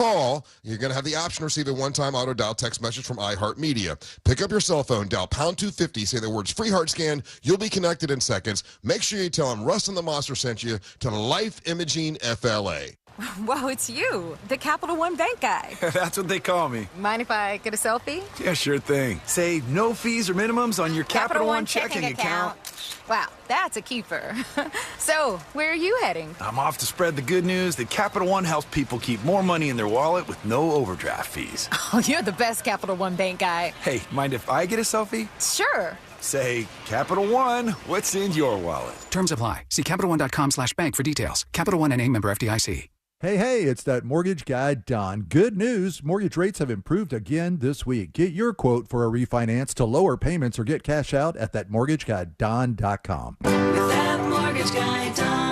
Call, you're going to have the option to receive a one-time auto dial text message from iHeartMedia. Pick up your cell phone, dial pound 250, say the words free heart scan. You'll be connected in seconds. Make sure you tell them Russ and the Monster sent you to Life Imaging FLA. Whoa, it's you, the Capital One Bank guy. That's what they call me. Mind if I get a selfie? Yeah, sure thing. Say no fees or minimums on your Capital One checking account. Wow, that's a keeper. So, where are you heading? I'm off to spread the good news that Capital One helps people keep more money in their wallet with no overdraft fees. Oh, you're the best Capital One Bank guy. Hey, mind if I get a selfie? Sure. Say, Capital One, what's in your wallet? Terms apply. See CapitalOne.com/bank for details. Capital One NA, member FDIC. Hey, it's that mortgage guy, Don. Good news. Mortgage rates have improved again this week. Get your quote for a refinance to lower payments or get cash out at thatmortgageguyDon.com. With thatmortgageguyDon.com.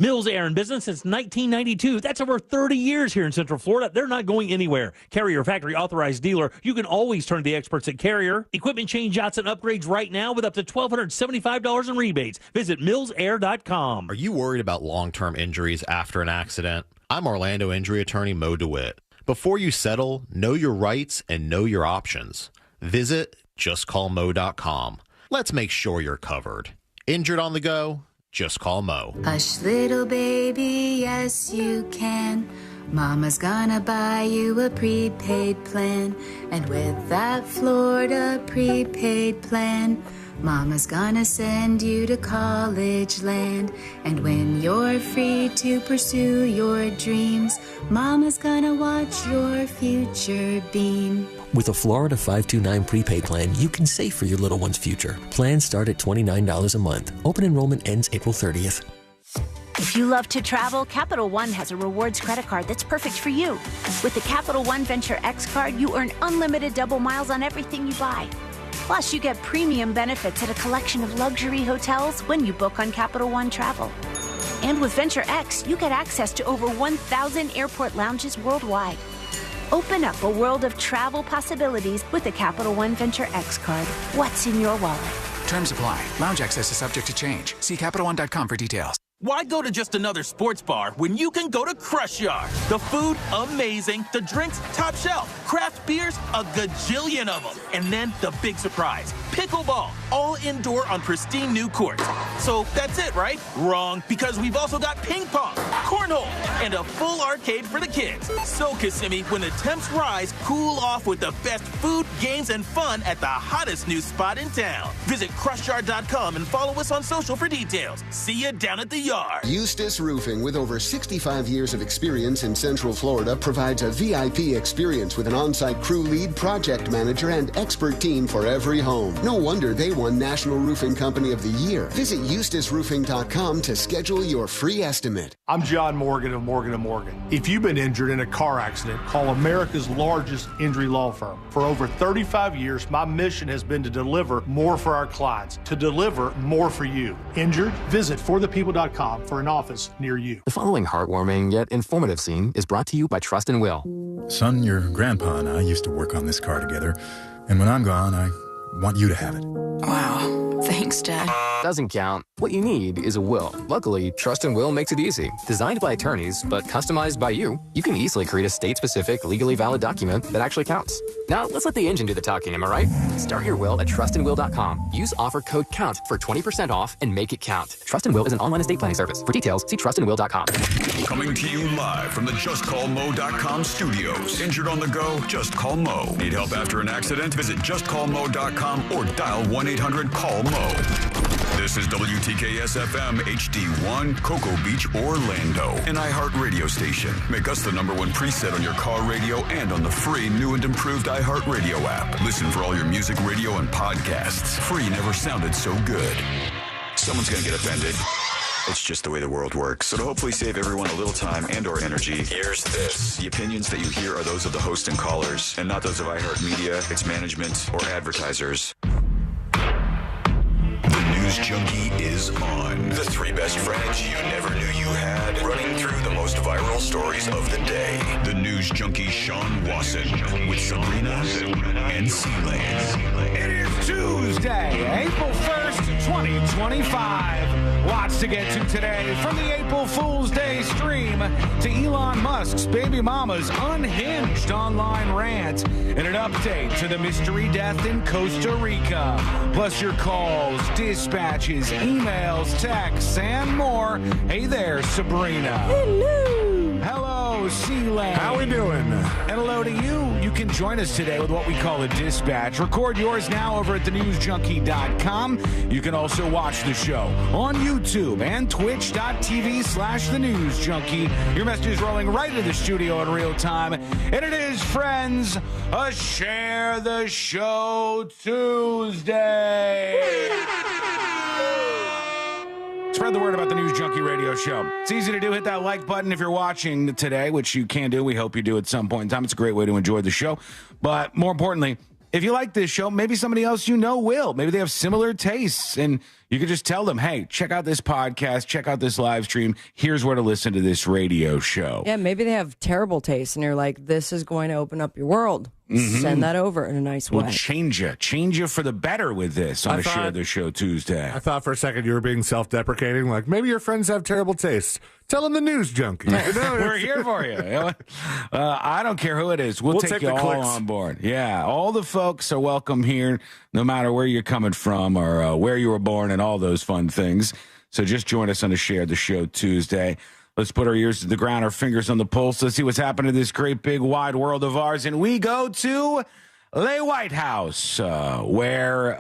Mills Air in business since 1992. That's over 30 years here in Central Florida. They're not going anywhere. Carrier factory authorized dealer. You can always turn to the experts at Carrier. Equipment change outs and upgrades right now with up to $1,275 in rebates. Visit millsair.com. Are you worried about long-term injuries after an accident? I'm Orlando injury attorney Mo DeWitt. Before you settle, know your rights and know your options. Visit justcallmo.com. Let's make sure you're covered. Injured on the go? Just call Mo. Hush, little baby, yes you can. Mama's gonna buy you a prepaid plan. And with that Florida prepaid plan, Mama's gonna send you to college land. And when you're free to pursue your dreams, Mama's gonna watch your future beam. With a Florida 529 prepaid plan, you can save for your little one's future. Plans start at $29 a month. Open enrollment ends April 30th. If you love to travel, Capital One has a rewards credit card that's perfect for you. With the Capital One Venture X card, you earn unlimited double miles on everything you buy. Plus, you get premium benefits at a collection of luxury hotels when you book on Capital One Travel. And with Venture X, you get access to over 1,000 airport lounges worldwide. Open up a world of travel possibilities with the Capital One Venture X card. What's in your wallet? Terms apply. Lounge access is subject to change. See CapitalOne.com for details. Why go to just another sports bar when you can go to Crush Yard? The food, amazing. The drinks, top shelf. Craft beers, a gajillion of them. And then the big surprise, pickleball, all indoor on pristine new courts. So that's it, right? Wrong, because we've also got ping pong, cornhole, and a full arcade for the kids. So, Kissimmee, when the temps rise, cool off with the best food, games, and fun at the hottest new spot in town. Visit CrushYard.com and follow us on social for details. See you down at the yard. Eustace Roofing, with over 65 years of experience in Central Florida, provides a VIP experience with an on-site crew lead, project manager, and expert team for every home. No wonder they won National Roofing Company of the Year. Visit EustaceRoofing.com to schedule your free estimate. I'm John Morgan of Morgan & Morgan. If you've been injured in a car accident, call America's largest injury law firm. For over 35 years, my mission has been to deliver more for our clients, to deliver more for you. Injured? Visit forthepeople.com for an office near you. The following heartwarming yet informative scene is brought to you by Trust and Will. Son, your grandpa and I used to work on this car together, and when I'm gone, I want you to have it. Wow. Thanks, Dad. Doesn't count. What you need is a will. Luckily, Trust and Will makes it easy. Designed by attorneys, but customized by you, you can easily create a state-specific, legally valid document that actually counts. Now, let's let the engine do the talking, am I right? Start your will at trustandwill.com. Use offer code COUNT for 20% off and make it count. Trust and Will is an online estate planning service. For details, see trustandwill.com. Coming to you live from the JustCallMo.com studios. Injured on the go? Just call Mo. Need help after an accident? Visit JustCallMo.com or dial 1-800-CALL-MO. This is WTKS-FM HD1, Cocoa Beach, Orlando, an iHeart radio station. Make us the #1 preset on your car radio and on the free new and improved iHeart radio app. Listen for all your music, radio, and podcasts. Free never sounded so good. Someone's going to get offended. It's just the way the world works. So to hopefully save everyone a little time and or energy, here's this. The opinions that you hear are those of the host and callers, and not those of iHeartMedia, its management, or advertisers. Junkie is on. The 3 best friends you never knew you had, running through the most viral stories of the day. The news junkie Sean Wasson with Sabrina and C-Lane. It is Tuesday, April 1st, 2025. Lots to get to today, from the April Fool's Day stream to Elon Musk's baby mama's Unhinged online rant and an update to the mystery death in Costa Rica. Plus your calls, dispatches, emails, texts, and more. Hey there, Sabrina. Hello, Sealand. How we doing? And hello to you. You can join us today with what we call a dispatch. Record yours now over at thenewsjunkie.com. You can also watch the show on YouTube and twitch.tv/thenewsjunkie. Your message is rolling right into the studio in real time. And it is, friends, a Share the Show Tuesday. Spread the word about the News Junkie radio show. It's easy to do. Hit that like button if you're watching today, which you can do. We hope you do at some point in time. It's a great way to enjoy the show. But more importantly, if you like this show, maybe somebody else you know will. Maybe they have similar tastes, and you can just tell them, hey, check out this podcast, check out this live stream. Here's where to listen to this radio show. Yeah, maybe they have terrible taste, and you're like, this is going to open up your world. Mm-hmm. Send that over in a nice way. We'll change you for the better with this on Share the Show Tuesday. I thought for a second you were being self-deprecating, like maybe your friends have terrible taste. Tell them the News Junkie. We're here for you. I don't care who it is. We'll take you all on board. Yeah, all the folks are welcome here, no matter where you're coming from or where you were born and all those fun things. So just join us on Share the Show Tuesday. Let's put our ears to the ground, our fingers on the pulse. Let's see what's happening in this great big wide world of ours. And we go to the White House, where,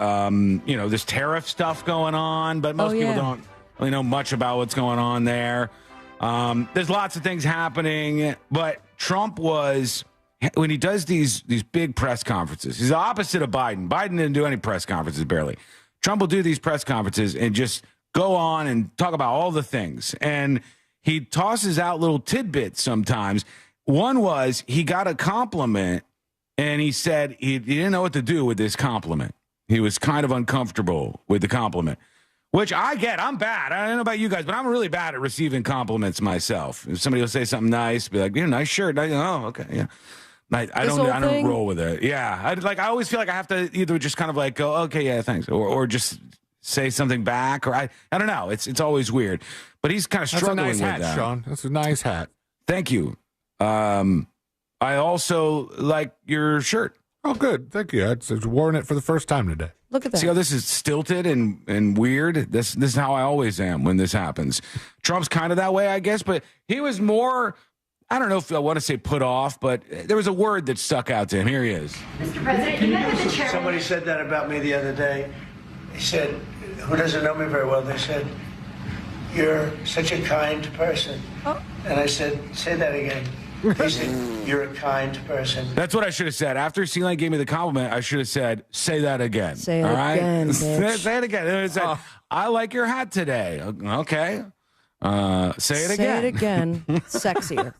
there's tariff stuff going on, but most people don't really know much about what's going on there. There's lots of things happening, but Trump when he does these big press conferences, he's the opposite of Biden. Biden didn't do any press conferences, barely. Trump will do these press conferences and just go on and talk about all the things. And he tosses out little tidbits sometimes. One was he got a compliment, and he said he didn't know what to do with this compliment. He was kind of uncomfortable with the compliment, which I get. I'm bad. I don't know about you guys, but I'm really bad at receiving compliments myself. If somebody will say something nice, be like, nice shirt. Oh, okay, yeah. I don't roll with it. Yeah, I always feel like I have to either just kind of like go, okay, yeah, thanks, or just say something back, or I don't know. It's always weird. But he's kind of struggling with that. That's a nice hat, Sean. That's a nice hat. Thank you. I also like your shirt. Oh, good. Thank you. I've worn it for the first time today. Look at that. See how this is stilted and weird? This is how I always am when this happens. Trump's kind of that way, I guess, but he was more, I don't know if I want to say put off, but there was a word that stuck out to him. Here he is. Mr. President, you met with the chairman. Somebody said that about me the other day. They said, who doesn't know me very well, they said, you're such a kind person. Oh. And I said, say that again. They said, you're a kind person. That's what I should have said. After Celine gave me the compliment, I should have said, say that again. Say it again, bitch. Say it again. And it said, I like your hat today. Okay. Say it again. Say it again. Sexier.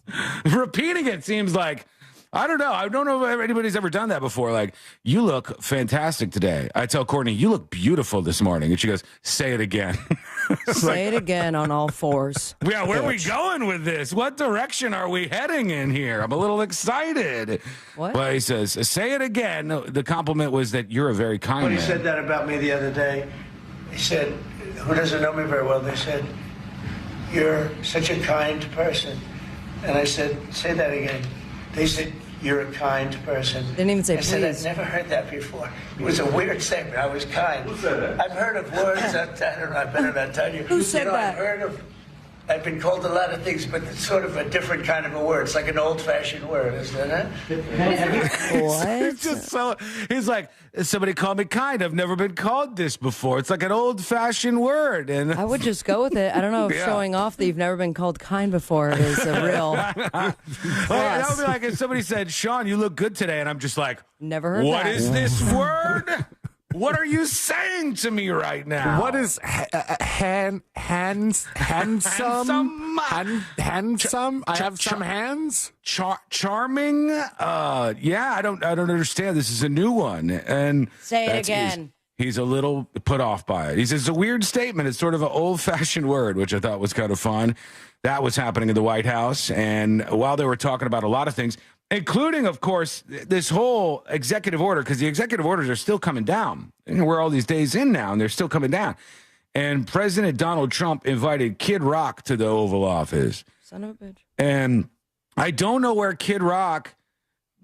Repeating it seems like, I don't know. I don't know if anybody's ever done that before. Like, you look fantastic today. I tell Courtney, you look beautiful this morning. And she goes, say it again. Say it again on all fours. Yeah, where are we going with this? What direction are we heading in here? I'm a little excited. What? Well, he says, say it again. The compliment was that you're a very kind man. Somebody said that about me the other day. They said, who doesn't know me very well, they said, you're such a kind person. And I said, say that again. They said, you're a kind person. Didn't even say I please. said, I've never heard that before. It was a weird statement. I was kind. Who said that? I've heard of words. I don't know. I better not tell you. Who said that? I've been called a lot of things, but it's sort of a different kind of a word. It's like an old-fashioned word, isn't it? What? It's just so, he's like, somebody called me kind. I've never been called this before. It's like an old-fashioned word. And I would just go with it. I don't know if showing off that you've never been called kind before is a real that would be like if somebody said, Sean, you look good today. And I'm just like, never heard what that. Is this word? What are you saying to me right now? What is handsome? Handsome? I have some hands. Charming? Yeah, I don't understand. This is a new one. And say it again. He's a little put off by it. He says it's a weird statement. It's sort of an old-fashioned word, which I thought was kind of fun. That was happening in the White House. And while they were talking about a lot of things, including, of course, this whole executive order, because the executive orders are still coming down. We're all these days in now, and they're still coming down. and President Donald Trump invited Kid Rock to the Oval Office. Son of a bitch. And I don't know where Kid Rock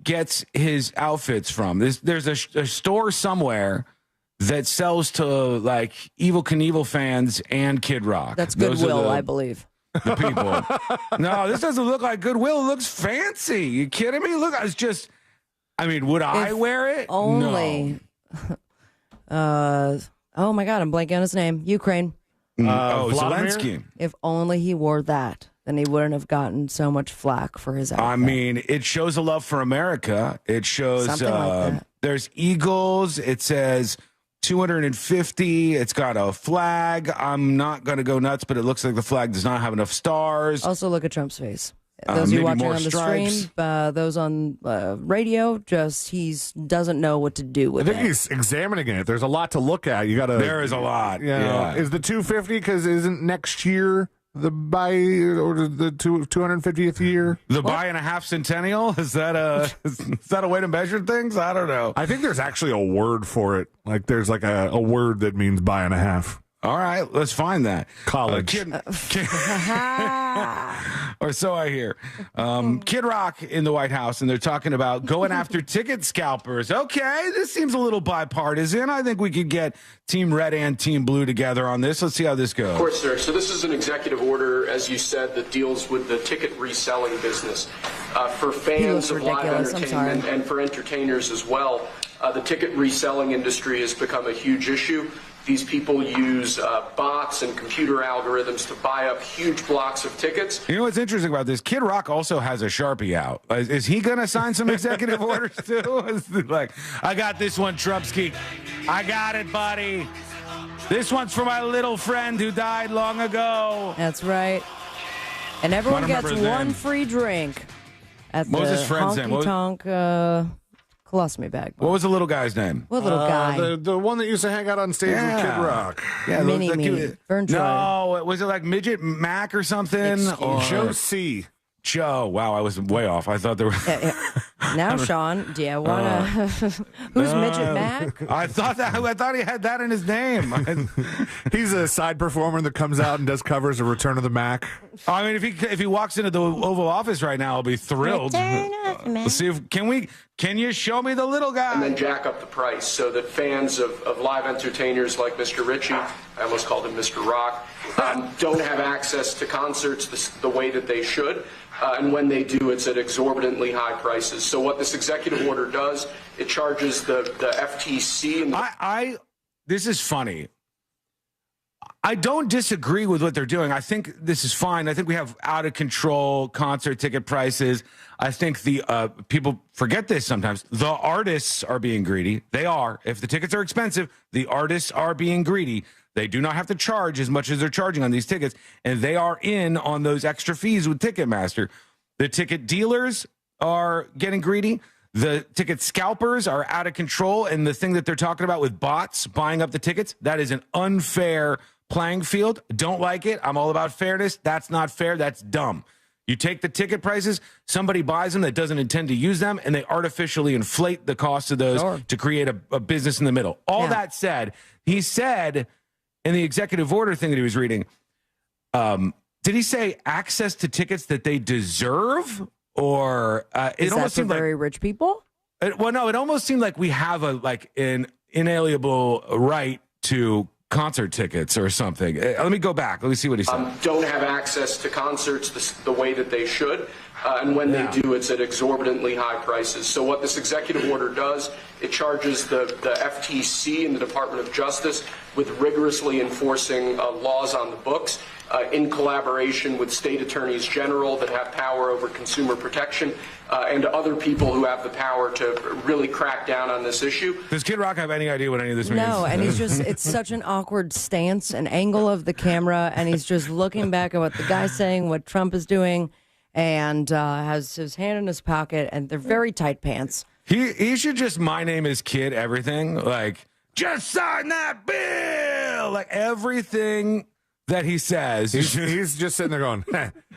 gets his outfits from. There's a store somewhere that sells to like Evel Knievel fans and Kid Rock. That's Goodwill, I believe. The people. No, this doesn't look like Goodwill. It looks fancy. You kidding me? Look, it's just. I mean, would I wear it? Only. No. Oh my God, I'm blanking on his name. Ukraine. Zelensky. If only he wore that, then he wouldn't have gotten so much flack for his outfit. I mean, it shows a love for America. It shows Something like that. There's eagles. It says 250. It's got a flag. I'm not going to go nuts, but it looks like the flag does not have enough stars. Also, look at Trump's face. Those of you watching on the stream, those on radio, he doesn't know what to do with it. I think he's examining it. There's a lot to look at. You got to. There is a lot. Yeah. Is the 250 because isn't next year the the 250th year? The buy and a half centennial? Is that a way to measure things? I don't know. I think there's actually a word for it. Like there's like a word that means buy and a half. All right, let's find that. College. Or so I hear. Kid Rock in the White House, and they're talking about going after ticket scalpers. Okay, this seems a little bipartisan. I think we could get Team Red and Team Blue together on this. Let's see how this goes. Of course, sir. So this is an executive order, as you said, that deals with the ticket reselling business. For fans of live entertainment and for entertainers as well, the ticket reselling industry has become a huge issue. These people use bots and computer algorithms to buy up huge blocks of tickets. You know what's interesting about this? Kid Rock also has a Sharpie out. Is he going to sign some executive orders too? Like, I got this one, Trumpsky. I got it, buddy. This one's for my little friend who died long ago. That's right. And everyone gets one free drink at the Honky Tonk colostomy bag. What was the little guy's name? What little guy? The one that used to hang out on stage with Kid Rock. Yeah, Mini-Me. No, was it like Midget Mac or something? Joe C. Joe. Wow, I was way off. I thought there was... Now, Sean, do you want to... Who's Midget Mac? I thought he had that in his name. He's a side performer that comes out and does covers of Return of the Mac. I mean, if he walks into the Oval Office right now, I'll be thrilled. Let's see if can you show me the little guy? And then jack up the price so that fans of live entertainers like Mr. Ritchie, I almost called him Mr. Rock, don't have access to concerts the way that they should. And when they do, it's at exorbitantly high prices. So what this executive order does, it charges the FTC. And this is funny. I don't disagree with what they're doing. I think this is fine. I think we have out of control concert ticket prices. I think the people forget this sometimes. The artists are being greedy. They are. If the tickets are expensive, the artists are being greedy. They do not have to charge as much as they're charging on these tickets, and they are in on those extra fees with Ticketmaster. The ticket dealers are getting greedy. The ticket scalpers are out of control, and the thing that they're talking about with bots buying up the tickets, that is an unfair playing field. Don't like it. I'm all about fairness. That's not fair. That's dumb. You take the ticket prices, somebody buys them that doesn't intend to use them, and they artificially inflate the cost of those to create a business in the middle. All that said, he said in the executive order thing that he was reading, did he say access to tickets that they deserve? Or it almost seemed very rich people? Well, no, it almost seemed like we have an inalienable right to concert tickets or something. Let me go back. Let me see what he said. Don't have access to concerts the way that they should. And when they do, it's at exorbitantly high prices. So what this executive order does, it charges the FTC and the Department of Justice with rigorously enforcing laws on the books in collaboration with state attorneys general that have power over consumer protection and other people who have the power to really crack down on this issue. Does Kid Rock have any idea what any of this means? No, and it's such an awkward stance and angle of the camera, and he's just looking back at what the guy's saying, what Trump is doing, and has his hand in his pocket, and they're very tight pants. He should just "my name is Kid" everything. Like, just sign that bill. Like, everything that he says. He's just sitting there going,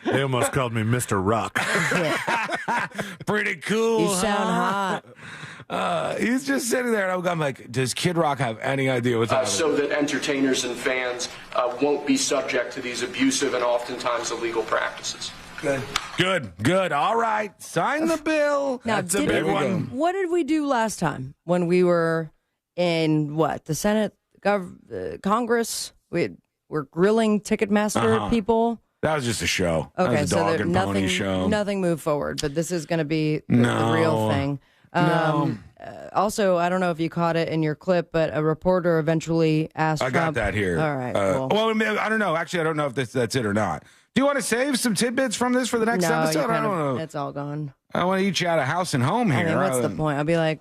they almost called me Mr. Rock. Pretty cool. You sound hot. He's just sitting there, and I'm like, does Kid Rock have any idea what's happening? So that entertainers and fans won't be subject to these abusive and oftentimes illegal practices. Good. All right. Sign the bill. Now, That's a big one. What did we do last time when we were in the Senate, Congress? We were grilling Ticketmaster people. That was just a show. Okay, that was a dog so and pony show. Nothing moved forward, but this is going to be the real thing. Also, I don't know if you caught it in your clip, but a reporter eventually asked I Trump. got that here. All right, cool. Well, I don't know. Actually, I don't know if that's it or not. Do you want to save some tidbits from this for the next episode? I don't know. It's all gone. I want to eat you out of house and home here. I mean, what's the point? I'll be like,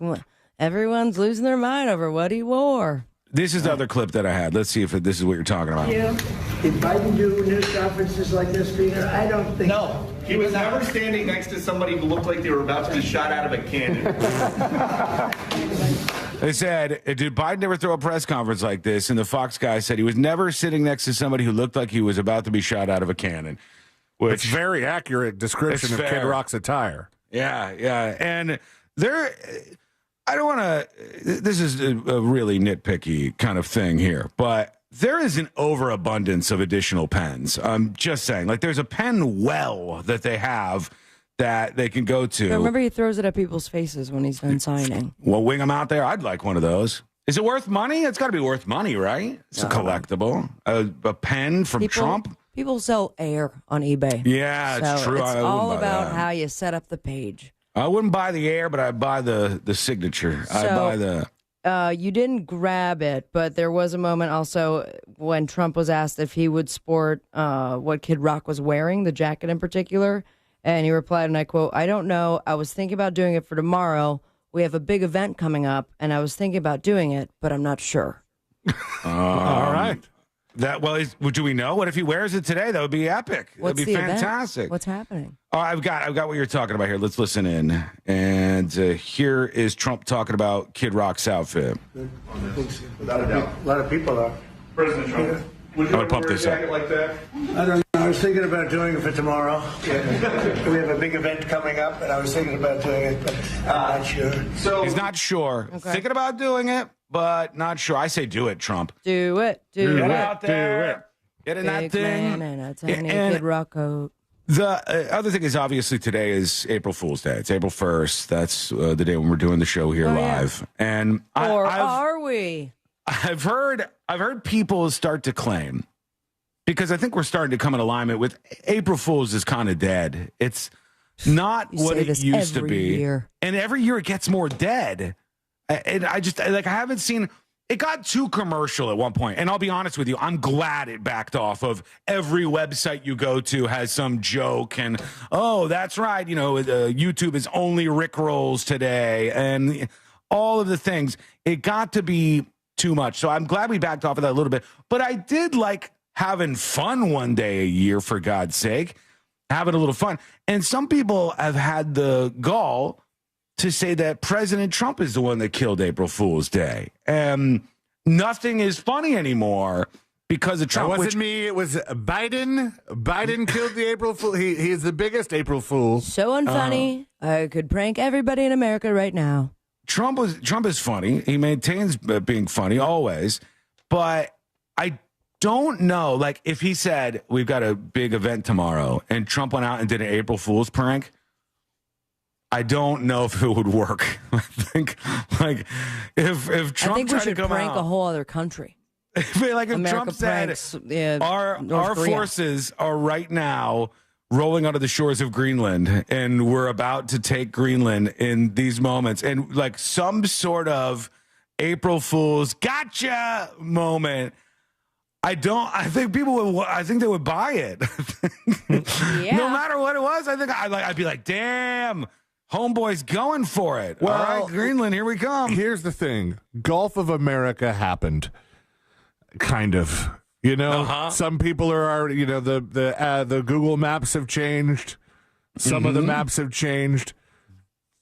everyone's losing their mind over what he wore. This is the other clip that I had. Let's see if this is what you're talking about. Did Biden do news conferences like this, Peter? I don't think so. He was never standing next to somebody who looked like they were about to be shot out of a cannon. They said, did Biden ever throw a press conference like this? And the Fox guy said he was never sitting next to somebody who looked like he was about to be shot out of a cannon. Which, it's very accurate description of Kid Rock's attire. Yeah. And I don't want to, this is a really nitpicky kind of thing here, but there is an overabundance of additional pens. I'm just saying, like, there's a pen well that they have that they can go to. I remember he throws it at people's faces when he's done signing. Well, wing them out there. I'd like one of those. Is it worth money? It's got to be worth money, right? It's a collectible. A pen from Trump. People sell air on eBay. Yeah, it's true. It's all about how you set up the page. I wouldn't buy the air, but I'd buy the signature. I'd buy the... You didn't grab it, but there was a moment also when Trump was asked if he would sport what Kid Rock was wearing, the jacket in particular, and he replied, and I quote, "I don't know. I was thinking about doing it for tomorrow. We have a big event coming up, and I was thinking about doing it, but I'm not sure." All right. Do we know? What if he wears it today? That would be epic. That would be fantastic. Event? What's happening? Oh, I've got what you're talking about here. Let's listen in. And here is Trump talking about Kid Rock's outfit. Without a doubt. A lot of people are. President Trump, would you I'm gonna pump this up. like that? I don't know. I was thinking about doing it for tomorrow. We have a big event coming up, and I was thinking about doing it, but I'm not sure. So he's not sure. Okay. Thinking about doing it, but not sure. I say do it, Trump. Do it. Get out there. Get in that Big thing. man and a tiny And Kid Rock coat. The other thing is obviously today is April Fool's Day. It's April 1st. That's the day when we're doing the show here live. And are we? I've heard people start to claim, because I think we're starting to come in alignment with April Fool's is kind of dead. It's not what it used to be. Year. And every year it gets more dead. And I haven't seen, it got too commercial at one point. And I'll be honest with you, I'm glad it backed off of every website you go to has some joke and, oh, that's right. YouTube is only Rickrolls today and all of the things. It got to be too much. So I'm glad we backed off of that a little bit. But I did like having fun one day a year, for God's sake, having a little fun. And some people have had the gall to say that President Trump is the one that killed April Fool's Day. Nothing is funny anymore because of Trump. It wasn't me. It was Biden. Biden killed the April Fool. He is the biggest April Fool. So unfunny. I could prank everybody in America right now. Trump is funny. He maintains being funny always. But I don't know, like, if he said, we've got a big event tomorrow, and Trump went out and did an April Fool's prank, I don't know if it would work. I think, like, if Trump I think we should to come prank out, a whole other country. if America Trump said, pranks, our forces are right now rolling onto the shores of Greenland, and we're about to take Greenland in these moments, and like some sort of April Fool's gotcha moment. I think they would buy it. Yeah. No matter what it was, I think I'd be like, damn, homeboy's going for it. Well, all right, Greenland, here we come. Here's the thing. Gulf of America happened. Kind of. Some people are already, the Google Maps have changed. Some of the maps have changed.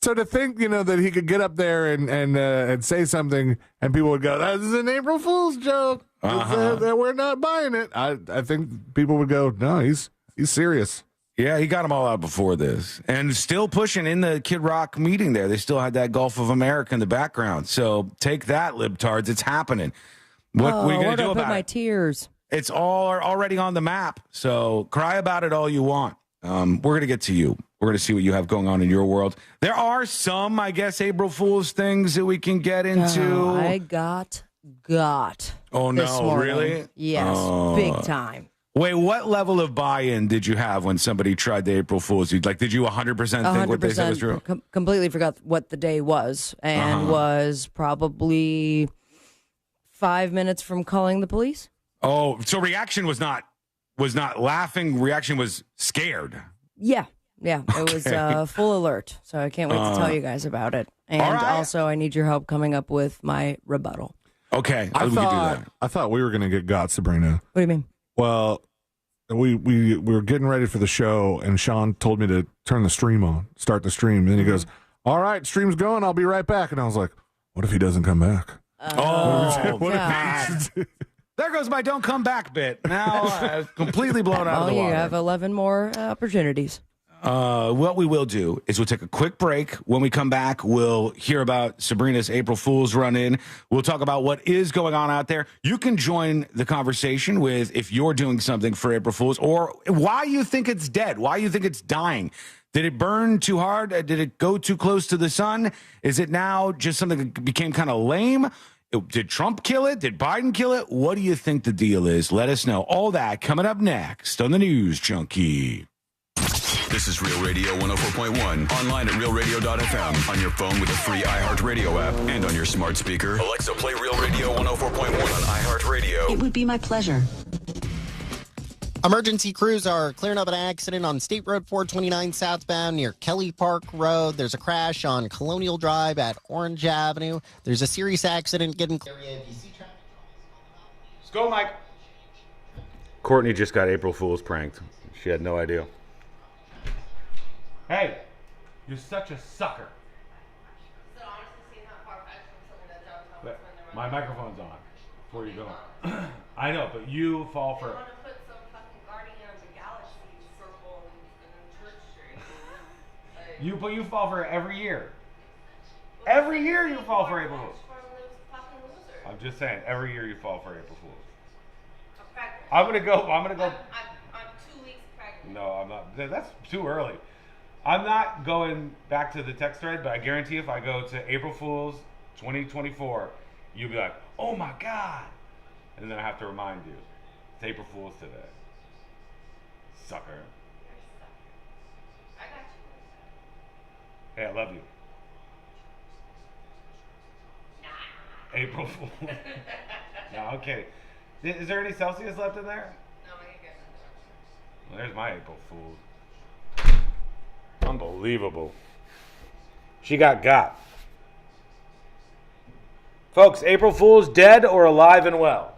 So to think, that he could get up there and say something and people would go, this is an April Fool's joke. We're not buying it. I think people would go, no, he's serious. Yeah, he got them all out before this. And still pushing in the Kid Rock meeting there. They still had that Gulf of America in the background. So take that, libtards. It's happening. What are you going to do about my it? tears? It's all already on the map. So cry about it all you want. We're going to get to you. We're going to see what you have going on in your world. There are some, I guess, April Fool's things that we can get into. Oh, I got. Oh, this no, morning. really? Yes, big time. Wait, what level of buy-in did you have when somebody tried the April Fool's? Did you 100% think what they said was true? Completely forgot what the day was, and was probably 5 minutes from calling the police. Oh, so reaction was not laughing. Reaction was scared. Yeah, it was full alert. So I can't wait to tell you guys about it. And also, I need your help coming up with my rebuttal. Okay, I we can do that. thought we were going to get got, Sabrina. What do you mean? Well, we were getting ready for the show, and Sean told me to turn the stream on, start the stream. And then he goes, "All right, stream's going. I'll be right back." And I was like, "What if he doesn't come back?" There goes my "don't come back" bit. Now I've completely blown out of the water. You have 11 more opportunities. What we will do is we'll take a quick break. When we come back, we'll hear about Sabrina's April Fool's run-in. We'll talk about what is going on out there. You can join the conversation with if you're doing something for April Fool's or why you think it's dead, why you think it's dying. Did it burn too hard? Did it go too close to the sun? Is it now just something that became kind of lame? Did Trump kill it? Did Biden kill it? What do you think the deal is? Let us know. All that coming up next on the News Junkie. This is Real Radio 104.1. Online at realradio.fm. On your phone with the free iHeartRadio app. And on your smart speaker. Alexa, play Real Radio 104.1 on iHeartRadio. It would be my pleasure. Emergency crews are clearing up an accident on State Road 429 southbound near Kelly Park Road. There's a crash on Colonial Drive at Orange Avenue. There's a serious accident getting clear. Let's go, Mike. Courtney just got April Fool's pranked. She had no idea. Hey, you're such a sucker. My microphone's on before you go. I know, but you fall for it. You fall for it every year. Every year you fall for April Fool's. I'm just saying, every year you fall for April Fool's. I'm gonna go. I'm 2 weeks pregnant. No, I'm not. That's too early. I'm not going back to the text thread, but I guarantee if I go to April Fool's 2024, you'll be like, "Oh my God!" And then I have to remind you, it's April Fool's today. Sucker. I got you. Hey, I love you. Nah. April Fool. No, okay. Is there any Celsius left in there? No, I can get some. Well, there's my April Fool. Unbelievable. She got. Folks, April Fool's dead or alive and well?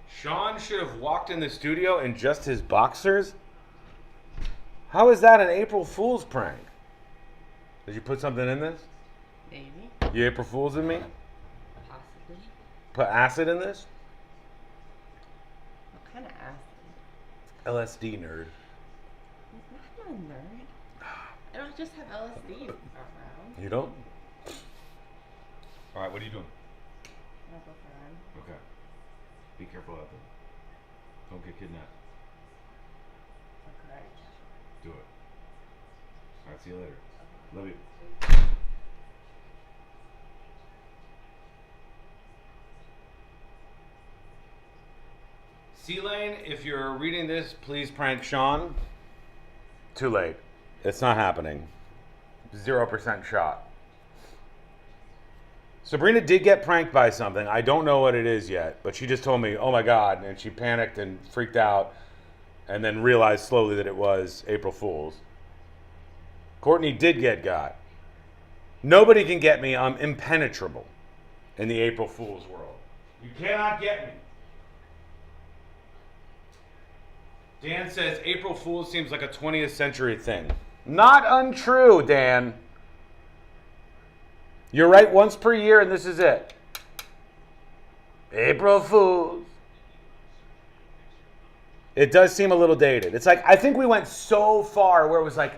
Sean should have walked in the studio in just his boxers? How is that an April Fool's prank? Did you put something in this? Maybe. You April Fool's in me? Possibly. Put acid in this? What kind of acid? LSD, nerd. I'm not a nerd. I don't just have LSD around. You don't? All right, what are you doing? I'll go for him. Okay. Be careful out there. Don't get kidnapped. Okay. Do it. All right, see you later. Love you. C-Lane, if you're reading this, please prank Sean. Too late. It's not happening. 0% shot. Sabrina did get pranked by something. I don't know what it is yet, but she just told me, oh my God, and she panicked and freaked out and then realized slowly that it was April Fool's. Courtney did get got. Nobody can get me. I'm impenetrable in the April Fool's world. You cannot get me. Dan says April Fool's seems like a 20th century thing. Not untrue, Dan. You're right once per year, and this is it. April Fools. It does seem a little dated. It's like, I think we went so far where it was like,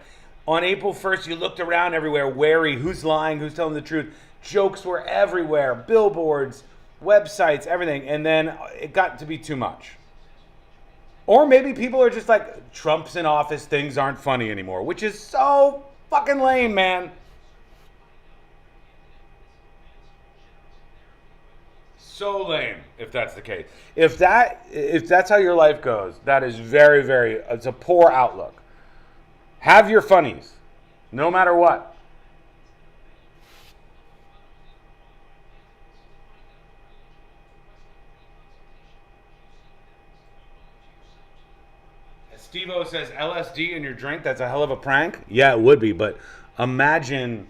on April 1st, you looked around everywhere, wary, who's lying, who's telling the truth. Jokes were everywhere, billboards, websites, everything. And then it got to be too much. Or maybe people are just like, Trump's in office, things aren't funny anymore, which is so fucking lame, man. So lame, if that's the case. If that's how your life goes, that is very, very, it's a poor outlook. Have your funnies, no matter what. Steve-O says, LSD in your drink, that's a hell of a prank? Yeah, it would be, but imagine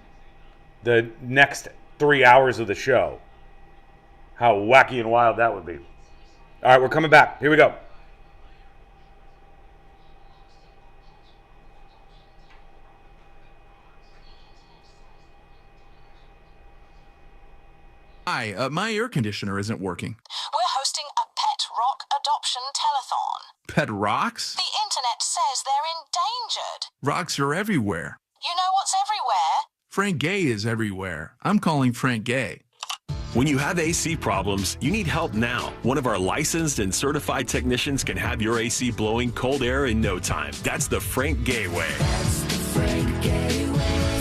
the next 3 hours of the show. How wacky and wild that would be. All right, we're coming back. Here we go. Hi, my air conditioner isn't working. We're hosting a pet rock adoption telethon. Pet rocks? The internet says they're endangered. Rocks are everywhere. You know what's everywhere? Frank Gay is everywhere. I'm calling Frank Gay. When you have AC problems, you need help now. One of our licensed and certified technicians can have your AC blowing cold air in no time. That's the Frank Gay way.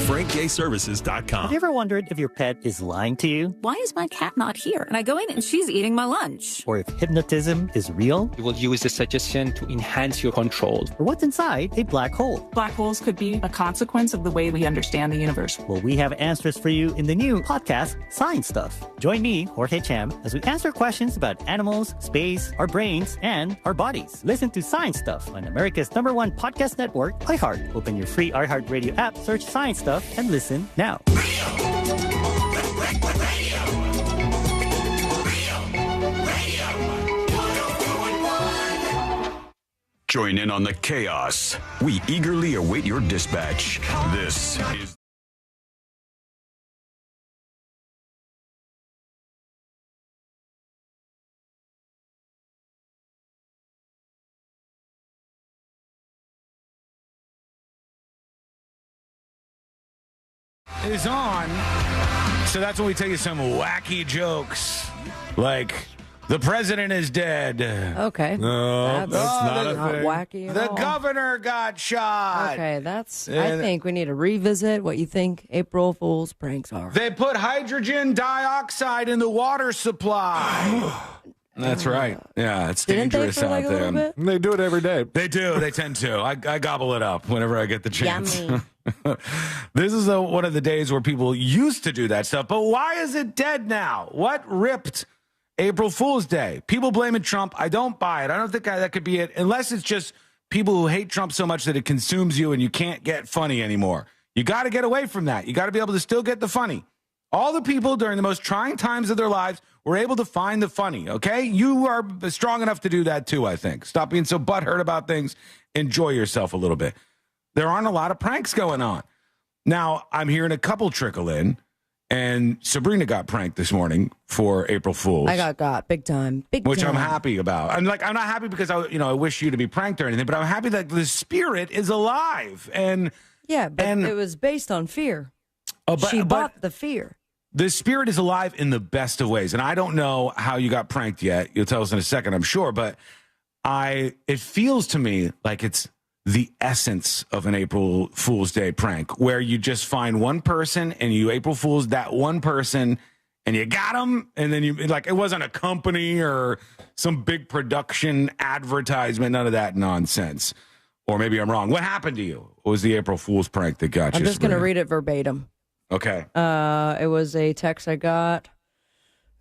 FrankGayServices.com. Have you ever wondered if your pet is lying to you? Why is my cat not here? And I go in and she's eating my lunch. Or if hypnotism is real? You will use the suggestion to enhance your control. Or what's inside a black hole? Black holes could be a consequence of the way we understand the universe. Well, we have answers for you in the new podcast, Science Stuff. Join me, Jorge Cham, as we answer questions about animals, space, our brains, and our bodies. Listen to Science Stuff on America's #1 podcast network, iHeart. Open your free iHeart Radio app, search Science Stuff, and listen now. Join in on the chaos. We eagerly await your dispatch. This is... Is on. So that's when we tell you some wacky jokes. Like, the president is dead. Okay. No, that's not a not thing. wacky at The all. governor got shot. Okay, that's. I And- think we need to revisit what you think April Fool's pranks are. They put hydrogen dioxide in the water supply. That's right. Yeah, it's Didn't they dangerous for, like, out a little there. bit? They do it every day. They do. They tend to. I gobble it up whenever I get the chance. Yummy. This is one of the days where people used to do that stuff. But why is it dead now? What ripped April Fool's Day? People blaming Trump. I don't buy it. I don't think that could be it. Unless it's just people who hate Trump so much that it consumes you and you can't get funny anymore. You got to get away from that. You got to be able to still get the funny. All the people during the most trying times of their lives were able to find the funny, okay? You are strong enough to do that too, I think. Stop being so butthurt about things. Enjoy yourself a little bit. There aren't a lot of pranks going on. Now, I'm hearing a couple trickle in, and Sabrina got pranked this morning for April Fool's. I got big time. Which I'm happy about. I'm not happy because I wish you to be pranked or anything, but I'm happy that the spirit is alive. And yeah, but it was based on fear. She bought the fear. The spirit is alive in the best of ways. And I don't know how you got pranked yet. You'll tell us in a second, I'm sure. But it feels to me like it's the essence of an April Fool's Day prank, where you just find one person and you April Fool's that one person and you got them. And then it wasn't a company or some big production advertisement, none of that nonsense. Or maybe I'm wrong. What happened to you? What was the April Fool's prank that got you? I'm just going to Sabrina? read it verbatim. Okay. It was a text I got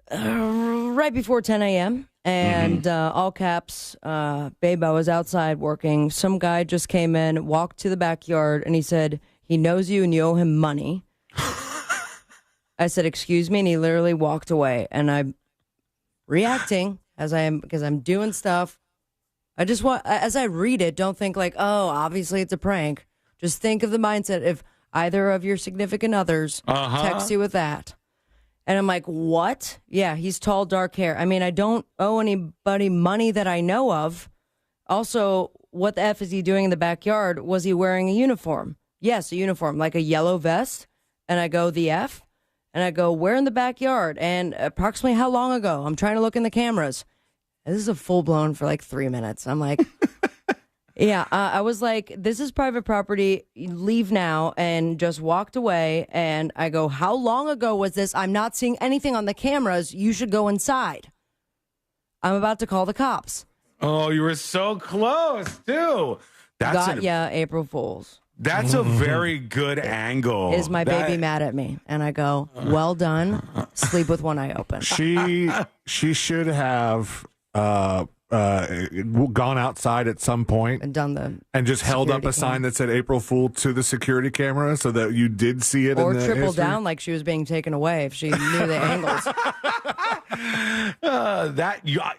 right before 10 a.m. And all caps, babe, I was outside working. Some guy just came in, walked to the backyard, and he said, he knows you and you owe him money. I said, excuse me, and he literally walked away. And I'm reacting as I am because I'm doing stuff. I just want, as I read it, don't think like, oh, obviously it's a prank. Just think of the mindset if either of your significant others text you with that. And I'm like, what? Yeah, he's tall, dark hair. I mean, I don't owe anybody money that I know of. Also, what the F is he doing in the backyard? Was he wearing a uniform? Yes, a uniform, like a yellow vest. And I go, the F? And I go, where in the backyard? And approximately how long ago? I'm trying to look in the cameras. And this is a full-blown for like 3 minutes. I'm like, yeah, I was like, this is private property. Leave now, and just walked away. And I go, how long ago was this? I'm not seeing anything on the cameras. You should go inside. I'm about to call the cops. Oh, you were so close, too. April Fools. That's a very good angle. Is my baby mad at me? And I go, well done. Sleep with one eye open. She should have gone outside at some point and done just held up a sign that said April Fool to the security camera so that you did see it. Or in the triple history. down like she was being taken away if she knew the angles.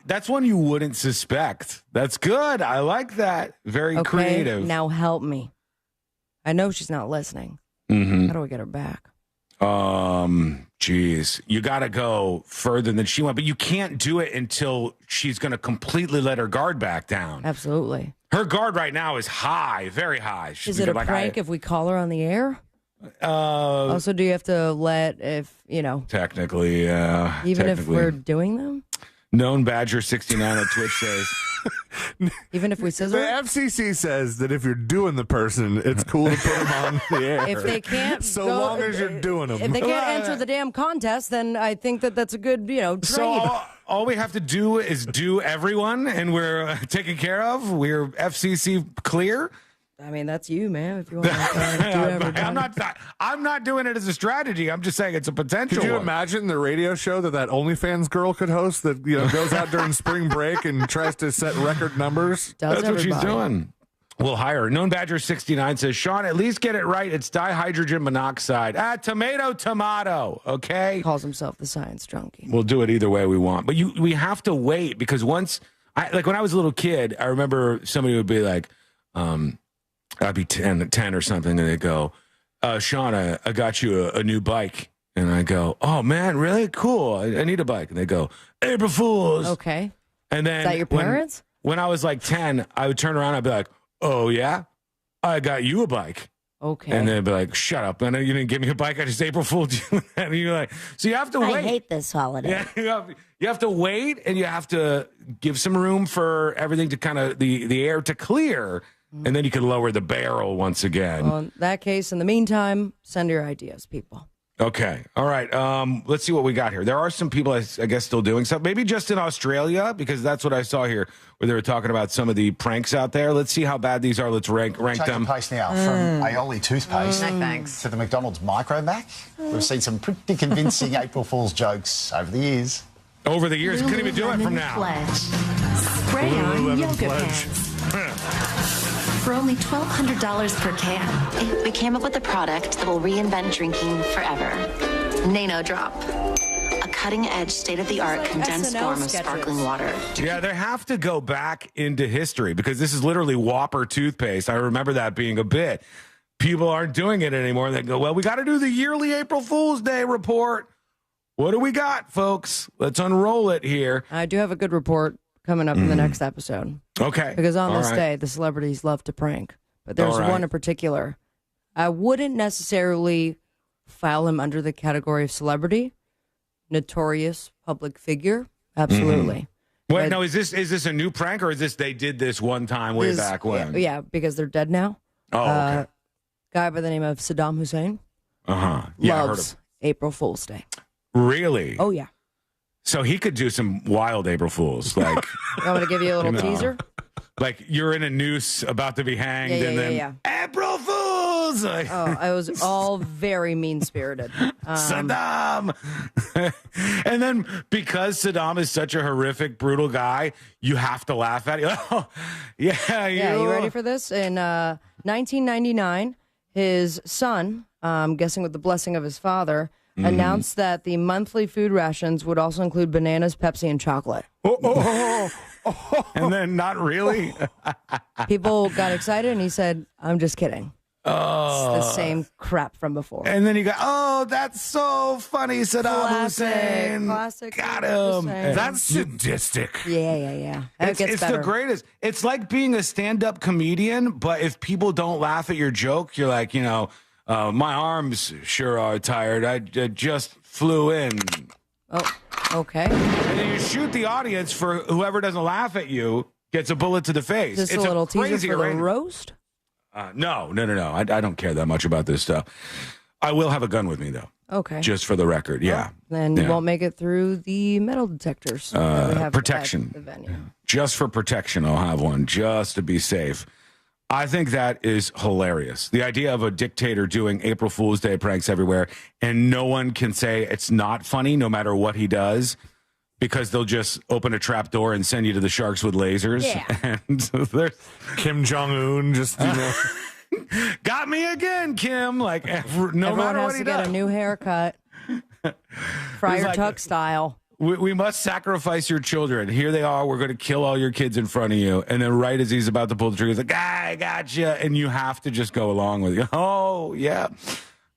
That's one you wouldn't suspect. That's good. I like that. Very creative. Now help me. I know she's not listening. Mm-hmm. How do we get her back? Geez, you got to go further than she went, but you can't do it until she's going to completely let her guard back down. Absolutely. Her guard right now is high, very high. Is it a prank if we call her on the air? Also, do you have to Technically, yeah. If we're doing them? Known Badger 69 on Twitch says. Even if we scissor? The FCC says that if you're doing the person, it's cool to put them on the air. If they can't long as you're doing them. If they can't enter the damn contest, then I think that's a good, trade. So all we have to do is do everyone, and we're taken care of. We're FCC clear. I mean, that's you, man. If you want to do everybody. I'm not doing it as a strategy. I'm just saying it's a potential. Could you imagine the radio show that OnlyFans girl could host that goes out during spring break and tries to set record numbers? That's what she's doing. We'll hire her. Known Badger 69 says, Sean, at least get it right. It's dihydrogen monoxide. Tomato. Okay. Calls himself the science junkie. We'll do it either way we want. But we have to wait because when I was a little kid, I remember somebody would be like, I'd be 10 or something, and they go, Sean, I got you a new bike. And I go, oh, man, really? Cool. I need a bike. And they go, April Fools. Okay. And then is that your parents? When I was like 10, I would turn around and I'd be like, oh, yeah? I got you a bike. Okay. And they'd be like, shut up. And you didn't give me a bike. I just April Fooled you. And you're like, so you have to wait. I hate this holiday. Yeah, you have to wait, and you have to give some room for everything to kind of the air to clear. And then you can lower the barrel once again. Well, in that case, in the meantime, send your ideas, people. Okay. All right. Let's see what we got here. There are some people, I guess, still doing stuff. Maybe just in Australia, because that's what I saw here, where they were talking about some of the pranks out there. Let's see how bad these are. Let's rank them. Pace now from Aioli toothpaste to the McDonald's Micro Mac. We've seen some pretty convincing April Fool's jokes over the years. Over the years, couldn't even do it from now. Spray on yoga pants. For only $1,200 per can. We came up with a product that will reinvent drinking forever. Nano Drop. A cutting-edge, state-of-the-art condensed SNL form of sketches. sparkling water. Yeah, they have to go back into history because this is literally Whopper toothpaste. I remember that being a bit. People aren't doing it anymore. They go, well, we got to do the yearly April Fool's Day report. What do we got, folks? Let's unroll it here. I do have a good report coming up in the next episode. Okay. Because on this day, the celebrities love to prank. But there's one in particular. I wouldn't necessarily file him under the category of celebrity. Notorious public figure. Absolutely. Wait, no, is this a new prank, or is this they did this one time way back when? Yeah, because they're dead now. Oh, okay. Guy by the name of Saddam Hussein. Yeah, loves April Fool's Day. Really? Oh, yeah. So he could do some wild April Fools. Like, I'm going to give you a little teaser. Like you're in a noose about to be hanged, and then April Fools. Like, it was all very mean-spirited. Saddam. And then because Saddam is such a horrific, brutal guy, you have to laugh at it. Oh, yeah. You ready for this? In 1999, his son, I'm guessing with the blessing of his father, announced that the monthly food rations would also include bananas, Pepsi, and chocolate. And then not really. People got excited, and he said, I'm just kidding. It's the same crap from before. And then you go, oh, that's so funny, Saddam Hussein. Classic. Got him. That's sadistic. Yeah. It gets It's better. the greatest. It's like being a stand-up comedian, but if people don't laugh at your joke, you're like, my arms sure are tired. I just flew in. Oh, okay. And then you shoot the audience for whoever doesn't laugh at you gets a bullet to the face. Just It's a little teaser crazy for the arrangement. roast? No. I don't care that much about this stuff. I will have a gun with me, though. Okay. Just for the record, yeah. Then you won't make it through the metal detectors. that we have Protection. at the venue. Just for protection, I'll have one, just to be safe. I think that is hilarious. The idea of a dictator doing April Fool's Day pranks everywhere, and no one can say it's not funny no matter what he does, because they'll just open a trap door and send you to the sharks with lasers. Yeah. And there's Kim Jong-un just, got me again, Kim. Like, no Everyone matter has what to he get does. a new haircut. Friar like- Tuck style. We must sacrifice your children. Here they are. We're going to kill all your kids in front of you. And then right as he's about to pull the trigger, he's like, I gotcha. And you have to just go along with it. Oh, yeah.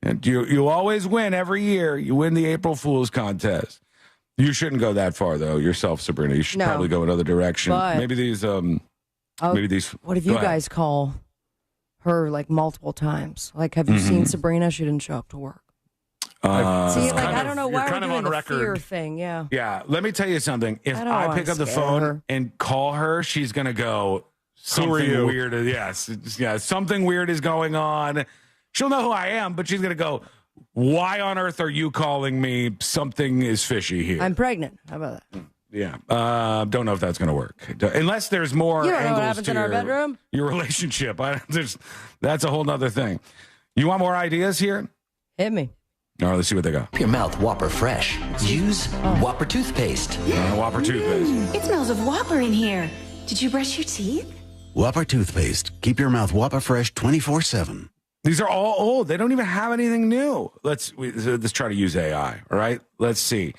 And you always win every year. You win the April Fool's contest. You shouldn't go that far, though, yourself, Sabrina. You should No. probably go another direction. But- Maybe these... What if you go ahead. guys call her like multiple times? Like, have you Mm-hmm. seen Sabrina? She didn't show up to work. See, like, I don't know why we're doing the fear thing. Yeah. Yeah, let me tell you something. If I don't I wanna pick up the scare phone her. and call her, she's going to go, something you? weird. Yes. Yeah, something weird is going on. She'll know who I am, but she's going to go, why on earth are you calling me? Something is fishy here. I'm pregnant. How about that? Yeah. Don't know if that's going to work. Unless there's more You don't know angles what happens to in our bedroom? your relationship. That's a whole nother thing. You want more ideas here? Hit me. All right, let's see what they got. Keep your mouth Whopper fresh. Use Whopper toothpaste. Whopper toothpaste. It smells of Whopper in here. Did you brush your teeth? Whopper toothpaste. Keep your mouth Whopper fresh 24/7. These are all old. They don't even have anything new. Let's try to use AI. All right. Let's see.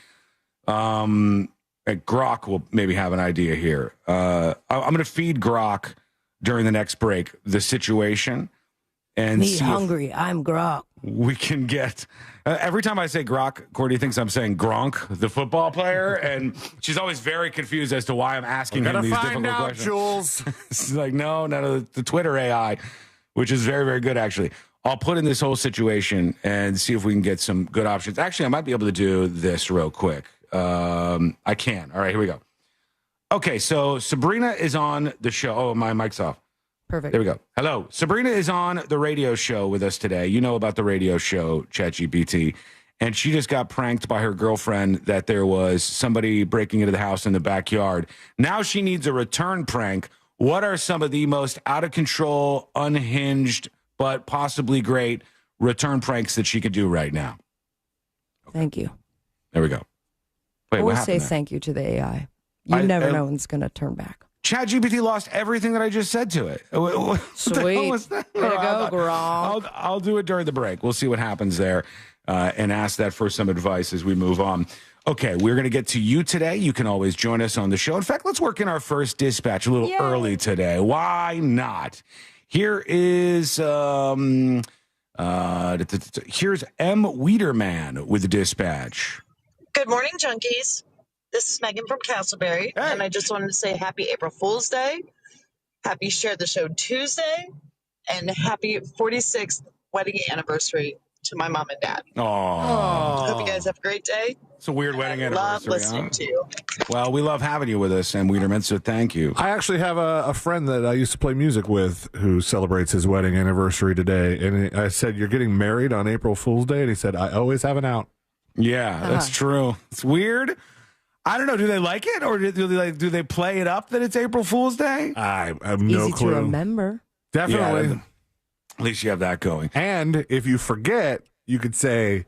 Grok will maybe have an idea here. I'm going to feed Grok during the next break the situation and Me see if hungry. I'm Grok. we can get. Every time I say Grok, Courtney thinks I'm saying Gronk, the football player, and she's always very confused as to why I'm asking him gotta these find difficult out, questions. Jules. It's like, no, the Twitter AI, which is very, very good, actually. I'll put in this whole situation and see if we can get some good options. Actually, I might be able to do this real quick. I can. All right, here we go. Okay, so Sabrina is on the show. Oh, my mic's off. Perfect. There we go. Hello. Sabrina is on the radio show with us today. You know about the radio show, ChatGPT. And she just got pranked by her girlfriend that there was somebody breaking into the house in the backyard. Now she needs a return prank. What are some of the most out of control, unhinged, but possibly great return pranks that she could do right now? Thank you. There we go. Wait, what Always say happened there? thank you to the AI. You never know when it's going to turn back. ChatGPT lost everything that I just said to it. What the hell Sweet. was that? Way to go, Gronk. I'll do it during the break. We'll see what happens there and ask that for some advice as we move on. Okay, we're going to get to you today. You can always join us on the show. In fact, let's work in our first dispatch a little early today. Why not? Here is here's M. Weiderman with the dispatch. Good morning, junkies. This is Megan from Castleberry, and I just wanted to say happy April Fool's Day, happy Share the Show Tuesday, and happy 46th wedding anniversary to my mom and dad. Oh, Hope you guys have a great day. It's a weird wedding Love anniversary. listening to you. Well, we love having you with us, and Weiderman, so thank you. I actually have a friend that I used to play music with who celebrates his wedding anniversary today. And I said, "You're getting married on April Fool's Day?" And he said, "I always have an out." Yeah, that's true. It's weird. I don't know. Do they like it, or do they play it up that it's April Fool's Day? I have no Easy clue. to remember. Definitely. Yeah, at least you have that going. And if you forget, you could say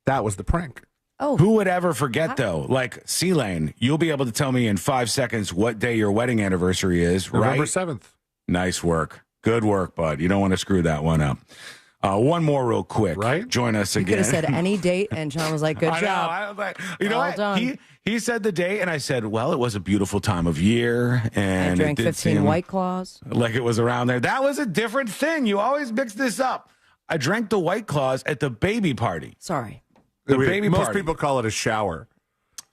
that was the prank. Oh, who would ever forget though? Like C-Lane, you'll be able to tell me in 5 seconds what day your wedding anniversary is, right? November 7th. Nice work. Good work, bud. You don't want to screw that one up. One more real quick. Right? Join us You again. could have said any date, and Sean was like, "Good I job." know. I was like, you know Well what? done. He said the date, and I said, well, it was a beautiful time of year. And I drank it did 15 seem White Claws. like it was around there. That was a different thing. You always mix this up. I drank the White Claws at the baby party. Sorry. The baby Most party. people call it a shower.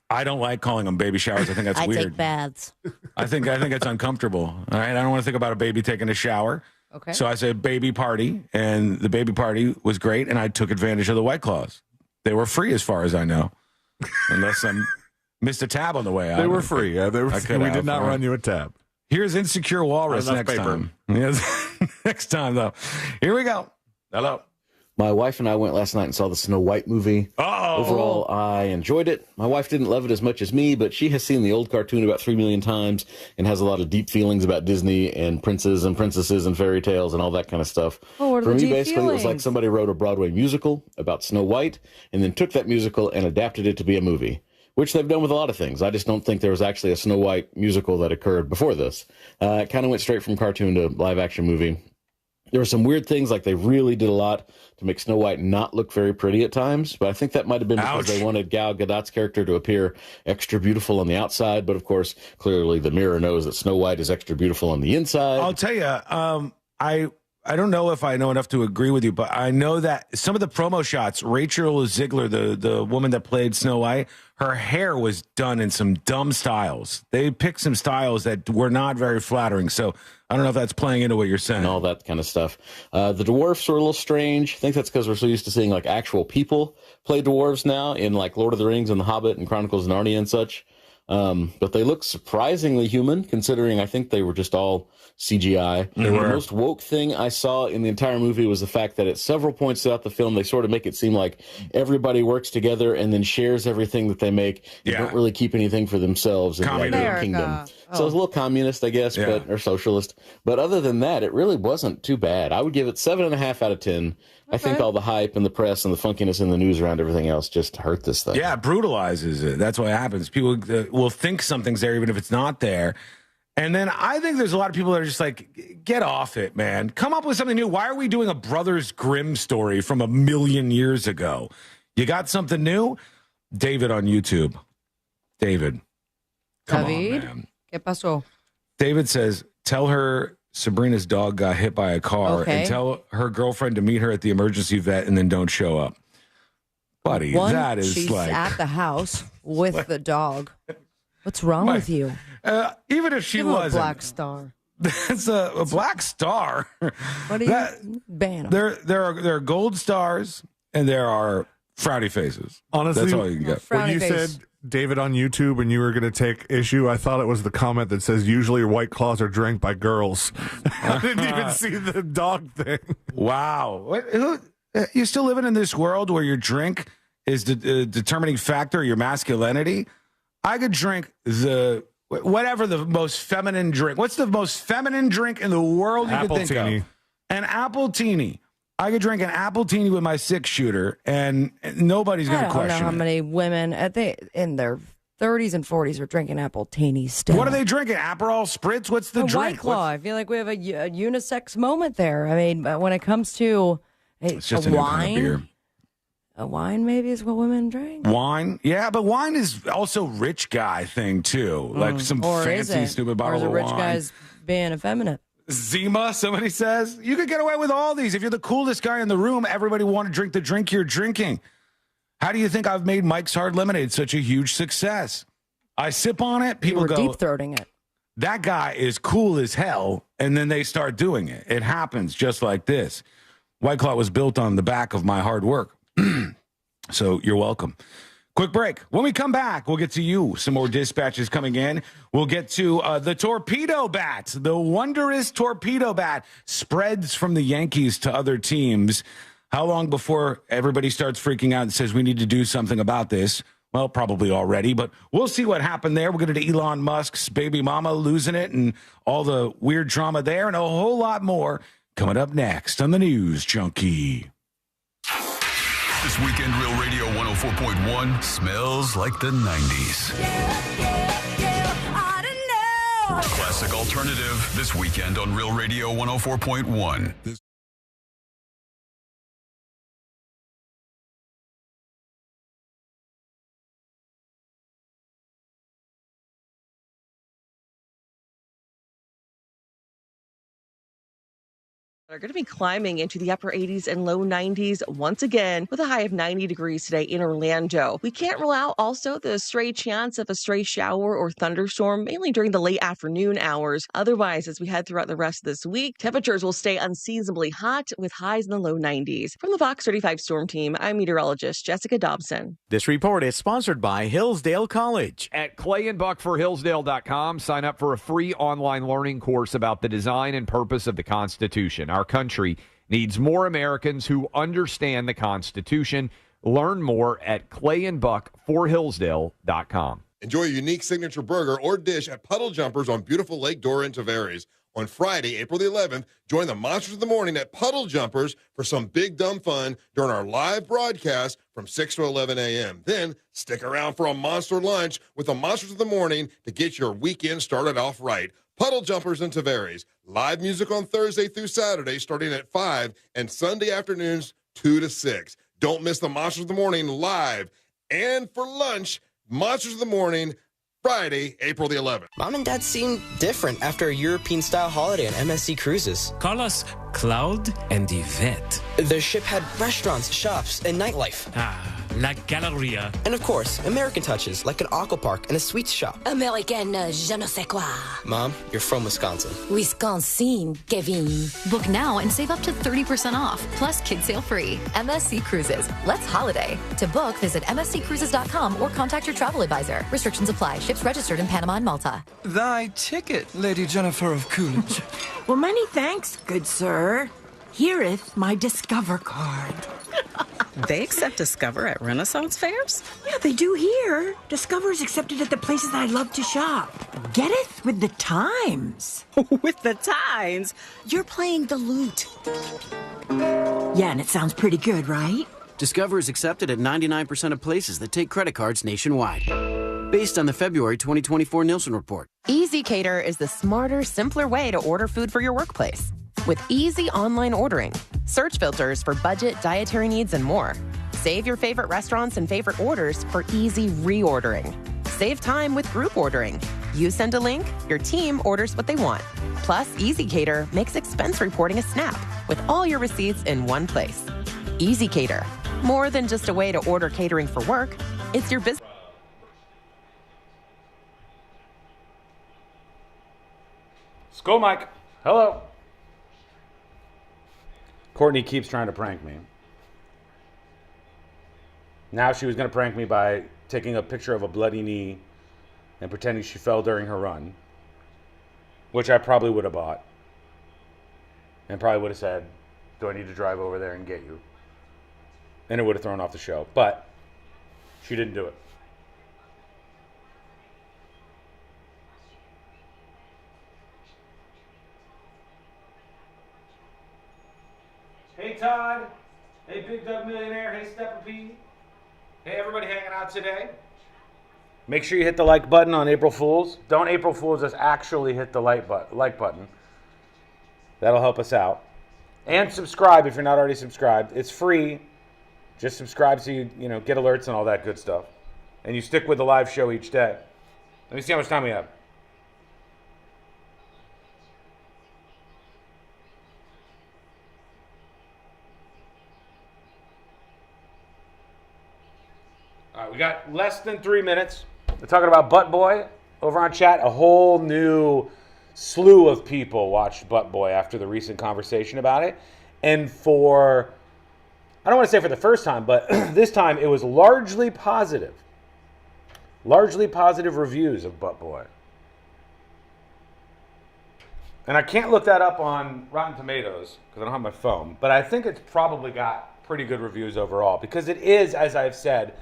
I don't like calling them baby showers. I think that's I weird. take baths. I think it's uncomfortable. All right, I don't want to think about a baby taking a shower. Okay. So I said baby party, and the baby party was great, and I took advantage of the White Claws. They were free as far as I know, unless I missed a tab on the way out. They were free. Yeah, we did not run you a tab. Here's Insecure Walrus next time. Yes. Next time, though. Here we go. Hello. My wife and I went last night and saw the Snow White movie. Uh-oh. Overall, I enjoyed it. My wife didn't love it as much as me, but she has seen the old cartoon about 3 million times and has a lot of deep feelings about Disney and princes and princesses and fairy tales and all that kind of stuff. Oh, what are For the me, deep basically, it was like feelings? somebody wrote a Broadway musical about Snow White and then took that musical and adapted it to be a movie, which they've done with a lot of things. I just don't think there was actually a Snow White musical that occurred before this. It kind of went straight from cartoon to live-action movie. There were some weird things, like they really did a lot to make Snow White not look very pretty at times, but I think that might have been because they wanted Gal Gadot's character to appear extra beautiful on the outside, but of course, clearly the mirror knows that Snow White is extra beautiful on the inside. I'll tell you, I don't know if I know enough to agree with you, but I know that some of the promo shots, Rachel Ziegler, the woman that played Snow White, her hair was done in some dumb styles. They picked some styles that were not very flattering. So I don't know if that's playing into what you're saying. And all that kind of stuff. The dwarfs were a little strange. I think that's because we're so used to seeing like actual people play dwarves now in like Lord of the Rings and The Hobbit and Chronicles of Narnia and such. But they look surprisingly human, considering I think they were just all CGI. The most woke thing I saw in the entire movie was the fact that at several points throughout the film, they sort of make it seem like everybody works together and then shares everything that they make. They don't really keep anything for themselves in the United Kingdom. So it's a little communist, I guess, or socialist. But other than that, it really wasn't too bad. I would give it 7.5 out of 10. I think all the hype and the press and the funkiness in the news around everything else just hurt this thing. Yeah, it brutalizes it. That's what happens. People will think something's there even if it's not there. And then I think there's a lot of people that are just like, get off it, man. Come up with something new. Why are we doing a Brothers Grimm story from 1,000,000 years ago? You got something new? David on YouTube. David. Come on, man. ¿Qué pasó? David says, tell her Sabrina's dog got hit by a car and tell her girlfriend to meet her at the emergency vet and then don't show up. Buddy, One, that is she's like... at the house with the dog. What's wrong with you? Even if she Give him wasn't. a black star. That's a black star. What do you ban 'em? There are gold stars and there are frowny faces. Honestly, that's all you can get. When you said David on YouTube and you were going to take issue, I thought it was the comment that says usually White Claws are drank by girls. I didn't even see the dog thing. Wow. You still living in this world where your drink is the determining factor of your masculinity? I could drink whatever the most feminine drink. What's the most feminine drink in the world you could think of? An Appletini. I could drink an Appletini with my 6-shooter, and nobody's going to question it. I don't know how many women in their 30s and 40s are drinking Appletinis still. What are they drinking? Aperol Spritz? What's the drink? White Claw. I feel like we have a unisex moment there. I mean, when it comes to it's just a a new wine, kind of beer. A wine maybe is what women drink. Wine? Yeah, but wine is also rich guy thing, too. Like some fancy, stupid bottle of wine. Or is it rich guys being effeminate? Zima, somebody says. You could get away with all these. If you're the coolest guy in the room, everybody want to drink the drink you're drinking. How do you think I've made Mike's Hard Lemonade such a huge success? I sip on it, people go, deep-throating it. That guy is cool as hell, and then they start doing it. It happens just like this. White Claw was built on the back of my hard work. So you're welcome. Quick break. When we come back, we'll get to you. Some more dispatches coming in. We'll get to the torpedo bat. The wondrous torpedo bat spreads from the Yankees to other teams. How long before everybody starts freaking out and says we need to do something about this? Well, probably already, but we'll see what happened there. We'll get into Elon Musk's baby mama losing it and all the weird drama there and a whole lot more coming up next on the News Junkie. This weekend, Real Radio 104.1 smells like the 90s. Classic alternative this weekend on Real Radio 104.1. Are going to be climbing into the upper 80s and low 90s once again, with a high of 90 degrees today in Orlando. We can't rule out also the stray chance of a stray shower or thunderstorm, mainly during the late afternoon hours. Otherwise, as we head throughout the rest of this week, temperatures will stay unseasonably hot with highs in the low 90s. From the Fox 35 Storm Team, I'm meteorologist Jessica Dobson. This report is sponsored by Hillsdale College. At clayandbuckforhillsdale.com, sign up for a free online learning course about the design and purpose of the Constitution. Our country needs more Americans who understand the Constitution. Learn more at clayandbuckforhillsdale.com. Enjoy a unique signature burger or dish at Puddle Jumpers on beautiful Lake Dora in Tavares. On Friday, April the 11th, join the Monsters of the Morning at Puddle Jumpers for some big dumb fun during our live broadcast from 6 to 11 a.m. Then stick around for a monster lunch with the Monsters of the Morning to get your weekend started off right. Puddle Jumpers in Tavares. Live music on Thursday through Saturday starting at 5 and Sunday afternoons 2 to 6. Don't miss the Monsters of the Morning live. And for lunch, Monsters of the Morning, Friday, April the 11th. Mom and Dad seem different after a European-style holiday on MSC Cruises. Call us Cloud and Yvette. The ship had restaurants, shops, and nightlife. La Galleria. And of course, American touches, like an aqua park and a sweets shop. American je ne sais quoi. Mom, you're from Wisconsin. Wisconsin, Kevin. Book now and save up to 30% off, plus kids sale free. MSC Cruises. Let's holiday. To book, visit msccruises.com or contact your travel advisor. Restrictions apply. Ships registered in Panama and Malta. Thy ticket, Lady Jennifer of Coolidge. Well, many thanks, good sir. Here'th my Discover card. They accept Discover at Renaissance fairs? Yeah, they do here. Discover's accepted at the places I love to shop. Getteth with the times. With the times? You're playing the lute. Yeah, and it sounds pretty good, right? Discover is accepted at 99% of places that take credit cards nationwide. Based on the February 2024 Nielsen report. Easy Cater is the smarter, simpler way to order food for your workplace. With easy online ordering, search filters for budget, dietary needs, and more. Save your favorite restaurants and favorite orders for easy reordering. Save time with group ordering. You send a link, your team orders what they want. Plus, Easy Cater makes expense reporting a snap with all your receipts in one place. Easy Cater. More than just a way to order catering for work, it's your business. Skull Mike. Hello. Courtney keeps trying to prank me. Now she was going to prank me by taking a picture of a bloody knee and pretending she fell during her run, which I probably would have bought. And probably would have said, do I need to drive over there and get you? And it would have thrown off the show. But she didn't do it. Hey, Todd. Hey, Big Doug Millionaire. Hey, Steppa P. Hey, everybody hanging out today. Make sure you hit the like button on April Fools. Don't April Fools us, actually hit the like button. That'll help us out. And subscribe if you're not already subscribed. It's free. Just subscribe so you get alerts and all that good stuff. And you stick with the live show each day. Let me see how much time we have. All right, we got less than 3 minutes. We're talking about Butt Boy over on chat. A whole new slew of people watched Butt Boy after the recent conversation about it. And for, I don't want to say for the first time, but this time it was largely positive. Largely positive reviews of Butt Boy. And I can't look that up on Rotten Tomatoes because I don't have my phone. But I think it's probably got pretty good reviews overall because it is, as I've said,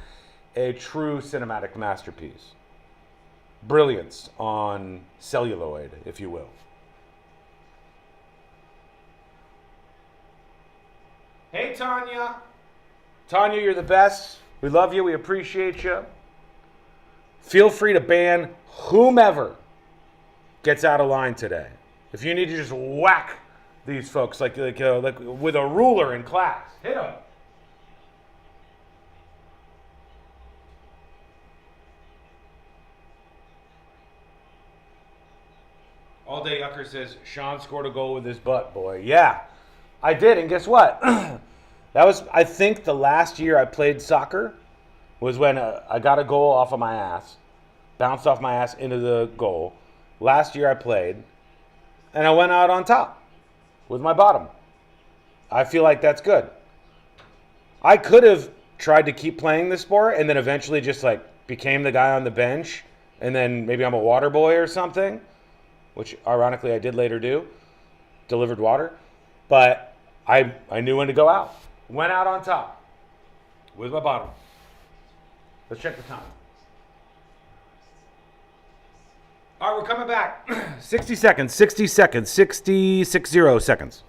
a true cinematic masterpiece. Brilliance on celluloid, if you will. Hey, Tanya. Tanya, you're the best. We love you. We appreciate you. Feel free to ban whomever gets out of line today. If you need to just whack these folks like with a ruler in class, hit them. All Day Yucker says, Sean scored a goal with his butt, boy. Yeah. I did, and guess what? That was, I think, the last year I played soccer was when I got a goal off of my ass, bounced off my ass into the goal. Last year I played, and I went out on top with my bottom. I feel like that's good. I could have tried to keep playing the sport and then eventually just like became the guy on the bench, and then maybe I'm a water boy or something, which ironically I did later do, delivered water. But I knew when to go out. Went out on top with my bottom. Let's check the time. All right, we're coming back. 60 seconds, 60 seconds, 60 seconds.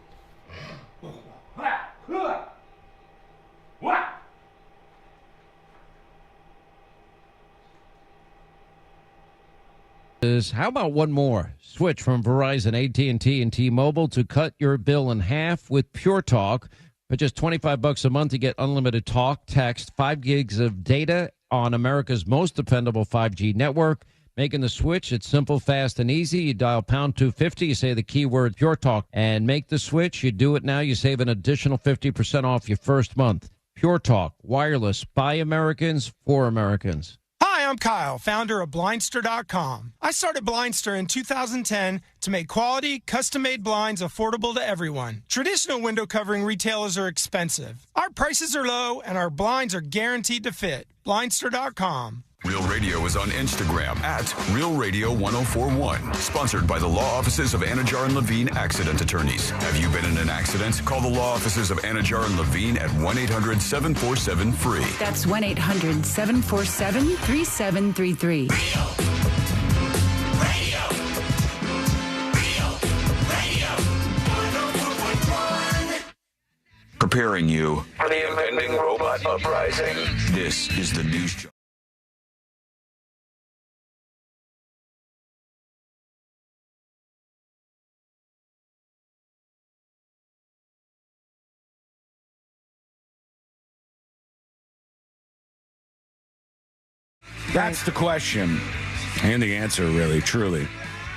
How about one more? Switch from Verizon, AT&T, and T-Mobile to cut your bill in half with Pure Talk. For just $25 a month, you get unlimited talk, text, 5 gigs of data on America's most dependable 5G network. Making the switch, it's simple, fast, and easy. You dial pound 250, you say the keyword Pure Talk, and make the switch. You do it now, you save an additional 50% off your first month. Pure Talk, wireless, by Americans, for Americans. Hi, I'm Kyle, founder of Blindster.com. I started Blindster in 2010 to make quality, custom-made blinds affordable to everyone. Traditional window covering retailers are expensive. Our prices are low, and our blinds are guaranteed to fit. Blindster.com. Real Radio is on Instagram at Real Radio 1041. Sponsored by the law offices of Anajar and Levine Accident Attorneys. Have you been in an accident? Call the law offices of Anajar and Levine at 1-800-747-FREE. That's 1-800-747-3733. Preparing you for the impending robot uprising. This is the news. That's the question and the answer, really, truly,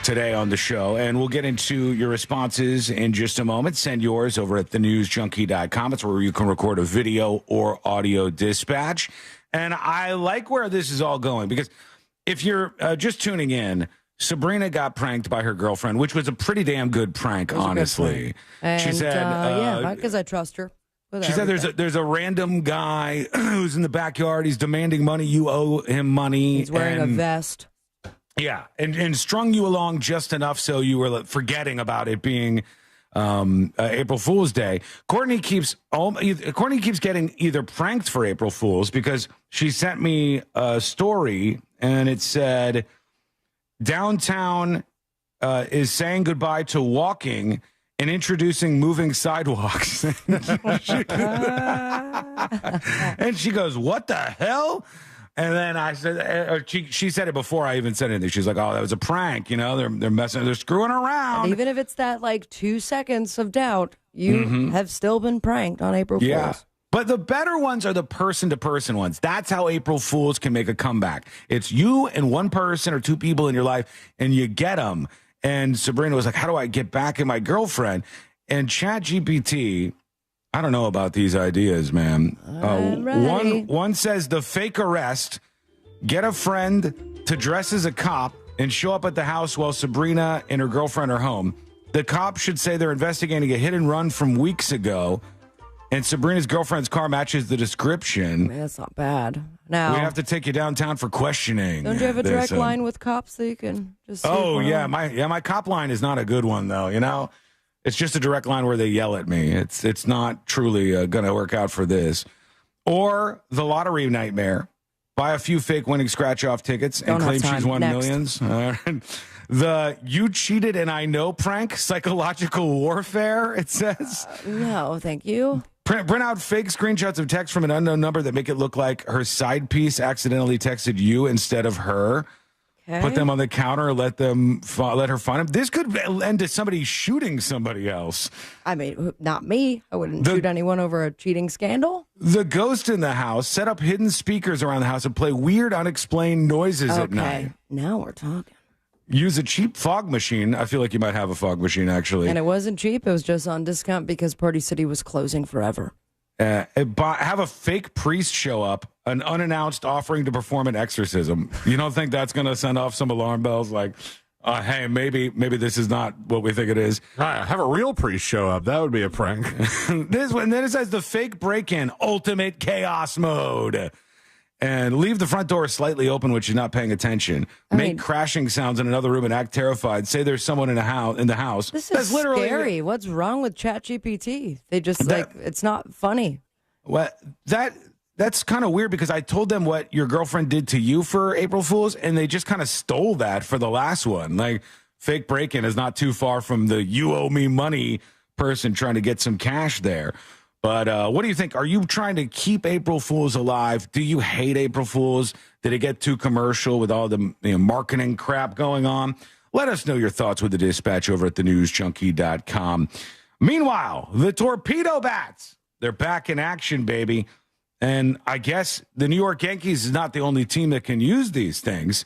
today on the show. And we'll get into your responses in just a moment. Send yours over at thenewsjunkie.com. It's where you can record a video or audio dispatch. And I like where this is all going, because if you're just tuning in, Sabrina got pranked by her girlfriend, which was a pretty damn good prank, honestly. And, she said, yeah, because I trust her. She said there's a random guy who's in the backyard. He's demanding money. You owe him money. He's wearing a vest. Yeah, and strung you along just enough so you were forgetting about it being April Fool's Day. Courtney keeps getting either pranked for April Fool's, because she sent me a story and it said downtown is saying goodbye to walking and introducing moving sidewalks. And she goes, "What the hell?" And then I said, or she said it before I even said anything. She's like, "Oh, that was a prank. You know, they're messing, they're screwing around." And even if it's that 2 seconds of doubt, you have still been pranked on April Fool's. Yeah. But the better ones are the person-to-person ones. That's how April Fools can make a comeback. It's you and one person or two people in your life, and you get them. And Sabrina was like, "How do I get back at my girlfriend?" And ChatGPT, I don't know about these ideas, man. One says the fake arrest, get a friend to dress as a cop and show up at the house while Sabrina and her girlfriend are home. The cop should say they're investigating a hit and run from weeks ago, and Sabrina's girlfriend's car matches the description. Man, that's not bad. Now we have to take you downtown for questioning. Don't you have a direct line with cops that you can just? My cop line is not a good one though. You know, it's just a direct line where they yell at me. It's not truly going to work out for this. Or the lottery nightmare: buy a few fake winning scratch-off tickets and claim she's won millions. The "you cheated and I know" prank, psychological warfare, it says. No, thank you. Print out fake screenshots of text from an unknown number that make it look like her side piece accidentally texted you instead of her. Okay. Put them on the counter, let her find them. This could end to somebody shooting somebody else. I mean, not me. I wouldn't shoot anyone over a cheating scandal. The ghost in the house set up hidden speakers around the house and play weird, unexplained noises at night. Now we're talking. use a cheap fog machine. I feel like you might have a fog machine, actually. And it wasn't cheap. It was just on discount because Party City was closing forever. Have a fake priest show up, an unannounced offering to perform an exorcism. You don't think that's going to send off some alarm bells like, hey, maybe this is not what we think it is? Have a real priest show up. That would be a prank. And then it says the fake break-in, ultimate chaos mode. And leave the front door slightly open, which you're not paying attention. Make crashing sounds in another room and act terrified. Say there's someone in the house. This is literally scary. What's wrong with ChatGPT? They just it's not funny. Well, that's kind of weird because I told them what your girlfriend did to you for April Fool's, and they just kind of stole that for the last one. Like, fake break-in is not too far from the you owe me money person trying to get some cash there. But what do you think? Are you trying to keep April Fools alive? Do you hate April Fools? Did it get too commercial with all the marketing crap going on? Let us know your thoughts with the dispatch over at thenewsjunkie.com. Meanwhile, the torpedo bats, they're back in action, baby. And I guess the New York Yankees is not the only team that can use these things.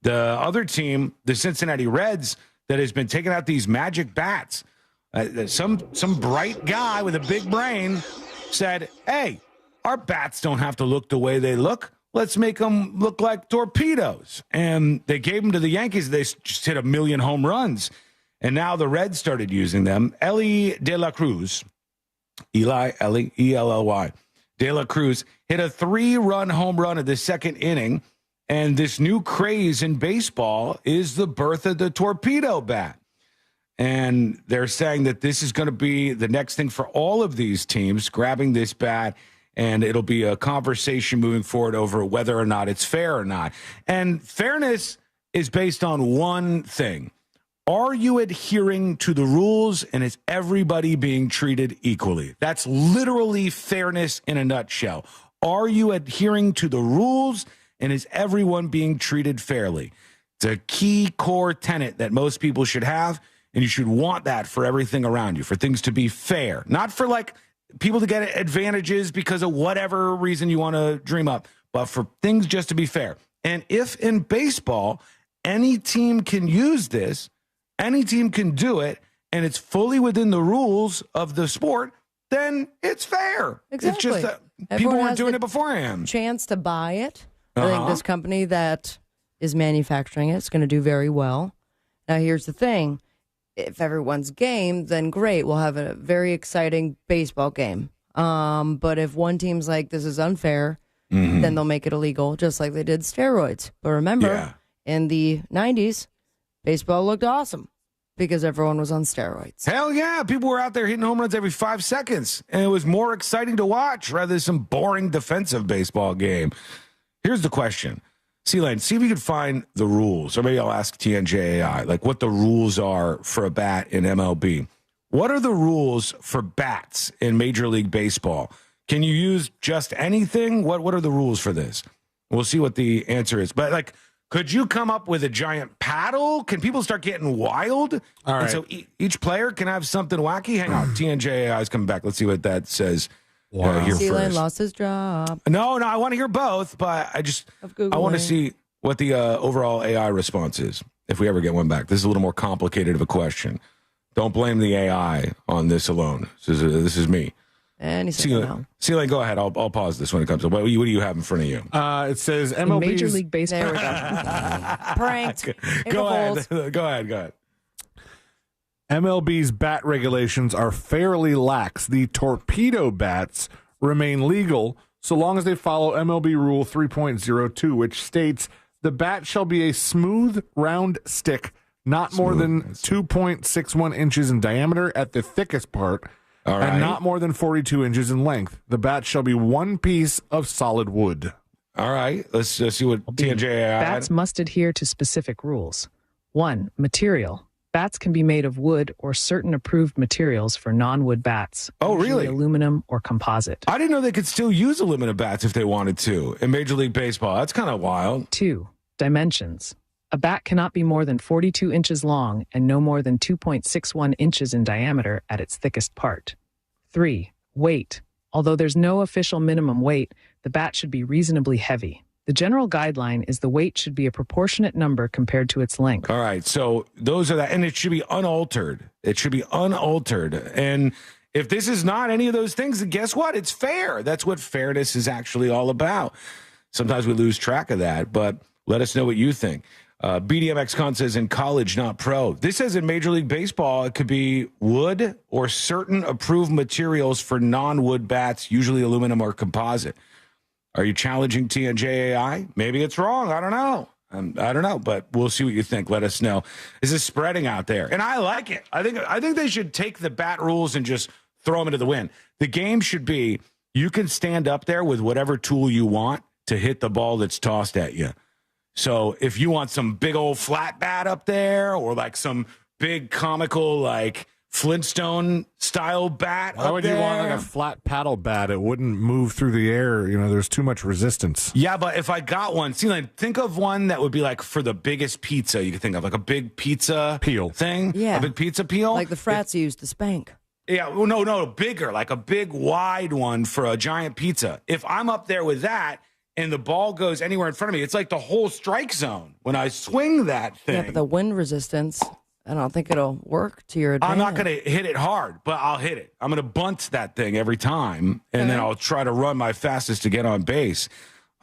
The other team, the Cincinnati Reds, that has been taking out these magic bats. Some bright guy with a big brain said, hey, our bats don't have to look the way they look. Let's make them look like torpedoes. And they gave them to the Yankees. They just hit 1 million home runs. And now the Reds started using them. Elly De La Cruz, Elly, E-L-L-Y, De La Cruz hit a 3-run home run in the second inning. And this new craze in baseball is the birth of the torpedo bat. And they're saying that this is going to be the next thing for all of these teams, grabbing this bat, and it'll be a conversation moving forward over whether or not it's fair or not. And fairness is based on one thing. Are you adhering to the rules, and is everybody being treated equally? That's literally fairness in a nutshell. Are you adhering to the rules, and is everyone being treated fairly? It's a key core tenet that most people should have. And you should want that for everything around you, for things to be fair, not for like people to get advantages because of whatever reason you want to dream up, but for things just to be fair. And if in baseball, any team can use this, any team can do it, and it's fully within the rules of the sport, then it's fair. Exactly. It's just that people weren't doing it beforehand. Chance to buy it. I think this company that is manufacturing it's going to do very well. Now, here's the thing. If everyone's game, then great. We'll have a very exciting baseball game. But if one team's like, this is unfair, then they'll make it illegal, just like they did steroids. But remember, in the 90s, baseball looked awesome because everyone was on steroids. Hell yeah. People were out there hitting home runs every 5 seconds. And it was more exciting to watch rather than some boring defensive baseball game. Here's the question. C-Lane, see if you can find the rules, or maybe I'll ask TNJAI, like what the rules are for a bat in MLB. What are the rules for bats in Major League Baseball? Can you use just anything? What are the rules for this? We'll see what the answer is. But, like, could you come up with a giant paddle? Can people start getting wild? All right. And so each player can have something wacky? Hang on, TNJAI is coming back. Let's see what that says. Here C-Lane lost his job. No, I want to hear both, but I want to see what the overall AI response is, if we ever get one back. This is a little more complicated of a question. Don't blame the AI on this alone. This is me. And he said no. C-Lane, go ahead. I'll pause this when it comes up. What do you have in front of you? It says MLB's... Major League Baseball. There we go. Pranked. Go ahead. MLB's bat regulations are fairly lax. The torpedo bats remain legal so long as they follow MLB Rule 3.02, which states the bat shall be a smooth, round stick, not more than 2.61 inches in diameter at the thickest part, and not more than 42 inches in length. The bat shall be one piece of solid wood. All right. Let's see what TNJ Bats must adhere to specific rules. 1. Material. Bats can be made of wood or certain approved materials for non-wood bats. Oh, really? Aluminum or composite. I didn't know they could still use aluminum bats if they wanted to in Major League Baseball. That's kind of wild. 2. Dimensions. A bat cannot be more than 42 inches long and no more than 2.61 inches in diameter at its thickest part. 3. Weight. Although there's no official minimum weight, the bat should be reasonably heavy. The general guideline is the weight should be a proportionate number compared to its length. All right, so those are that, and it should be unaltered. It should be unaltered. And if this is not any of those things, then guess what? It's fair. That's what fairness is actually all about. Sometimes we lose track of that, but let us know what you think. BDMX Con says in college, not pro. This says in Major League Baseball, it could be wood or certain approved materials for non-wood bats, usually aluminum or composite. Are you challenging TNJAI? Maybe it's wrong. I don't know. I don't know, but we'll see what you think. Let us know. This is spreading out there, and I like it. I think they should take the bat rules and just throw them into the wind. The game should be you can stand up there with whatever tool you want to hit the ball that's tossed at you. So if you want some big old flat bat up there or like some big comical like Flintstone style bat Why would you want like a flat paddle bat? It wouldn't move through the air. You know, there's too much resistance. Yeah, but if I got one, see, like, think of one that would be like for the biggest pizza you could think of, like a big pizza peel thing. Yeah. A big pizza peel. Like the frats used to spank. Yeah, well, no, bigger, like a big wide one for a giant pizza. If I'm up there with that, and the ball goes anywhere in front of me, it's like the whole strike zone when I swing that thing. Yeah, but the wind resistance, I don't think it'll work to your advantage. I'm not going to hit it hard, but I'll hit it. I'm going to bunt that thing every time, and then I'll try to run my fastest to get on base.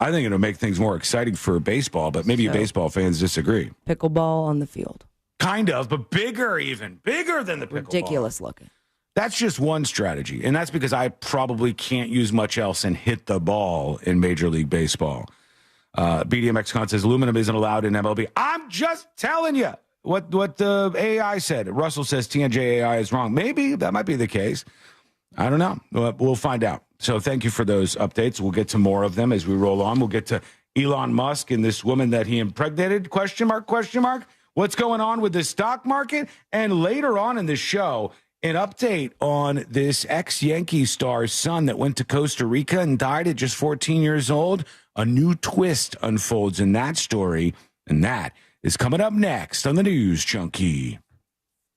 I think it'll make things more exciting for baseball, but maybe baseball fans disagree. Pickleball on the field. Kind of, but bigger even. Bigger than the pickleball. Ridiculous looking. That's just one strategy, and that's because I probably can't use much else and hit the ball in Major League Baseball. BDMX Con says aluminum isn't allowed in MLB. I'm just telling you what the AI said. Russell says TNJAI is wrong. Maybe that might be the case. I don't know. We'll find out. So thank you for those updates. We'll get to more of them as we roll on. We'll get to Elon Musk and this woman that he impregnated, question mark. What's going on with the stock market? And later on in the show, an update on this ex-Yankee star's son that went to Costa Rica and died at just 14 years old. A new twist unfolds in that story, and that is coming up next on the News Junkie.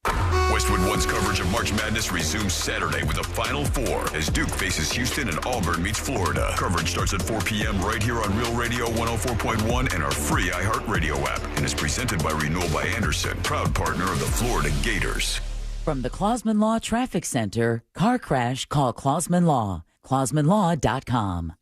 Westwood One's coverage of March Madness resumes Saturday with a Final Four as Duke faces Houston and Auburn meets Florida. Coverage starts at 4 p.m. right here on Real Radio 104.1 and our free iHeartRadio app, and is presented by Renewal by Anderson, proud partner of the Florida Gators. From the Clausman Law Traffic Center, car crash, call Clausman Law. ClausmanLaw.com.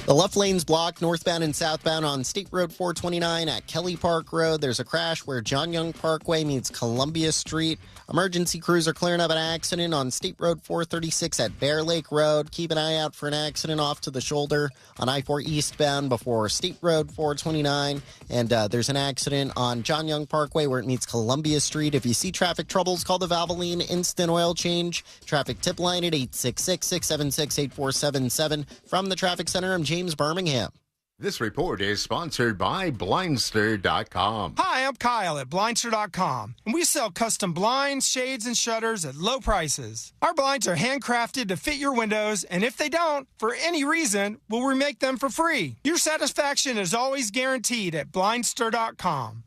The left lane's blocked northbound and southbound on State Road 429 at Kelly Park Road. There's a crash where John Young Parkway meets Columbia Street. Emergency crews are clearing up an accident on State Road 436 at Bear Lake Road. Keep an eye out for an accident off to the shoulder on I-4 eastbound before State Road 429. And there's an accident on John Young Parkway where it meets Columbia Street. If you see traffic troubles, call the Valvoline Instant Oil Change. Traffic tip line at 866-676-8477. From the Traffic Center, I'm James Birmingham. This report is sponsored by Blindster.com. Hi, I'm Kyle at Blindster.com, and we sell custom blinds, shades, and shutters at low prices. Our blinds are handcrafted to fit your windows, and if they don't, for any reason, we'll remake them for free. Your satisfaction is always guaranteed at Blindster.com.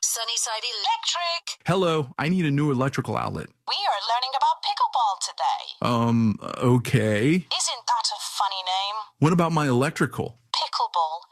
Sunnyside Electric. Hello, I need a new electrical outlet. We are learning about pickleball today. Okay. Isn't that a funny name? What about my electrical? Pickleball.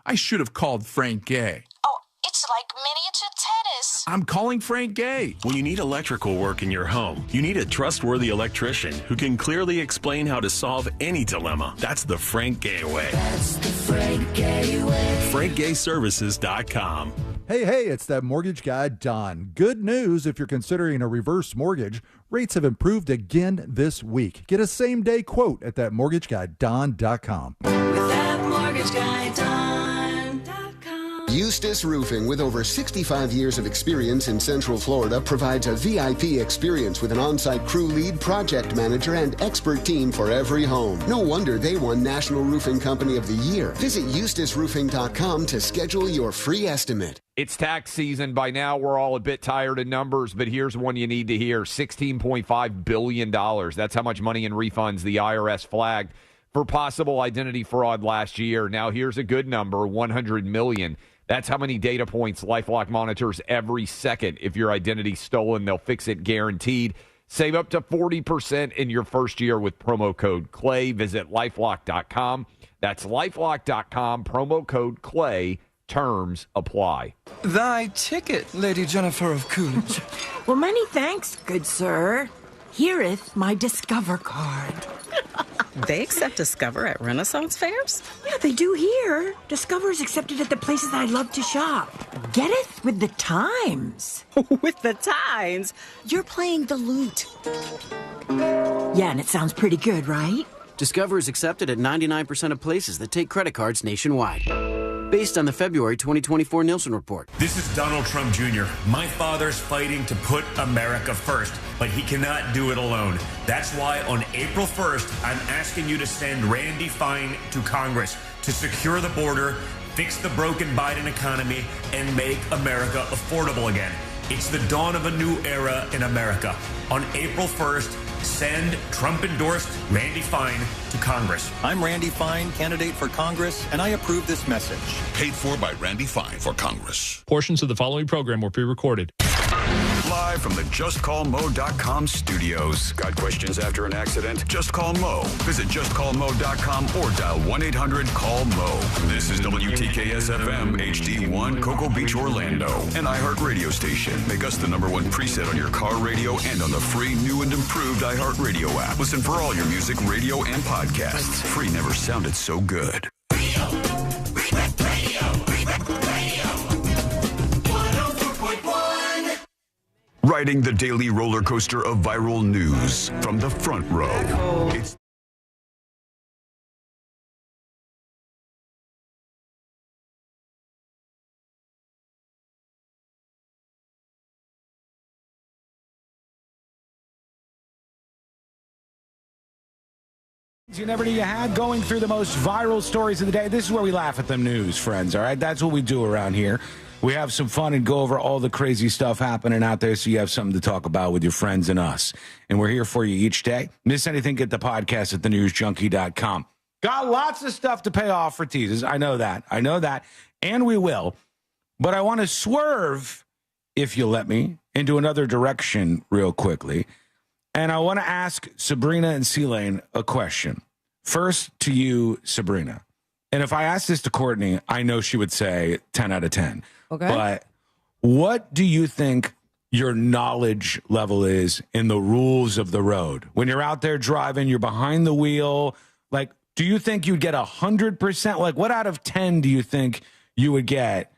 I should have called Frank Gay. Oh, it's like miniature tennis. I'm calling Frank Gay. When you need electrical work in your home, you need a trustworthy electrician who can clearly explain how to solve any dilemma. That's the Frank Gay way. That's the Frank Gay way. FrankGayServices.com. Hey, it's that mortgage guy, Don. Good news if you're considering a reverse mortgage. Rates have improved again this week. Get a same-day quote at thatmortgageguydon.com. With that mortgage guy, Don.com. Eustace Roofing, with over 65 years of experience in Central Florida, provides a VIP experience with an on-site crew lead, project manager, and expert team for every home. No wonder they won National Roofing Company of the Year. Visit EustaceRoofing.com to schedule your free estimate. It's tax season. By now, we're all a bit tired of numbers, but here's one you need to hear. $16.5 billion. That's how much money in refunds the IRS flagged for possible identity fraud last year. Now, here's a good number, $100 million. That's how many data points LifeLock monitors every second. If your identity's stolen, they'll fix it guaranteed. Save up to 40% in your first year with promo code CLAY. Visit LifeLock.com. That's LifeLock.com, promo code CLAY. Terms apply. Thy ticket, Lady Jennifer of Coolidge. Well, many thanks, good sir. Hereeth my Discover card. They accept Discover at Renaissance fairs? Yeah, they do here. Discover is accepted at the places that I love to shop. Getteth with the times. With the times? You're playing the lute. Yeah, and it sounds pretty good, right? Discover is accepted at 99% of places that take credit cards nationwide. Based on the February 2024 Nielsen report. This is Donald Trump Jr. My father's fighting to put America first, but he cannot do it alone. That's why on April 1st, I'm asking you to send Randy Fine to Congress to secure the border, fix the broken Biden economy, and make America affordable again. It's the dawn of a new era in America. On April 1st, send Trump-endorsed Randy Fine to Congress. I'm Randy Fine, candidate for Congress, and I approve this message. Paid for by Randy Fine for Congress. Portions of the following program were pre-recorded. Live from the JustCallMo.com studios. Got questions after an accident? Just call Mo. Visit JustCallMo.com or dial 1-800-CALL-MO. This is WTKS-FM HD1 Cocoa Beach, Orlando. An iHeart radio station. Make us the #1 preset on your car radio and on the free new and improved iHeart radio app. Listen for all your music, radio, and podcasts. Free never sounded so good. Riding the daily roller coaster of viral news from the front row. It's You never knew you had, going through the most viral stories of the day. This is where we laugh at the news, friends, all right? That's what we do around here. We have some fun and go over all the crazy stuff happening out there so you have something to talk about with your friends and us. And we're here for you each day. Miss anything, get the podcast at thenewsjunkie.com. Got lots of stuff to pay off for teasers. I know that. And we will. But I want to swerve, if you let me, into another direction real quickly. And I want to ask Sabrina and C-Lane a question. First to you, Sabrina. And if I asked this to Courtney, I know she would say 10 out of 10. Okay. But what do you think your knowledge level is in the rules of the road? When you're out there driving, you're behind the wheel. Like, do you think you'd get 100%? Like, what out of 10 do you think you would get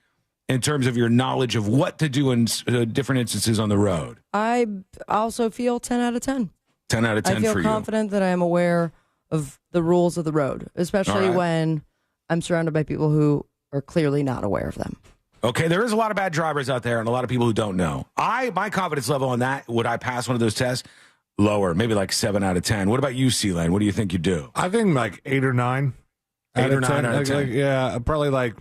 in terms of your knowledge of what to do in different instances on the road? I also feel 10 out of 10. 10 out of 10 for you. I feel confident that I am aware of the rules of the road, especially when I'm surrounded by people who are clearly not aware of them. Okay, there is a lot of bad drivers out there and a lot of people who don't know. My confidence level on that, would I pass one of those tests? Lower, maybe like 7 out of 10. What about you, C-Lane? What do you think you do? I think like 8 or 9. 8 or 9 out of 10. Yeah, probably like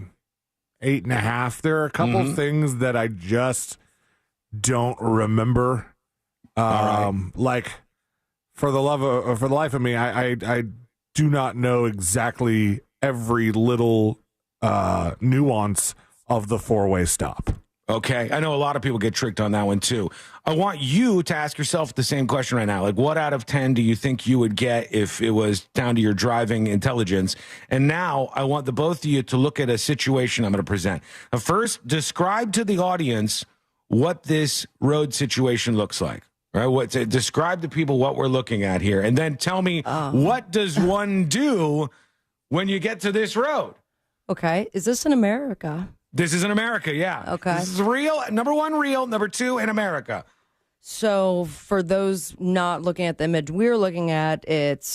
8.5. There are a couple things that I just don't remember. Like for the life of me, I do not know exactly every little nuance of the four-way stop. Okay, I know a lot of people get tricked on that one too. I want you to ask yourself the same question right now. Like, what out of 10 do you think you would get if it was down to your driving intelligence? And now I want the both of you to look at a situation I'm going to present. First, describe to the audience what this road situation looks like. Right? Describe to people what we're looking at here, and then tell me what does one do when you get to this road? Okay, is this in America? This is in America, yeah. Okay. This is real. Number 1, real. Number 2, in America. So for those not looking at the image we're looking at, it's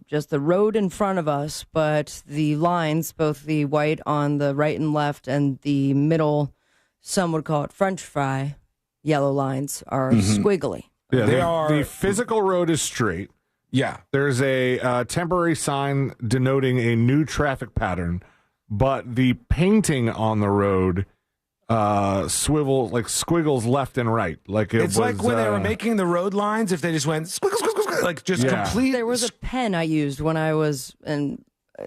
just the road in front of us, but the lines, both the white on the right and left and the middle, some would call it French fry, yellow lines are squiggly. Yeah, the physical road is straight. Yeah. There's a temporary sign denoting a new traffic pattern. But the painting on the road squiggles left and right. It's like when they were making the road lines, if they just went squiggle, squiggle, squiggle, like just complete. There was a pen I used when I was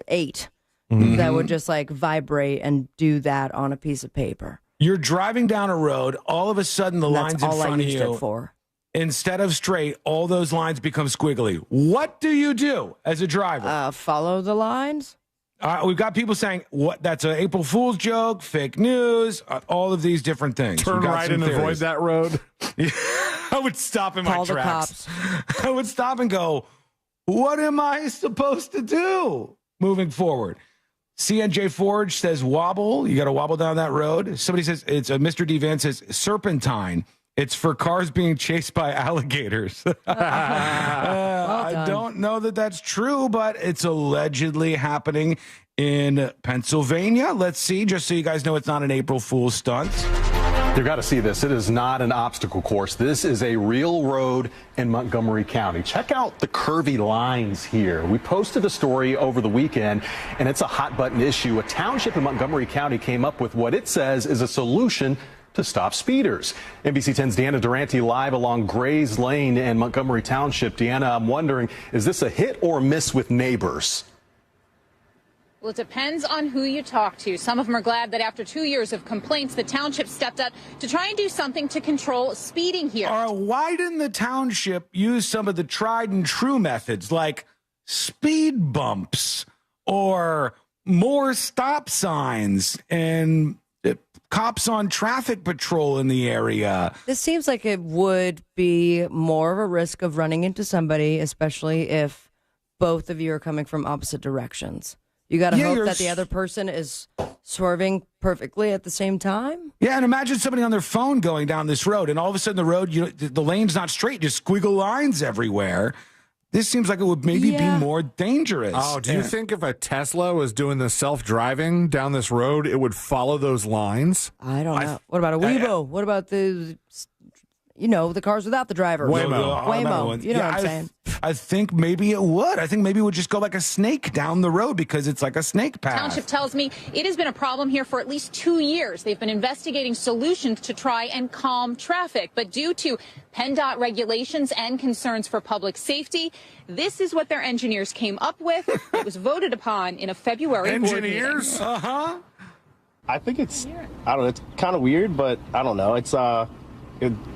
8 that would just like vibrate and do that on a piece of paper. You're driving down a road, all of a sudden the lines in front of you, instead of straight, all those lines become squiggly. What do you do as a driver? Follow the lines. We've got people saying, "What? That's an April Fool's joke, fake news, all of these different things." Turn right and avoid that road. I would stop in Call my tracks. I would stop and go, "What am I supposed to do moving forward?" CNJ Forge says, "Wobble. You got to wobble down that road." Somebody says, "It's Mr. D Van says Serpentine. It's for cars being chased by alligators." I don't know that that's true, but it's allegedly happening in Pennsylvania. Let's see, just so you guys know it's not an April Fool's stunt. You've got to see this. It is not an obstacle course. This is a real road in Montgomery County. Check out the curvy lines here. We posted a story over the weekend, and it's a hot button issue. A township in Montgomery County came up with what it says is a solution to stop speeders. NBC 10's Deanna Durante live along Grays Lane in Montgomery Township. Deanna, I'm wondering, is this a hit or miss with neighbors? Well, it depends on who you talk to. Some of them are glad that after 2 years of complaints, the township stepped up to try and do something to control speeding here. Why didn't the township use some of the tried and true methods like speed bumps or more stop signs and cops on traffic patrol in the area? This seems like it would be more of a risk of running into somebody, especially if both of you are coming from opposite directions. You got to hope that the other person is swerving perfectly at the same time. Yeah, and imagine somebody on their phone going down this road, and all of a sudden the road, the lane's not straight, just squiggle lines everywhere. This seems like it would maybe be more dangerous. Oh, do you think if a Tesla was doing the self-driving down this road, it would follow those lines? I don't know. What about a Weibo? What about the cars without the driver? Waymo. You know what I'm saying? I think maybe it would. I think maybe it would just go like a snake down the road because it's like a snake path. Township tells me it has been a problem here for at least 2 years. They've been investigating solutions to try and calm traffic. But due to PennDOT regulations and concerns for public safety, this is what their engineers came up with. It was voted upon in a February board meeting. Engineers? Uh-huh. I think it's kind of weird, but I don't know.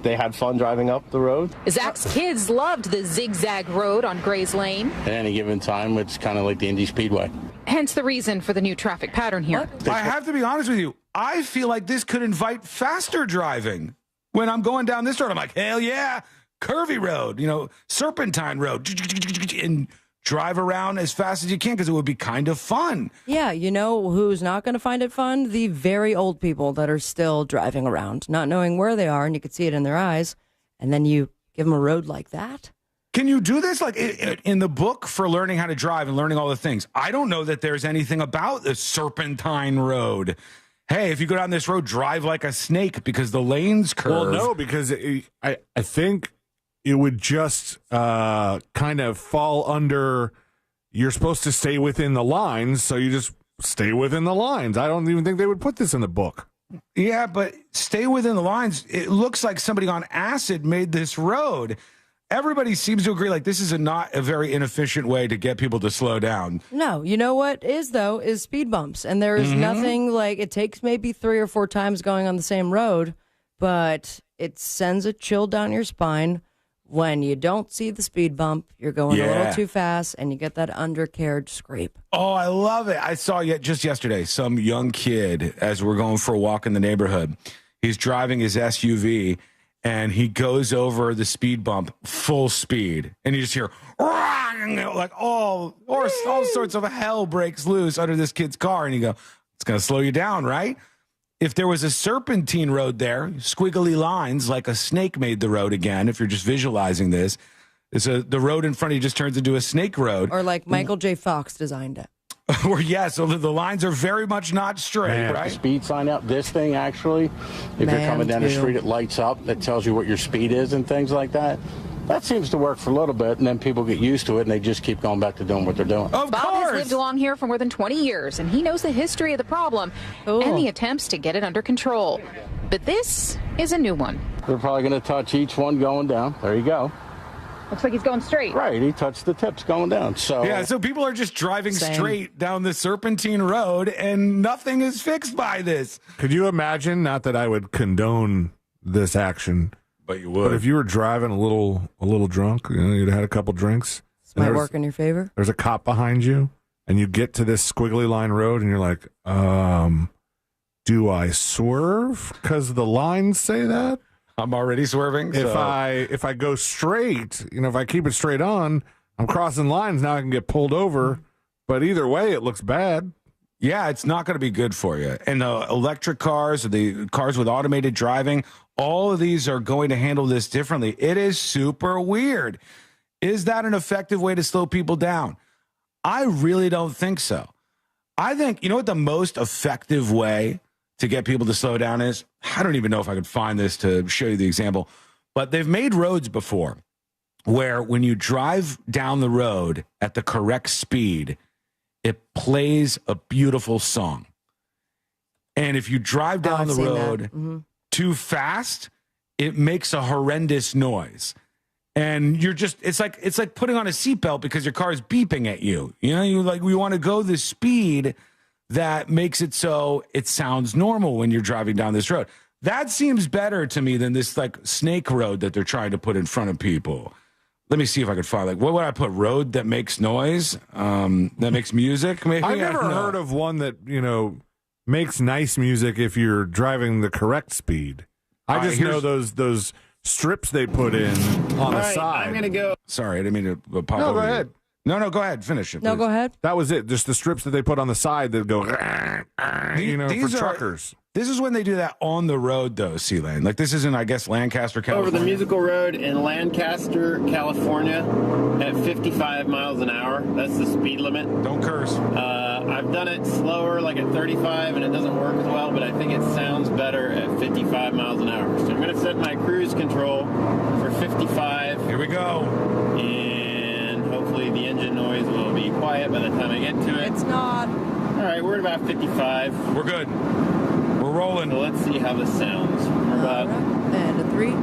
They had fun driving up the road. Zach's kids loved the zigzag road on Grays Lane. At any given time, it's kind of like the Indy Speedway. Hence the reason for the new traffic pattern here. I have to be honest with you. I feel like this could invite faster driving. When I'm going down this road, I'm like, hell yeah, curvy road, Serpentine road, and drive around as fast as you can because it would be kind of fun. Yeah, you know who's not going to find it fun? The very old people that are still driving around, not knowing where they are, and you can see it in their eyes, and then you give them a road like that. Can you do this? Like in the book for learning how to drive and learning all the things, I don't know that there's anything about the Serpentine road. Hey, if you go down this road, drive like a snake because the lanes curve. Well, no, because I think it would just kind of fall under, you're supposed to stay within the lines, so you just stay within the lines. I don't even think they would put this in the book. Yeah, but stay within the lines. It looks like somebody on acid made this road. Everybody seems to agree like this is not a very inefficient way to get people to slow down. No, you know what is speed bumps. And there is nothing like, it takes maybe 3 or 4 times going on the same road, but it sends a chill down your spine. When you don't see the speed bump, you're going a little too fast, and you get that undercarriage scrape. Oh, I love it. I saw just yesterday some young kid, as we're going for a walk in the neighborhood, he's driving his SUV, and he goes over the speed bump full speed, and you just hear, like all sorts of hell breaks loose under this kid's car, and you go, it's going to slow you down, right? If there was a serpentine road there, squiggly lines like a snake made the road again, if you're just visualizing this, the road in front of you just turns into a snake road. Or like Michael J. Fox designed it. Or so the lines are very much not straight, right? Speed sign out. This thing actually, if you're coming down the street, it lights up. It tells you what your speed is and things like that. That seems to work for a little bit, and then people get used to it, and they just keep going back to doing what they're doing. Bob has lived along here for more than 20 years, and he knows the history of the problem and the attempts to get it under control. But this is a new one. They're probably going to touch each one going down. There you go. Looks like he's going straight. Right, he touched the tips going down. So people are just driving straight down the Serpentine road, and nothing is fixed by this. Could you imagine, not that I would condone this action, but you would. But if you were driving a little drunk, you'd had a couple drinks. This might work in your favor. There's a cop behind you, and you get to this squiggly line road, and you're like, do I swerve because the lines say that? I'm already swerving. If I go straight, if I keep it straight on, I'm crossing lines. Now I can get pulled over. But either way, it looks bad. Yeah, it's not going to be good for you. And the electric cars, the cars with automated driving, all of these are going to handle this differently. It is super weird. Is that an effective way to slow people down? I really don't think so. I think, you know what the most effective way to get people to slow down is? I don't even know if I could find this to show you the example, but they've made roads before where when you drive down the road at the correct speed, it plays a beautiful song. And if you drive down the road too fast, it makes a horrendous noise. And you're just, it's like putting on a seatbelt because your car is beeping at you. We want to go the speed that makes it so it sounds normal when you're driving down this road. That seems better to me than this like snake road that they're trying to put in front of people. Let me see if I could find, what would I put? Road that makes noise? That makes music, maybe? I've never heard of one that, makes nice music if you're driving the correct speed. I just know those strips they put in on the side. I'm going to go. Sorry, I didn't mean to pop over. No, go ahead. No, go ahead. Finish it. No, please. go ahead. That was it. Just the strips that they put on the side that go, for truckers. This is when they do that on the road, though, C-Lane. Like, this isn't, I guess, Lancaster, California. Over the musical road in Lancaster, California, at 55 miles an hour. That's the speed limit. Don't curse. I've done it slower, like at 35, and it doesn't work as well, but I think it sounds better at 55 miles an hour. So I'm going to set my cruise control for 55. Here we go. And hopefully the engine noise will be quiet by the time I get to it. It's not. All right, we're at about 55. We're good. We're rolling. So let's see how this sounds. We're about and a 3, 2,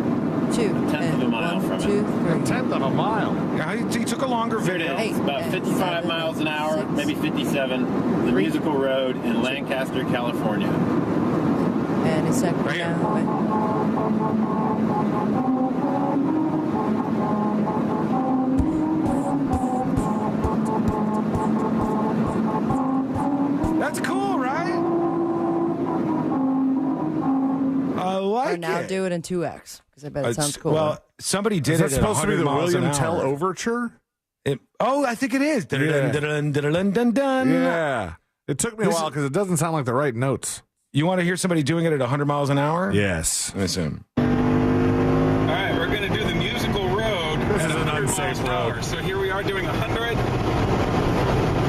a tenth of a mile from 2, 3. A tenth of a mile. Yeah, he took a longer video. It's about 55 miles an hour, 6, maybe 57. The musical road in Lancaster, California. And a second right That's cool, right? I like it. Now do it in 2x because I bet it sounds cool. Well, somebody did Is it that supposed to be the William Tell overture? I think it is. Yeah. It took me a while because it doesn't sound like the right notes. You want to hear somebody doing it at 100 miles an hour? Yes. Listen. All right, we're going to do the musical road. This is an unsafe road. So here we are doing 100,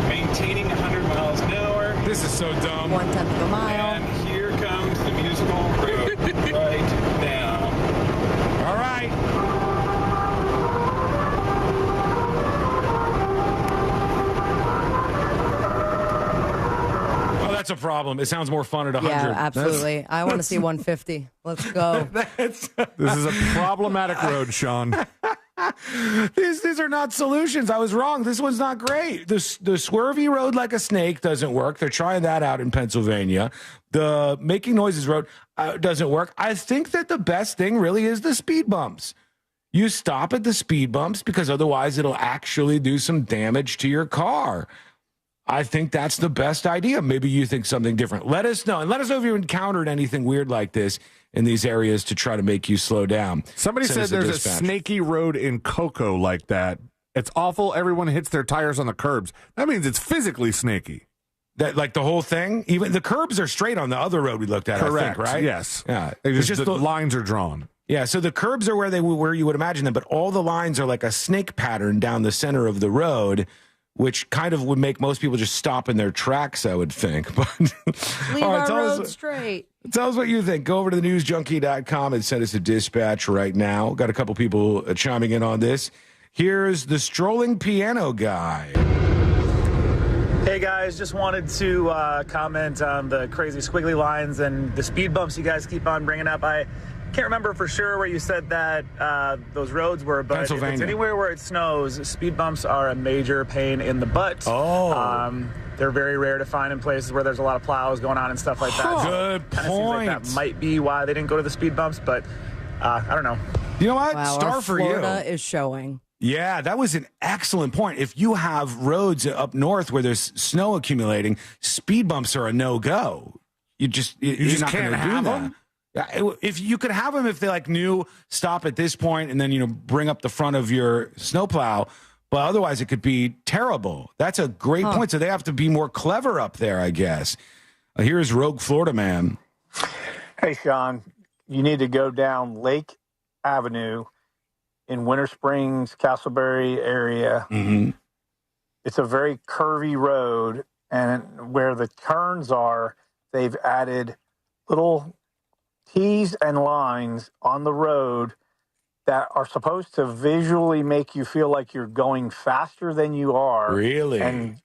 maintaining 100 miles an hour. This is so dumb. 1/10 of a mile. And here comes the musical road right now. All right. Oh, that's a problem. It sounds more fun at 100. Yeah, absolutely. I want to see 150. Let's go. This is a problematic road, Sean. These are not solutions. I was wrong. This one's not great. The swervy road like a snake doesn't work. They're trying that out in Pennsylvania. The making noises road doesn't work. I think that the best thing really is the speed bumps. You stop at the speed bumps because otherwise it'll actually do some damage to your car. I think that's the best idea. Maybe you think something different. Let us know. And let us know if you encountered anything weird like this in these areas to try to make you slow down. Somebody said there's a snaky road in Cocoa like that. It's awful. Everyone hits their tires on the curbs. That means it's physically snaky. That like the whole thing? Even the curbs are straight on the other road we looked at, Correct. I think, right? Yes. Yeah. It's just the lines are drawn. Yeah, so the curbs are where you would imagine them, but all the lines are like a snake pattern down the center of the road, which kind of would make most people just stop in their tracks, I would think. But leave our road straight. Tell us what you think. Go over to thenewsjunkie.com and send us a dispatch right now. Got a couple people chiming in on this. Here's the strolling piano guy. Hey guys, just wanted to comment on the crazy squiggly lines and the speed bumps you guys keep on bringing up. I can't remember for sure where you said that those roads were, but if it's anywhere where it snows, speed bumps are a major pain in the butt. They're very rare to find in places where there's a lot of plows going on and stuff like that. Good point. Seems like that might be why they didn't go to the speed bumps, but I don't know. You know what? Wow, Star for Florida is showing. Yeah, that was an excellent point. If you have roads up north where there's snow accumulating, speed bumps are a no-go. You're just can't have them? If you could have them if they knew stop at this point and then bring up the front of your snowplow, but otherwise it could be terrible. That's a great point. So they have to be more clever up there, I guess. Here's Rogue Florida Man. Hey, Sean, you need to go down Lake Avenue in Winter Springs, Castleberry area. Mm-hmm. It's a very curvy road, and where the turns are, they've added little T's and lines on the road that are supposed to visually make you feel like you're going faster than you are. Really? And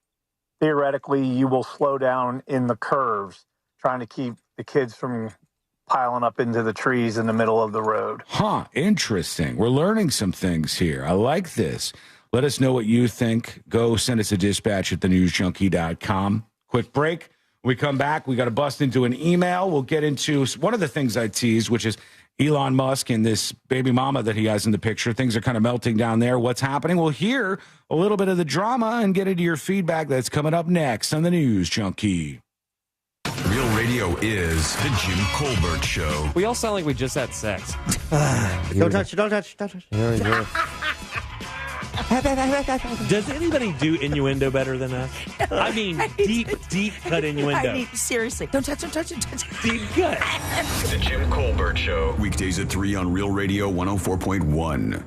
theoretically, you will slow down in the curves, trying to keep the kids from piling up into the trees in the middle of the road. Interesting. We're learning some things here. I like this. Let us know what you think. Go send us a dispatch at thenewsjunkie.com. Quick break. When we come back, we got to bust into an email. We'll get into one of the things I teased, which is Elon Musk and this baby mama that he has in the picture. Things are kind of melting down there. What's happening? We'll hear a little bit of the drama and get into your feedback. That's coming up next on the News Junkie. Real Radio is the Jim Colbert Show. We all sound like we just had sex. Don't touch it, don't touch it, don't touch it. Here we go. Does anybody do innuendo better than us? I mean, deep cut innuendo. Seriously. Don't touch it, touch it, touch it. Deep cut. The Jim Colbert Show. Weekdays at 3 on Real Radio 104.1.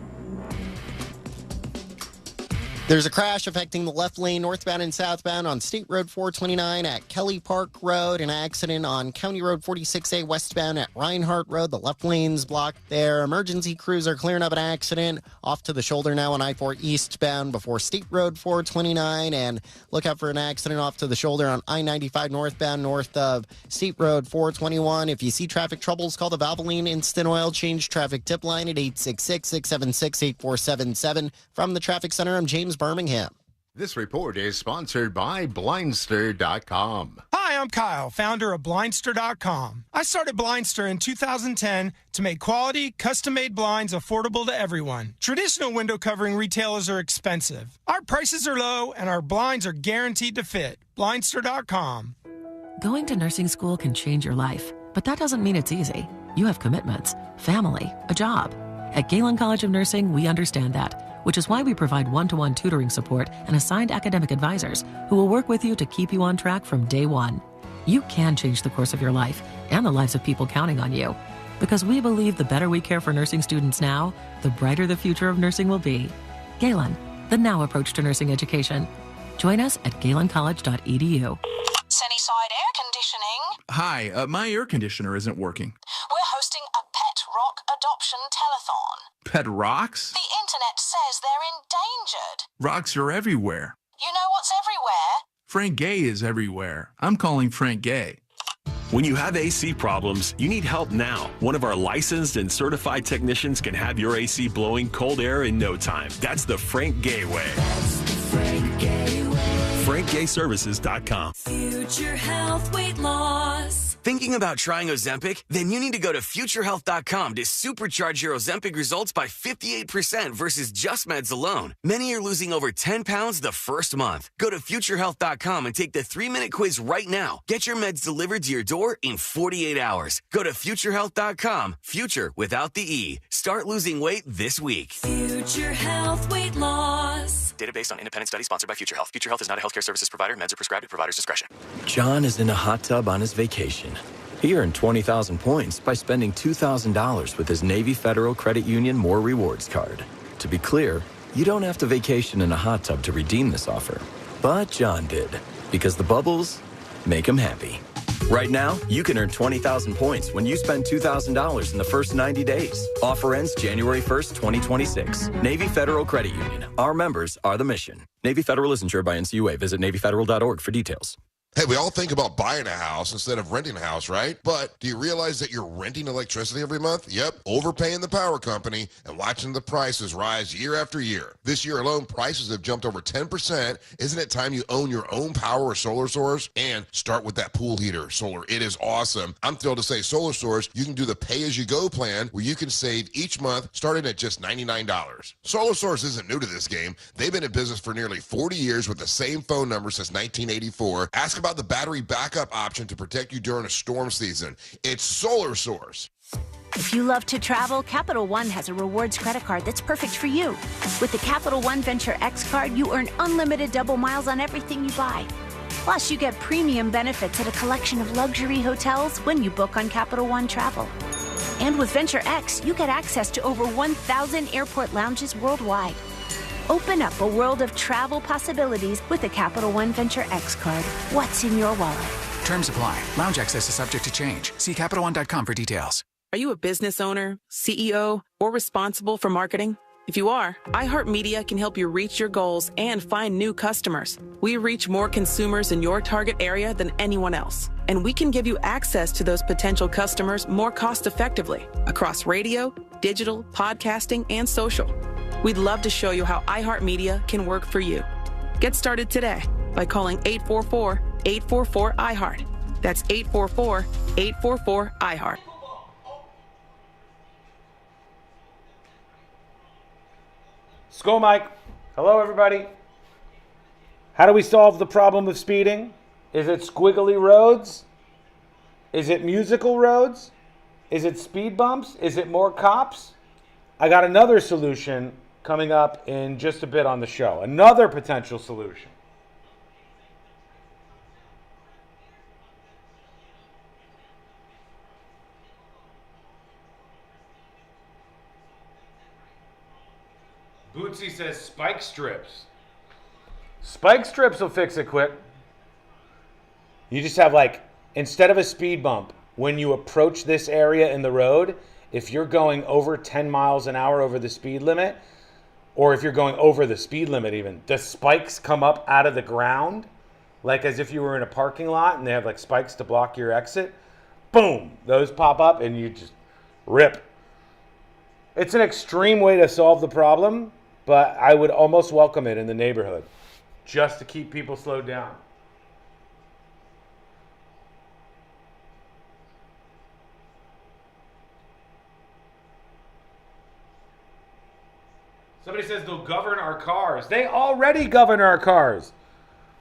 There's a crash affecting the left lane northbound and southbound on State Road 429 at Kelly Park Road. An accident on County Road 46A westbound at Reinhardt Road. The left lane's blocked there. Emergency crews are clearing up an accident off to the shoulder now on I-4 eastbound before State Road 429. And look out for an accident off to the shoulder on I-95 northbound north of State Road 421. If you see traffic troubles, call the Valvoline Instant Oil Change traffic tip line at 866-676-8477. From the Traffic Center, I'm James Birmingham. This report is sponsored by Blindster.com. Hi, I'm Kyle, founder of Blindster.com. I started Blindster in 2010 to make quality, custom-made blinds affordable to everyone. Traditional window covering retailers are expensive. Our prices are low, and our blinds are guaranteed to fit. Blindster.com. Going to nursing school can change your life, but that doesn't mean it's easy. You have commitments, family, a job. At Galen College of Nursing, we understand that, which is why we provide one-to-one tutoring support and assigned academic advisors who will work with you to keep you on track from day one. You can change the course of your life and the lives of people counting on you, because we believe the better we care for nursing students now, the brighter the future of nursing will be. Galen, the now approach to nursing education. Join us at galencollege.edu. Sunnyside Air Conditioning. Hi, my air conditioner isn't working. We're hosting a pet rock adoption telethon. Pet rocks? The internet says they're endangered. Rocks are everywhere. You know what's everywhere? Frank Gay is everywhere. I'm calling Frank Gay. When you have AC problems, you need help now. One of our licensed and certified technicians can have your AC blowing cold air in no time. That's the Frank Gay way. That's the Frank Gay way. FrankGayServices.com. Future health, weight loss. Thinking about trying Ozempic? Then you need to go to FutureHealth.com to supercharge your Ozempic results by 58% versus just meds alone. Many are losing over 10 pounds the first month. Go to FutureHealth.com and take the 3-minute quiz right now. Get your meds delivered to your door in 48 hours. Go to FutureHealth.com. Future without the E. Start losing weight this week. Future Health Weight Loss. Data based on independent study sponsored by Future Health. Future Health is not a healthcare services provider. Meds are prescribed at provider's discretion. John is in a hot tub on his vacation. He earned 20,000 points by spending $2,000 with his Navy Federal Credit Union More Rewards card. To be clear, you don't have to vacation in a hot tub to redeem this offer. But John did, because the bubbles make him happy. Right now, you can earn 20,000 points when you spend $2,000 in the first 90 days. Offer ends January 1st, 2026. Navy Federal Credit Union. Our members are the mission. Navy Federal is insured by NCUA. Visit NavyFederal.org for details. Hey, we all think about buying a house instead of renting a house, right? But do you realize that you're renting electricity every month? Yep, overpaying the power company and watching the prices rise year after year. This year alone, prices have jumped over 10%. Isn't it time you own your own power or solar source? And start with that pool heater solar. It is awesome. I'm thrilled to say Solar Source, you can do the pay-as-you-go plan where you can save each month starting at just $99. Solar Source isn't new to this game. They've been in business for nearly 40 years with the same phone number since 1984. Ask about the battery backup option to protect you during a storm season. It's Solar Source. If you love to travel, Capital One has a rewards credit card that's perfect for you. With the Capital One Venture X card, you earn unlimited double miles on everything you buy. Plus, you get premium benefits at a collection of luxury hotels when you book on Capital One Travel. And with Venture X, you get access to over 1,000 airport lounges worldwide. Open up a world of travel possibilities with the Capital One Venture X card. What's in your wallet? Terms apply. Lounge access is subject to change. See CapitalOne.com for details. Are you a business owner, CEO, or responsible for marketing? If you are, iHeartMedia can help you reach your goals and find new customers. We reach more consumers in your target area than anyone else. And we can give you access to those potential customers more cost-effectively across radio, digital, podcasting, and social. We'd love to show you how iHeartMedia can work for you. Get started today by calling 844-844-iHeart. That's 844-844-iHeart. Skull Mike. Hello, everybody. How do we solve the problem of speeding? Is it squiggly roads? Is it musical roads? Is it speed bumps? Is it more cops? I got another solution coming up in just a bit on the show. Another potential solution. Bootsy says spike strips. Spike strips will fix it quick. You just have, like, instead of a speed bump, when you approach this area in the road, if you're going over 10 miles an hour over the speed limit, or if you're going over the speed limit even, the spikes come up out of the ground, like as if you were in a parking lot and they have like spikes to block your exit. Boom! Those pop up and you just rip. It's an extreme way to solve the problem, but I would almost welcome it in the neighborhood just to keep people slowed down. Somebody says they'll govern our cars. They already govern our cars.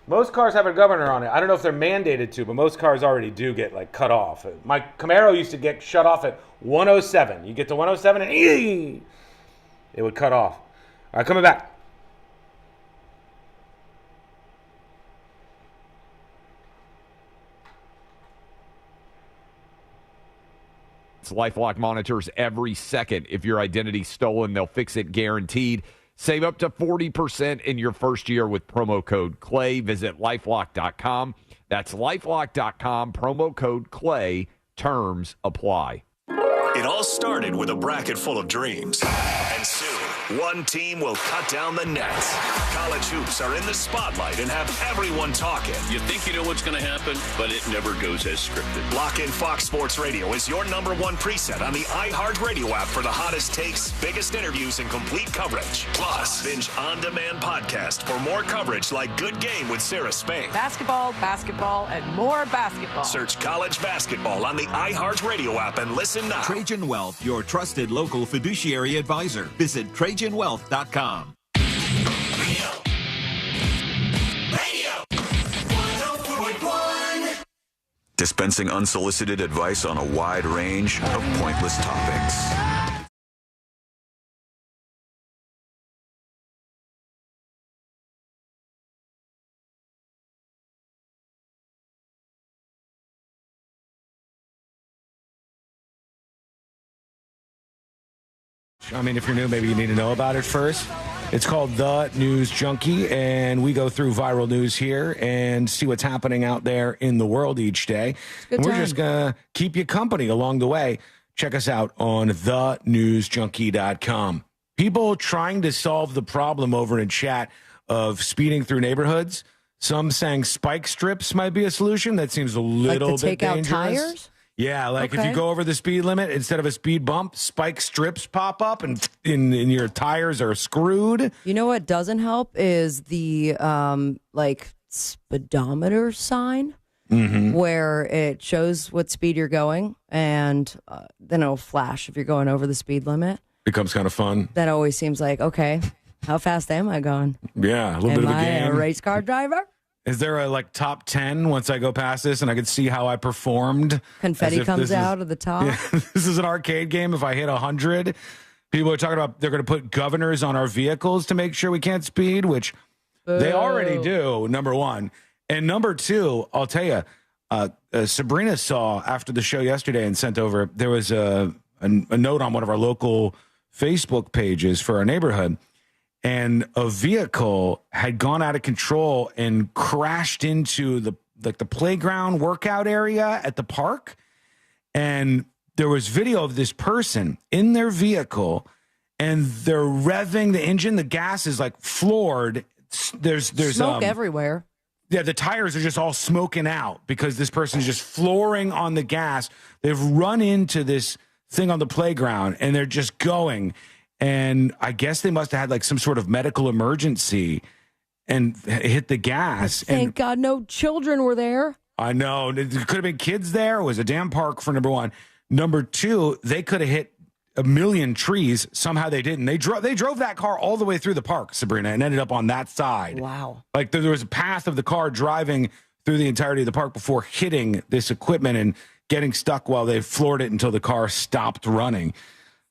Most cars have a governor on it. I don't know if they're mandated to, but most cars already do get like cut off. My Camaro used to get shut off at 107. You get to 107 and it would cut off. All right, coming back. LifeLock monitors every second. If your identity's stolen, they'll fix it guaranteed. Save up to 40% in your first year with promo code CLAY. Visit LifeLock.com. That's LifeLock.com, promo code CLAY. Terms apply. It all started with a bracket full of dreams. And soon, one team will cut down the nets. College hoops are in the spotlight and have everyone talking. You think you know what's going to happen, but it never goes as scripted. Lock in Fox Sports Radio is your number one preset on the iHeartRadio app for the hottest takes, biggest interviews, and complete coverage. Plus, binge on-demand podcast for more coverage like Good Game with Sarah Spain. Basketball, and more basketball. Search college basketball on the iHeartRadio app and listen now. Trajan Wealth, your trusted local fiduciary advisor. Visit TrajanWealth.com. Dispensing unsolicited advice on a wide range of pointless topics. I mean, if you're new, maybe you need to know about it first. It's called The News Junkie, and we go through viral news here and see what's happening out there in the world each day. And we're just going to keep you company along the way. Check us out on thenewsjunkie.com. People trying to solve the problem over in chat of speeding through neighborhoods. Some saying spike strips might be a solution. That seems a little bit take dangerous. out tires? Yeah, like if you go over the speed limit, instead of a speed bump, spike strips pop up and your tires are screwed. You know what doesn't help is the speedometer sign where it shows what speed you're going, and then it'll flash if you're going over the speed limit. Becomes kind of fun. That always seems like, okay, how fast am I going? Yeah, a little bit of a game. Am I a race car driver? Is there a top 10 once I go past this and I can see how I performed? Confetti comes out of the top. Yeah, this is an arcade game. If I hit 100, people are talking about they're going to put governors on our vehicles to make sure we can't speed, which they already do, number one. And number two, I'll tell you, Sabrina saw after the show yesterday and sent over, there was a note on one of our local Facebook pages for our neighborhood. And a vehicle had gone out of control and crashed into the playground workout area at the park. And there was video of this person in their vehicle, and they're revving the engine. The gas is floored. There's smoke everywhere. Yeah, the tires are just all smoking out because this person's just flooring on the gas. They've run into this thing on the playground, and they're just going. And I guess they must have had some sort of medical emergency and hit the gas. Thank God no children were there. I know. There could have been kids there. It was a damn park for number one. Number two, they could have hit a million trees. Somehow they didn't. They drove that car all the way through the park, Sabrina, and ended up on that side. Wow. There was a path of the car driving through the entirety of the park before hitting this equipment and getting stuck while they floored it until the car stopped running.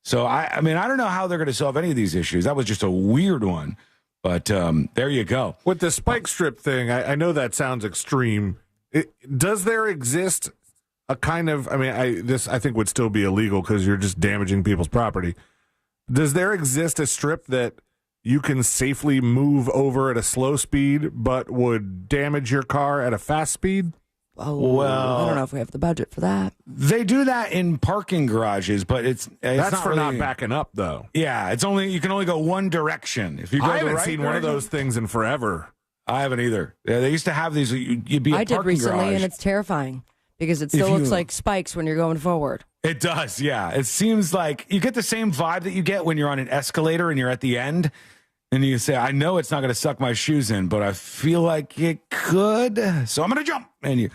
So, I mean, I don't know how they're going to solve any of these issues. That was just a weird one. But there you go. With the spike strip thing, I know that sounds extreme. Does there exist a kind of, this I think would still be illegal because you're just damaging people's property. Does there exist a strip that you can safely move over at a slow speed but would damage your car at a fast speed? Oh, well, I don't know if we have the budget for that. They do that in parking garages, but it's that's not for really, not backing up, though. Yeah, you can only go one direction. If you go I haven't the right seen direction, one of those things in forever. I haven't either. Yeah, they used to have these. You'd be. I did recently, and it's terrifying because it still looks like spikes when you're going forward. It does, yeah. It seems like you get the same vibe that you get when you're on an escalator and you're at the end. And you say, I know it's not going to suck my shoes in, but I feel like it could. So I'm going to jump. And you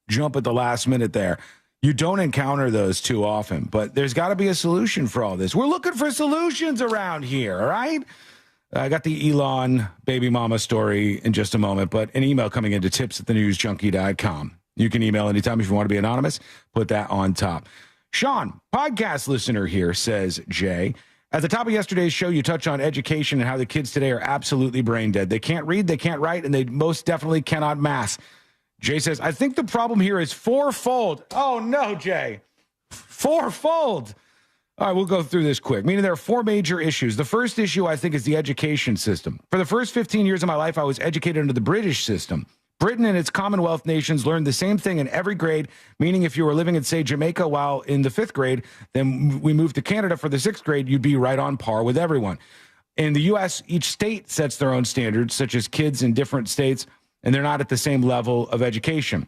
jump at the last minute there. You don't encounter those too often, but there's got to be a solution for all this. We're looking for solutions around here, all right? I got the Elon baby mama story in just a moment, but an email coming into tips@thenewsjunkie.com. You can email anytime if you want to be anonymous. Put that on top. Sean, podcast listener here, says Jay. At the top of yesterday's show, you touched on education and how the kids today are absolutely brain dead. They can't read, they can't write, and they most definitely cannot math. Jay says, I think the problem here is fourfold. Oh, no, Jay. Fourfold. All right, we'll go through this quick. Meaning there are four major issues. The first issue, I think, is the education system. For the first 15 years of my life, I was educated under the British system. Britain and its Commonwealth nations learned the same thing in every grade, meaning if you were living in, say, Jamaica while in the 5th grade, then we moved to Canada for the 6th grade, you'd be right on par with everyone. In the U.S., each state sets their own standards, such as kids in different states, and they're not at the same level of education.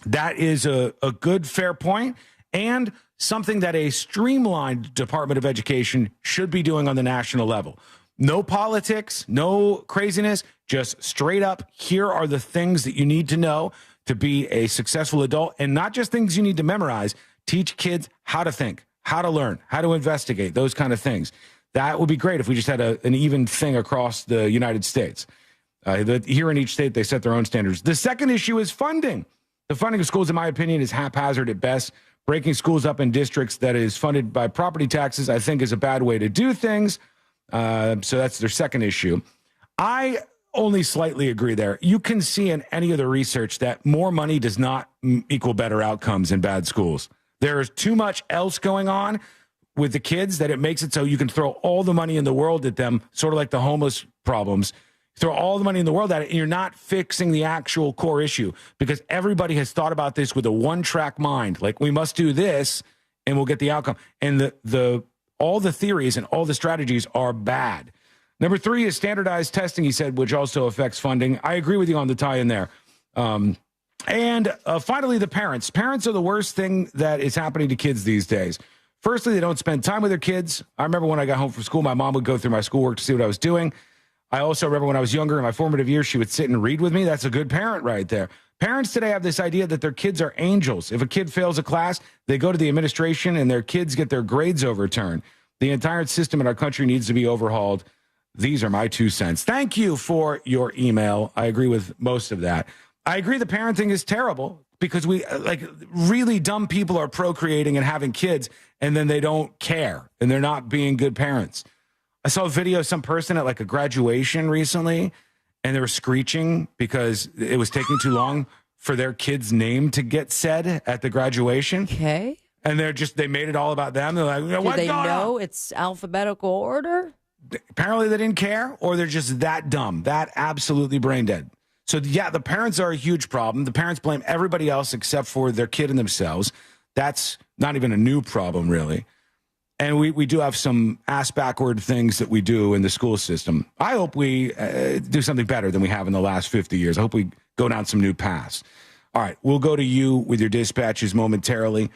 That is a good, fair point, and something that a streamlined Department of Education should be doing on the national level. No politics, no craziness, just straight up, here are the things that you need to know to be a successful adult, and not just things you need to memorize. Teach kids how to think, how to learn, how to investigate, those kind of things. That would be great if we just had an even thing across the United States. Here in each state, they set their own standards. The second issue is funding. The funding of schools, in my opinion, is haphazard at best. Breaking schools up in districts that is funded by property taxes, I think, is a bad way to do things. So that's their second issue. I only slightly agree there. You can see in any of the research that more money does not equal better outcomes in bad schools. There is too much else going on with the kids that it makes it so you can throw all the money in the world at them, sort of like the homeless problems. Throw all the money in the world at it, and you're not fixing the actual core issue because everybody has thought about this with a one-track mind. Like, we must do this, and we'll get the outcome. And all the theories and all the strategies are bad. Number 3 is standardized testing, he said, which also affects funding. I agree with you on the tie-in there. And finally, the parents. Parents are the worst thing that is happening to kids these days. Firstly, they don't spend time with their kids. I remember when I got home from school, my mom would go through my schoolwork to see what I was doing. I also remember when I was younger, in my formative years, she would sit and read with me. That's a good parent right there. Parents today have this idea that their kids are angels. If a kid fails a class, they go to the administration and their kids get their grades overturned. The entire system in our country needs to be overhauled. These are my 2 cents. Thank you for your email. I agree with most of that. I agree the parenting is terrible because really dumb people are procreating and having kids, and then they don't care, and they're not being good parents. I saw a video of some person at a graduation recently, and they were screeching because it was taking too long for their kid's name to get said at the graduation. Okay. And they made it all about them. They're like, do they know it's alphabetical order? Apparently they didn't care, or they're just that dumb, that absolutely brain dead. So, yeah, the parents are a huge problem. The parents blame everybody else except for their kid and themselves. That's not even a new problem, really. And we do have some ass-backward things that we do in the school system. I hope we do something better than we have in the last 50 years. I hope we go down some new paths. All right, we'll go to you with your dispatches momentarily.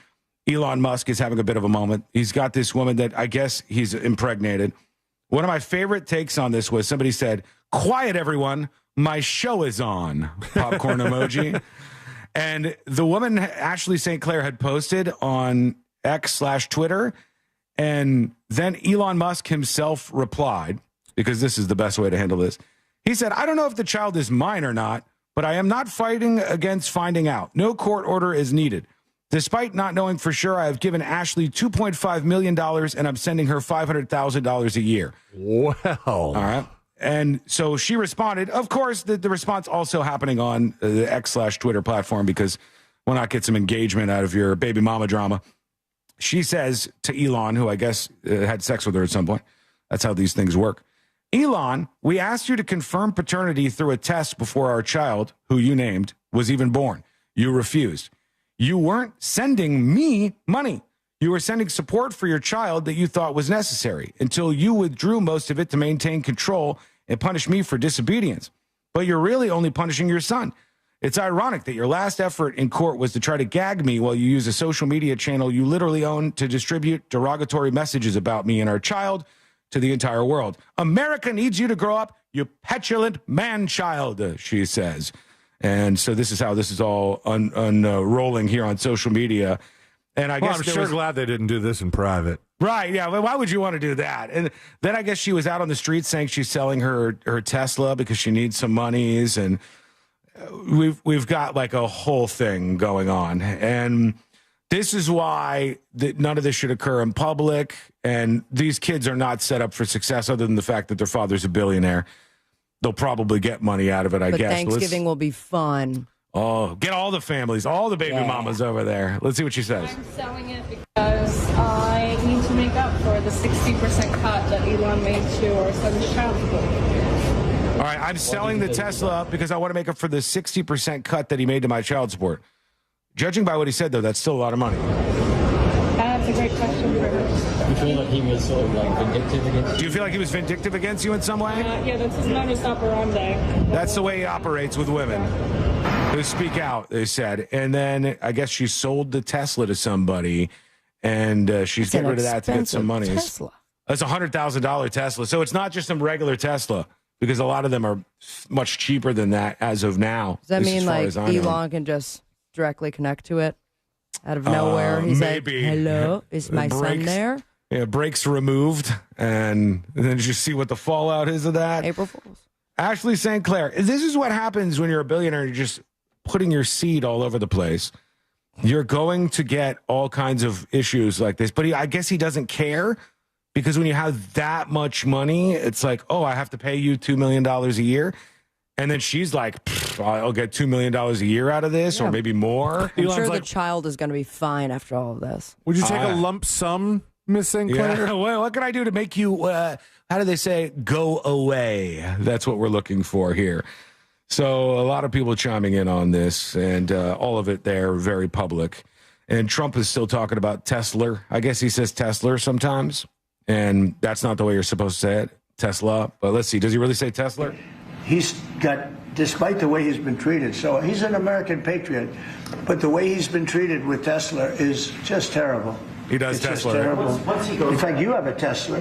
Elon Musk is having a bit of a moment. He's got this woman that I guess he's impregnated. One of my favorite takes on this was somebody said, "Quiet, everyone. My show is on." Popcorn emoji. And the woman, Ashley St. Clair, had posted on X/Twitter. And then Elon Musk himself replied, because this is the best way to handle this. He said, "I don't know if the child is mine or not, but I am not fighting against finding out. No court order is needed. Despite not knowing for sure, I have given Ashley $2.5 million and I'm sending her $500,000 a year." Well. All right. And so she responded. Of course, the response also happening on the X/Twitter platform, because why not get some engagement out of your baby mama drama? She says to Elon, who I guess had sex with her at some point. That's how these things work. "Elon, we asked you to confirm paternity through a test before our child, who you named, was even born. You refused. You weren't sending me money. You were sending support for your child that you thought was necessary until you withdrew most of it to maintain control and punish me for disobedience. But you're really only punishing your son. It's ironic that your last effort in court was to try to gag me while you use a social media channel you literally own to distribute derogatory messages about me and our child to the entire world. America needs you to grow up, you petulant man-child," she says. And so this is how this is all unrolling here on social media. And I guess I'm sure glad they didn't do this in private. Right, yeah. Well, why would you want to do that? And then I guess she was out on the street saying she's selling her Tesla because she needs some monies, and we've got a whole thing going on. And this is why none of this should occur in public, and these kids are not set up for success other than the fact that their father's a billionaire. They'll probably get money out of it, I guess. Thanksgiving will be fun. Oh, get all the families, all the baby mamas over there. Let's see what she says. "I'm selling it because I need to make up for the 60% cut that Elon made to our son's child support." All right, I'm selling the Tesla because I want to make up for the 60% cut that he made to my child support. Judging by what he said, though, that's still a lot of money. That's a great question for her. You feel like he was sort of vindictive against you? Do you feel like he was vindictive against you in some way? Yeah, that's his modus operandi. That's the way he operates with women who speak out, they said. And then I guess she sold the Tesla to somebody, and she's getting rid of that to get some money. Tesla. That's a $100,000 Tesla. So it's not just some regular Tesla, because a lot of them are much cheaper than that as of now. Does that mean Elon can just directly connect to it out of nowhere? He's maybe. Like, "Hello, is my son there?" Yeah, brakes removed, and then you see what the fallout is of that. April Fools. Ashley St. Clair, this is what happens when you're a billionaire. You're just putting your seed all over the place. You're going to get all kinds of issues like this. But I guess he doesn't care, because when you have that much money, it's like, "Oh, I have to pay you $2 million a year." And then she's like, "I'll get $2 million a year out of this, or maybe more." I'm sure the child is going to be fine after all of this. Would you take a lump sum, Miss St. Clair? Yeah. Well, what can I do to make you, how do they say, go away? That's what we're looking for here. So a lot of people chiming in on this, and all of it there very public. And Trump is still talking about Tesla. I guess he says Tesla sometimes, and that's not the way you're supposed to say it. Tesla. But let's see. Does he really say Tesla? He's got, despite the way he's been treated, so he's an American patriot, but the way he's been treated with Tesla is just terrible. He does it's Tesla. Just terrible. In fact, you have a Tesla.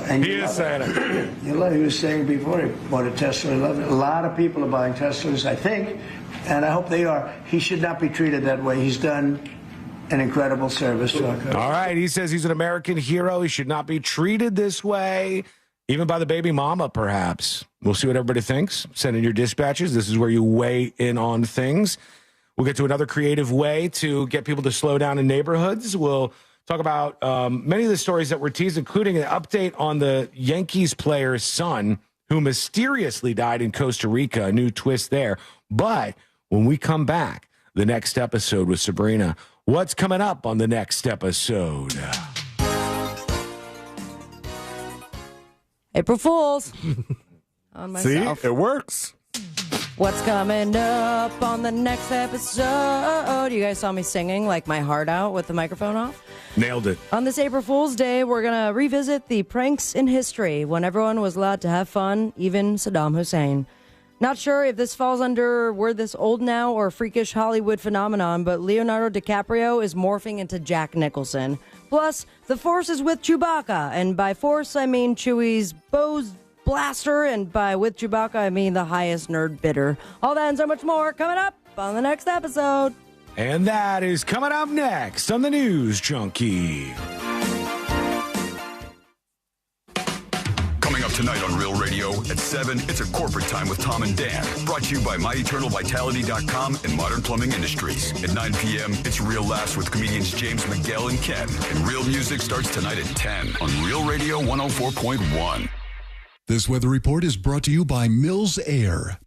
And he is saying it. You love, he was saying before he bought a Tesla. He loved it. A lot of people are buying Teslas, I think, and I hope they are. He should not be treated that way. He's done an incredible service to our country. All right. He says he's an American hero. He should not be treated this way, even by the baby mama, perhaps. We'll see what everybody thinks. Send in your dispatches. This is where you weigh in on things. We'll get to another creative way to get people to slow down in neighborhoods. We'll talk about many of the stories that were teased, including an update on the Yankees player's son who mysteriously died in Costa Rica. A new twist there. But when we come back, the next episode with Sabrina, what's coming up on the next episode? April Fools. On myself. See, it works. What's coming up on the next episode? You guys saw me singing like my heart out with the microphone off? Nailed it. On this April Fool's Day, we're going to revisit the pranks in history when everyone was allowed to have fun, even Saddam Hussein. Not sure if this falls under we're this old now or freakish Hollywood phenomenon, but Leonardo DiCaprio is morphing into Jack Nicholson. Plus, the Force is with Chewbacca, and by Force I mean Chewie's Bose blaster, and by with Chewbacca I mean the highest nerd bidder. All that and so much more coming up on the next episode. And that is coming up next on the News Junkie. Coming up tonight on Real Radio at 7, it's a corporate time with Tom and Dan. Brought to you by MyEternalVitality.com and Modern Plumbing Industries. At 9 p.m., it's Real Laughs with comedians James Miguel and Ken. And Real Music starts tonight at 10 on Real Radio 104.1. This weather report is brought to you by Mills Air.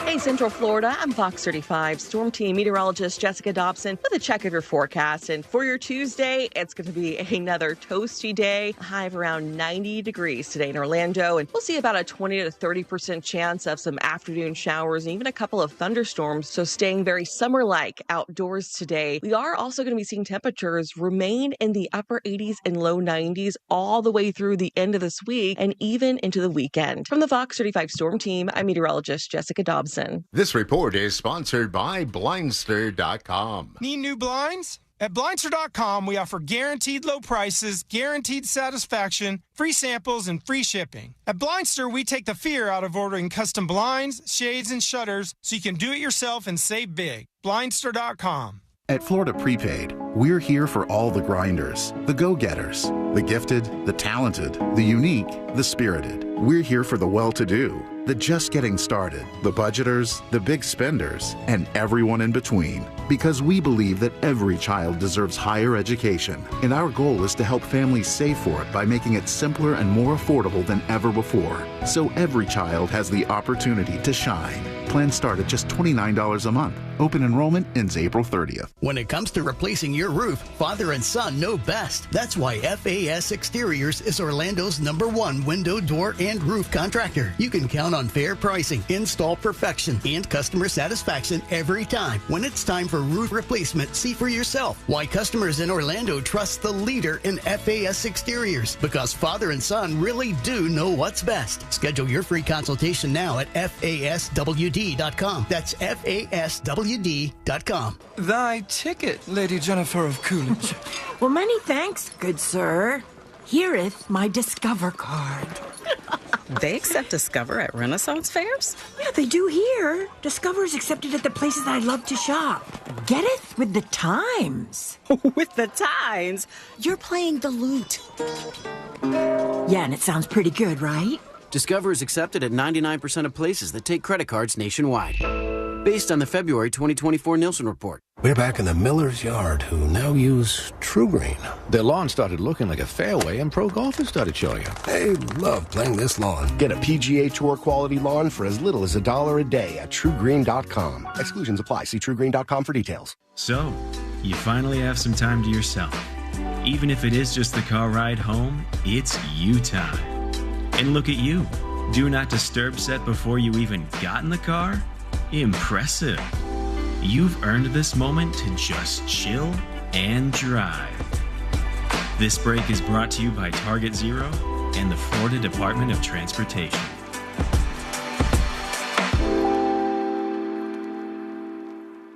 Hey, Central Florida, I'm Fox 35 Storm Team meteorologist Jessica Dobson with a check of your forecast. And for your Tuesday, it's going to be another toasty day, a high of around 90 degrees today in Orlando. And we'll see about a 20 to 30% chance of some afternoon showers and even a couple of thunderstorms. So staying very summer-like outdoors today. We are also going to be seeing temperatures remain in the upper 80s and low 90s all the way through the end of this week and even into the weekend. From the Fox 35 Storm Team, I'm meteorologist Jessica Dobson. This report is sponsored by Blindster.com. Need new blinds? At Blindster.com, we offer guaranteed low prices, guaranteed satisfaction, free samples, and free shipping. At Blindster, we take the fear out of ordering custom blinds, shades, and shutters so you can do it yourself and save big. Blindster.com. At Florida Prepaid, we're here for all the grinders, the go-getters, the gifted, the talented, the unique, the spirited. We're here for the well-to-do, the just getting started, the budgeters, the big spenders, and everyone in between. Because we believe that every child deserves higher education, and our goal is to help families save for it by making it simpler and more affordable than ever before. So every child has the opportunity to shine. Plans start at just $29 a month. Open enrollment ends April 30th. When it comes to replacing your roof, father and son know best. That's why FAS Exteriors is Orlando's #1 window, door, and roof contractor. You can count on fair pricing, install perfection, and customer satisfaction every time. When it's time for roof replacement, see for yourself why customers in Orlando trust the leader in FAS Exteriors. Because father and son really do know what's best. Schedule your free consultation now at FASWD.com. That's FASWD.com. Thy ticket, Lady Jennifer of Coolidge. Well, many thanks, good sir. Here'th my Discover card. They accept Discover at Renaissance fairs? Yeah, they do here. Discover is accepted at the places I love to shop. Getteth with the times. With the times? You're playing the lute. Yeah, and it sounds pretty good, right? Discover is accepted at 99% of places that take credit cards nationwide. Based on the February 2024 Nielsen report. We're back in the miller's yard, who now use True Green. Their lawn started looking like a fairway, and pro golfers started showing up. They love playing this lawn. Get a PGA Tour quality lawn for as little as $1 a day at TrueGreen.com. Exclusions apply. See TrueGreen.com for details. So, you finally have some time to yourself. Even if it is just the car ride home, it's you time. And look at you. Do not disturb set before you even got in the car? Impressive. You've earned this moment to just chill and drive. This break is brought to you by Target Zero and the Florida Department of Transportation.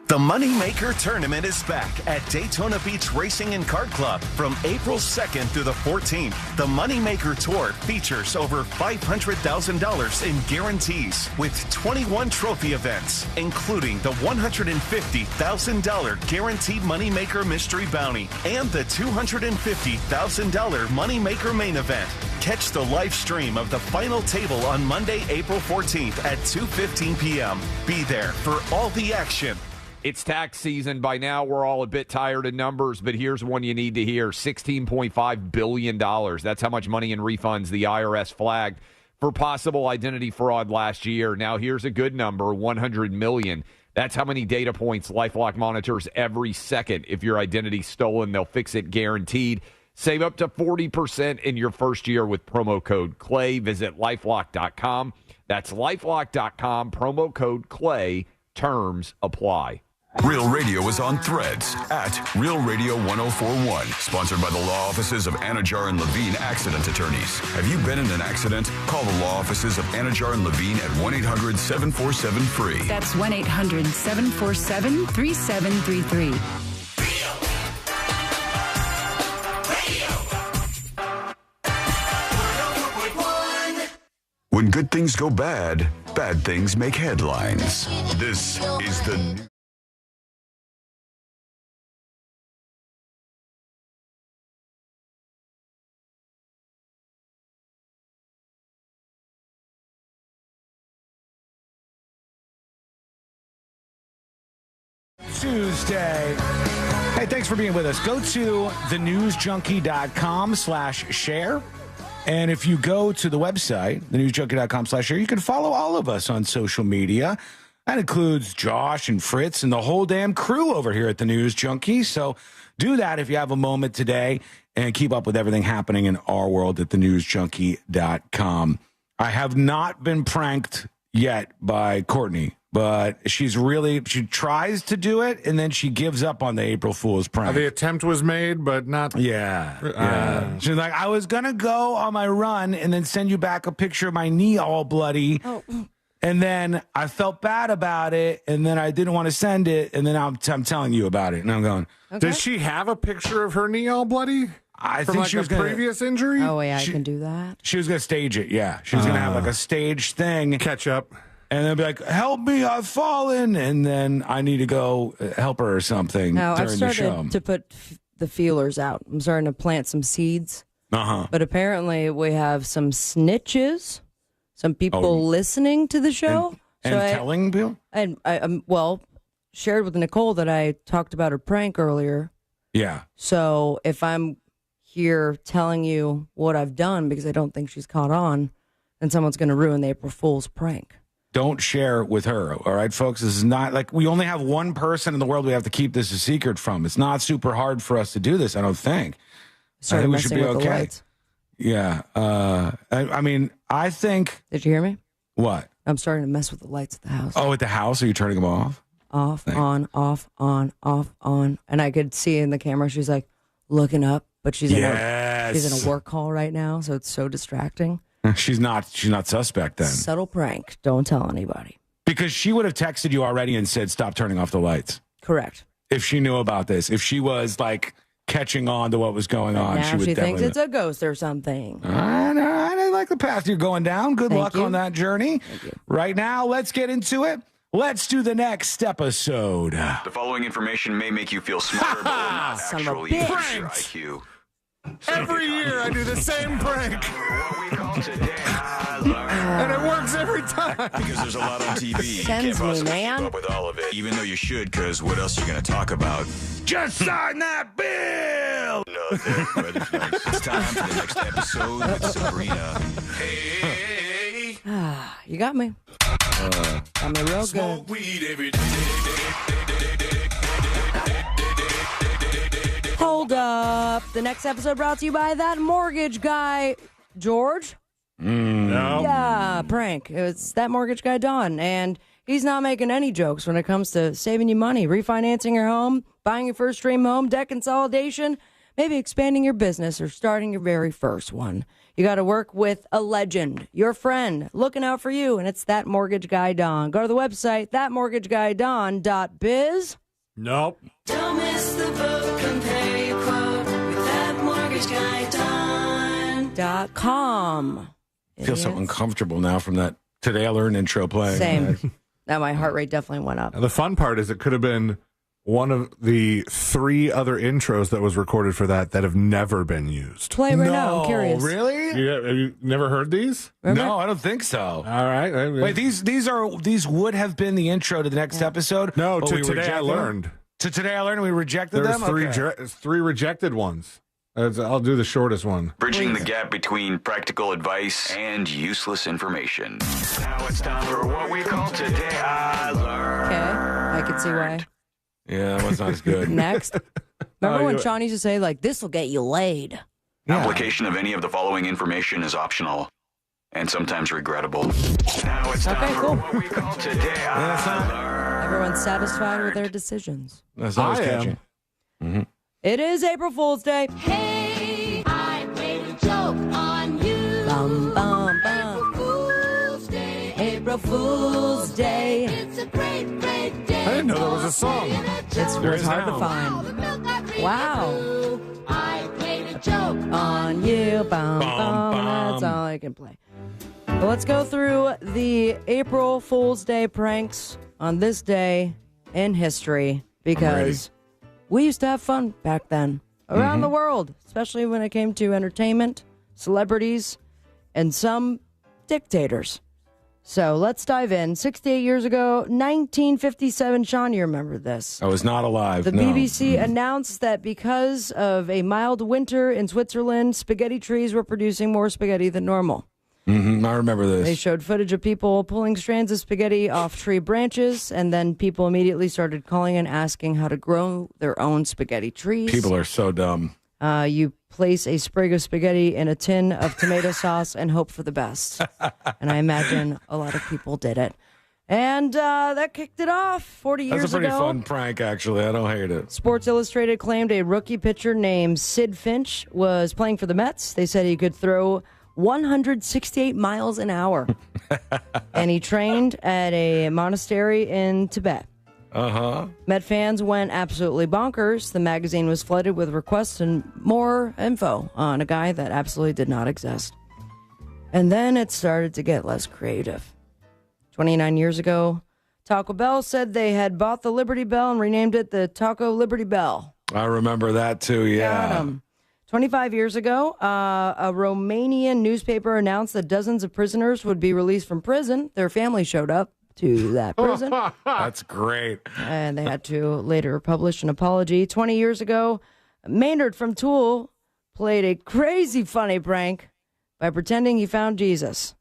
The Moneymaker Tournament is back at Daytona Beach Racing and Kart Club from April 2nd through the 14th. The Moneymaker Tour features over $500,000 in guarantees with 21 trophy events, including the $150,000 Guaranteed Moneymaker Mystery Bounty and the $250,000 Moneymaker Main Event. Catch the live stream of the final table on Monday, April 14th at 2:15 p.m. Be there for all the action. It's tax season. By now, we're all a bit tired of numbers, but here's one you need to hear. $16.5 billion. That's how much money in refunds the IRS flagged for possible identity fraud last year. Now, here's a good number, $100 million. That's how many data points LifeLock monitors every second. If your identity's stolen, they'll fix it guaranteed. Save up to 40% in your first year with promo code CLAY. Visit LifeLock.com. That's LifeLock.com, promo code CLAY. Terms apply. Real Radio is on Threads at Real Radio 1041. Sponsored by the law offices of Anajar and Levine Accident Attorneys. Have you been in an accident? Call the law offices of Anajar and Levine at 1-800-747-FREE. That's 1-800-747-3733. When good things go bad, bad things make headlines. This is the new. Tuesday. Hey, thanks for being with us. Go to thenewsjunkie.com/share. And if you go to the website, thenewsjunkie.com/share, you can follow all of us on social media. That includes Josh and Fritz and the whole damn crew over here at the News Junkie. So do that if you have a moment today and keep up with everything happening in our world at thenewsjunkie.com. I have not been pranked yet by Courtney, but she tries to do it, and then she gives up on the April Fool's prank. The attempt was made, but not. Yeah. She's like, I was going to go on my run and then send you back a picture of my knee all bloody. Oh. And then I felt bad about it, and then I didn't want to send it, and then I'm telling you about it. And I'm going, okay. Does she have a picture of her knee all bloody? I think she was a previous injury? Oh, yeah, I can do that. She was going to stage it, yeah. She was going to have like a stage thing. Catch up. And then be like, help me, I've fallen. And then I need to go help her or something No, during I've the show. started to put the feelers out. I'm starting to plant some seeds. Uh-huh. But apparently we have some snitches, some people listening to the show. And telling people? And I shared with Nicole that I talked about her prank earlier. Yeah. So if I'm here telling you what I've done because I don't think she's caught on, then someone's going to ruin the April Fool's prank. Don't share with her, all right, folks? This is not like we only have one person in the world we have to keep this a secret from. It's not super hard for us to do this, I don't think. I think we should be okay. Yeah. I mean, I think. Did you hear me? What? I'm starting to mess with the lights at the house. Oh, at the house? Are you turning them off? Off, on, off, on, off, on. And I could see in the camera, she's like looking up, but she's in a work call right now, so it's so distracting. She's not suspect then. Subtle prank. Don't tell anybody. Because she would have texted you already and said, stop turning off the lights. Correct. If she knew about this. If she was like catching on to what was going on. Now she thinks it's a ghost or something. I like the path you're going down. Good luck on that journey. Thank you. Right now, let's get into it. Let's do the next episode. The following information may make you feel smarter, but will not actually increase your IQ. Every year I do the same prank. And it works every time. Because there's a lot on TV. You Sends can't possibly me, man. keep up with all of it. Even though you should, because what else are you going to talk about? Just sign that bill! Nothing. But it's nice. It's time for the next episode with Sabrina. Hey. You got me. Got me real good. Weed every day. Hold up. The next episode brought to you by that mortgage guy, George. No. Yeah, prank. It's that mortgage guy, Don. And he's not making any jokes when it comes to saving you money, refinancing your home, buying your first dream home, debt consolidation. maybe expanding your business or starting your very first one. You got to work with a legend, your friend, looking out for you, and it's That Mortgage Guy Don. Go to the website, thatmortgageguyDon.biz. Nope. Don't miss the boat, compare your quote with thatmortgageguyDon.com. I feel so uncomfortable now from that Today I Learned intro playing. Same. Now my heart rate definitely went up. And the fun part is it could have been one of the 3 other intros that was recorded for that have never been used. Play right now. I'm curious. Really? Have you never heard these? Remember? No, I don't think so. All right. Wait, these would have been the intro to the next episode? No, but to we Today I Learned. To Today I Learned, we rejected There's them? 3 rejected ones. I'll do the shortest one. Bridging the gap between practical advice and useless information. Now it's time for what we call Today I Learned. Okay, I can see why. Yeah, that was not as good. Next. Remember when Sean used to say, like, this will get you laid? Yeah. Application of any of the following information is optional and sometimes regrettable. Now it's time for what we call Today I Learned. Everyone's satisfied with their decisions. That's always catchy. Mm-hmm. It is April Fool's Day. Hey, I played a joke on you. Bum, bum, bum. April Fool's Day. April Fool's Day. It's a great, great day. I didn't know there was a song. It's hard to find. Wow. I played a joke On you. Bum, bum. That's all I can play. Well, let's go through the April Fool's Day pranks on this day in history because we used to have fun back then around the world, especially when it came to entertainment, celebrities, and some dictators. So let's dive in. 68 years ago, 1957. Sean, you remember this. I was not alive. The BBC announced that because of a mild winter in Switzerland, spaghetti trees were producing more spaghetti than normal. Mm-hmm, I remember this. They showed footage of people pulling strands of spaghetti off tree branches, and then people immediately started calling and asking how to grow their own spaghetti trees. People are so dumb. You place a sprig of spaghetti in a tin of tomato sauce and hope for the best. And I imagine a lot of people did it. And that kicked it off 40 years ago. That's a pretty fun prank, actually. I don't hate it. Sports Illustrated claimed a rookie pitcher named Sid Finch was playing for the Mets. They said he could throw 168 miles an hour. And he trained at a monastery in Tibet. Met fans went absolutely bonkers. The magazine was flooded with requests and more info on a guy that absolutely did not exist. And then it started to get less creative. 29 years ago, Taco Bell said they had bought the Liberty Bell and renamed it the Taco Liberty Bell. I remember that too, yeah. Got 'em. 25 years ago, a Romanian newspaper announced that dozens of prisoners would be released from prison. Their family showed up to that prison. That's great. And they had to later publish an apology. 20 years ago, Maynard from Tool played a crazy funny prank by pretending he found Jesus.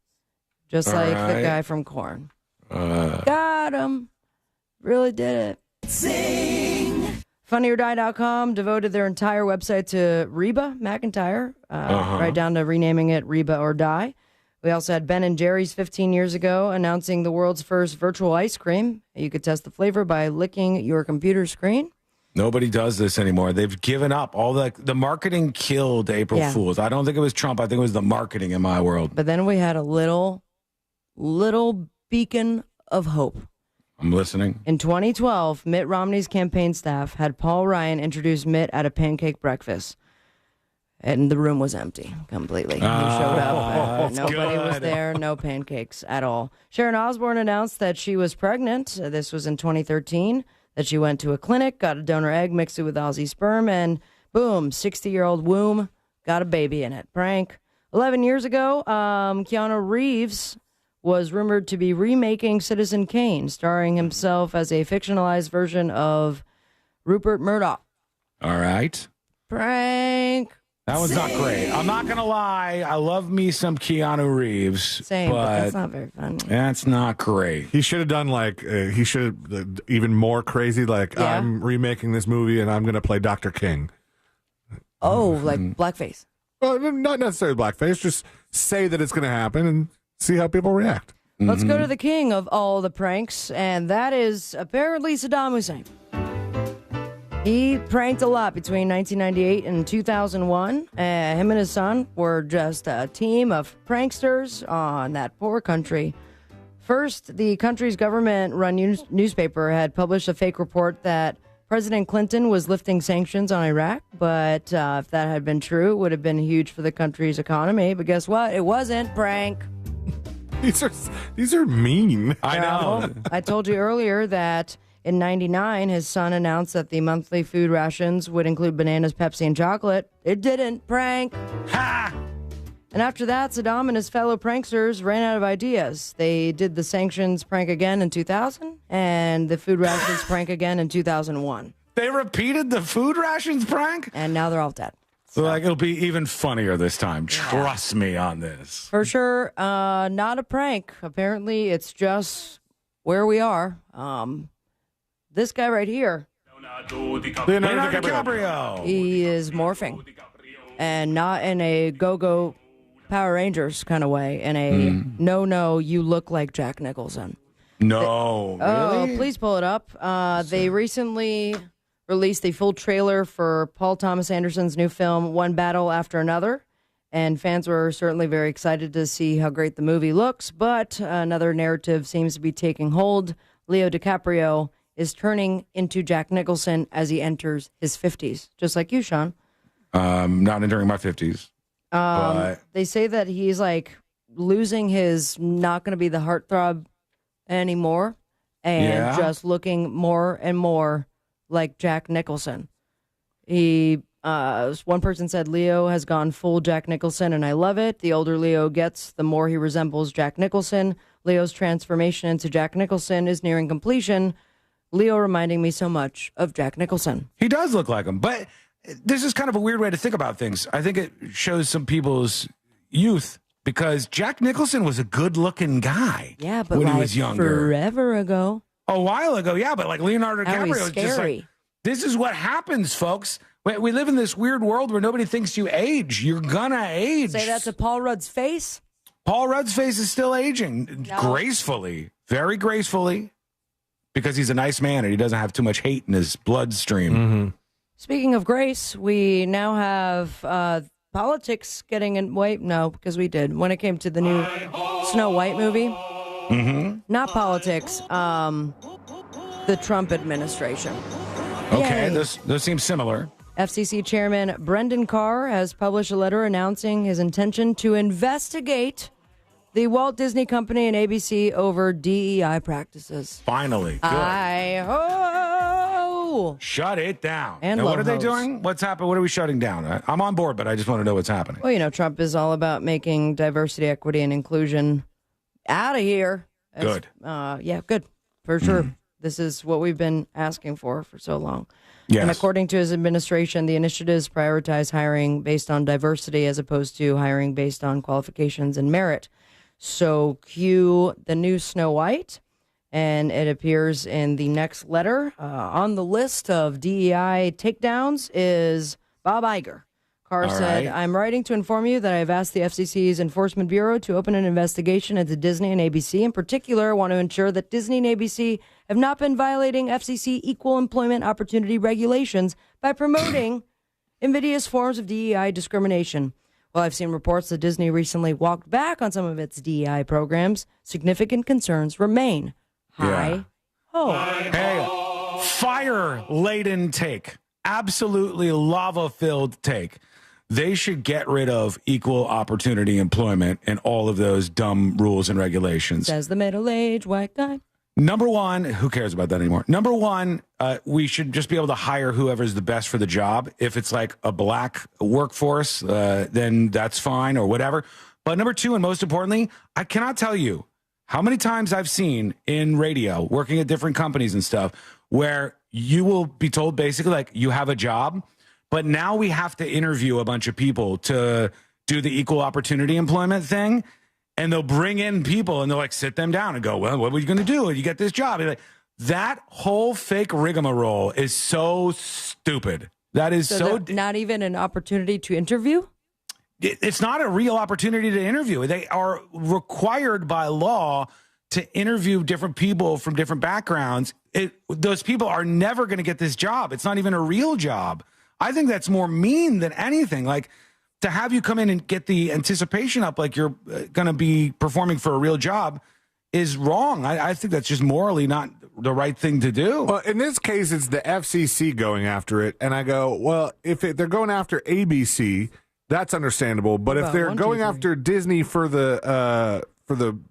Just like the guy from Korn. Got him. Really did it. Sing. FunnyOrDie.com devoted their entire website to Reba McEntire, right down to renaming it Reba or Die. We also had Ben & Jerry's 15 years ago announcing the world's first virtual ice cream. You could test the flavor by licking your computer screen. Nobody does this anymore. They've given up. All the marketing killed April Fools. I don't think it was Trump. I think it was the marketing in my world. But then we had a little beacon of hope. I'm listening. In 2012, Mitt Romney's campaign staff had Paul Ryan introduce Mitt at a pancake breakfast. And the room was empty completely. He showed up. Nobody was there. No pancakes at all. Sharon Osbourne announced that she was pregnant. This was in 2013. That she went to a clinic, got a donor egg, mixed it with Aussie sperm, and boom, 60-year-old womb, got a baby in it. Prank. 11 years ago, Keanu Reeves was rumored to be remaking Citizen Kane, starring himself as a fictionalized version of Rupert Murdoch. All right. Prank. That one's not great. I'm not going to lie. I love me some Keanu Reeves. Same, but that's not very funny. That's not great. He should have done he should have even more crazy, I'm remaking this movie and I'm going to play Dr. King. Oh, like blackface. Well, not necessarily blackface. Just say that it's going to happen and see how people react. Let's go to the king of all the pranks, and that is apparently Saddam Hussein. He pranked a lot between 1998 and 2001. Him and his son were just a team of pranksters on that poor country. First, the country's government-run newspaper had published a fake report that President Clinton was lifting sanctions on Iraq, but if that had been true, it would have been huge for the country's economy. But guess what? It wasn't. Prank. These are mean. I know. I told you earlier that in 99, his son announced that the monthly food rations would include bananas, Pepsi, and chocolate. It didn't. Prank. Ha! And after that, Saddam and his fellow pranksters ran out of ideas. They did the sanctions prank again in 2000 and the food rations prank again in 2001. They repeated the food rations prank? And now they're all dead. So like it'll be even funnier this time. Trust me on this. For sure, not a prank. Apparently, it's just where we are. This guy right here. Leonardo DiCaprio. He is morphing. And not in a go-go Power Rangers kind of way. In a no, you look like Jack Nicholson. No, really? Oh, please pull it up. They recently released a full trailer for Paul Thomas Anderson's new film, One Battle After Another. And fans were certainly very excited to see how great the movie looks. But another narrative seems to be taking hold. Leo DiCaprio is turning into Jack Nicholson as he enters his 50s. Just like you, Sean. Not entering my 50s. But they say that he's like losing his not going to be the heartthrob anymore and just looking more and more like Jack Nicholson. One person said Leo has gone full Jack Nicholson, and I love it. The older Leo gets, the more he resembles Jack Nicholson. Leo's transformation into Jack Nicholson is nearing completion. Leo reminding me so much of Jack Nicholson. He does look like him, but this is kind of a weird way to think about things. I think it shows some people's youth because Jack Nicholson was a good-looking guy. Yeah, but when like he was younger. forever ago. A while ago, yeah, but like Leonardo Now he's DiCaprio is just scary. like, this is what happens, folks. We live in this weird world where nobody thinks you age. You're gonna age. Say that to Paul Rudd's face. Paul Rudd's face is still aging gracefully, very gracefully, because he's a nice man and he doesn't have too much hate in his bloodstream. Mm-hmm. Speaking of grace, we now have politics getting in. Wait, no, because we did. When it came to the new Snow White movie. Not politics, the Trump administration. Okay, Yay. those seem similar. FCC Chairman Brendan Carr has published a letter announcing his intention to investigate the Walt Disney Company and ABC over DEI practices. Finally. Good. I-ho! Shut it down. And what are they logos. doing? What's happening? What are we shutting down? I'm on board, but I just want to know what's happening. Well, you know, Trump is all about making diversity, equity, and inclusion out of here. Good. Yeah, good. For sure. This is what we've been asking for so long. Yes. And according to his administration, the initiatives prioritize hiring based on diversity as opposed to hiring based on qualifications and merit. So cue the new Snow White, and it appears in the next letter. On the list of DEI takedowns is Bob Iger. Carr said, I'm writing to inform you that I've asked the FCC's Enforcement Bureau to open an investigation into Disney and ABC. In particular, I want to ensure that Disney and ABC have not been violating FCC equal employment opportunity regulations by promoting invidious forms of DEI discrimination. While I've seen reports that Disney recently walked back on some of its DEI programs, significant concerns remain. Hey, fire-laden take. Absolutely lava-filled take. They should get rid of equal opportunity employment and all of those dumb rules and regulations. Says the middle-aged white guy. Number one, who cares about that anymore? Number one, we should just be able to hire whoever's the best for the job. If it's like a black workforce, then that's fine or whatever. But number two, and most importantly, I cannot tell you how many times I've seen in radio, working at different companies and stuff, where you will be told basically like you have a job, but now we have to interview a bunch of people to do the equal opportunity employment thing. And they'll bring in people and they'll like sit them down and go, well, what are you going to do when you get this job? Like, that whole fake rigmarole is so stupid. That is so not even an opportunity to interview? It's not a real opportunity to interview. They are required by law to interview different people from different backgrounds, those people are never going to get this job. It's not even a real job. I think that's more mean than anything. Like, to have you come in and get the anticipation up like you're going to be performing for a real job is wrong. I think that's just morally not the right thing to do. Well, in this case, it's the FCC going after it. And I go, well, if they're going after ABC, that's understandable. But if they're going after Disney for the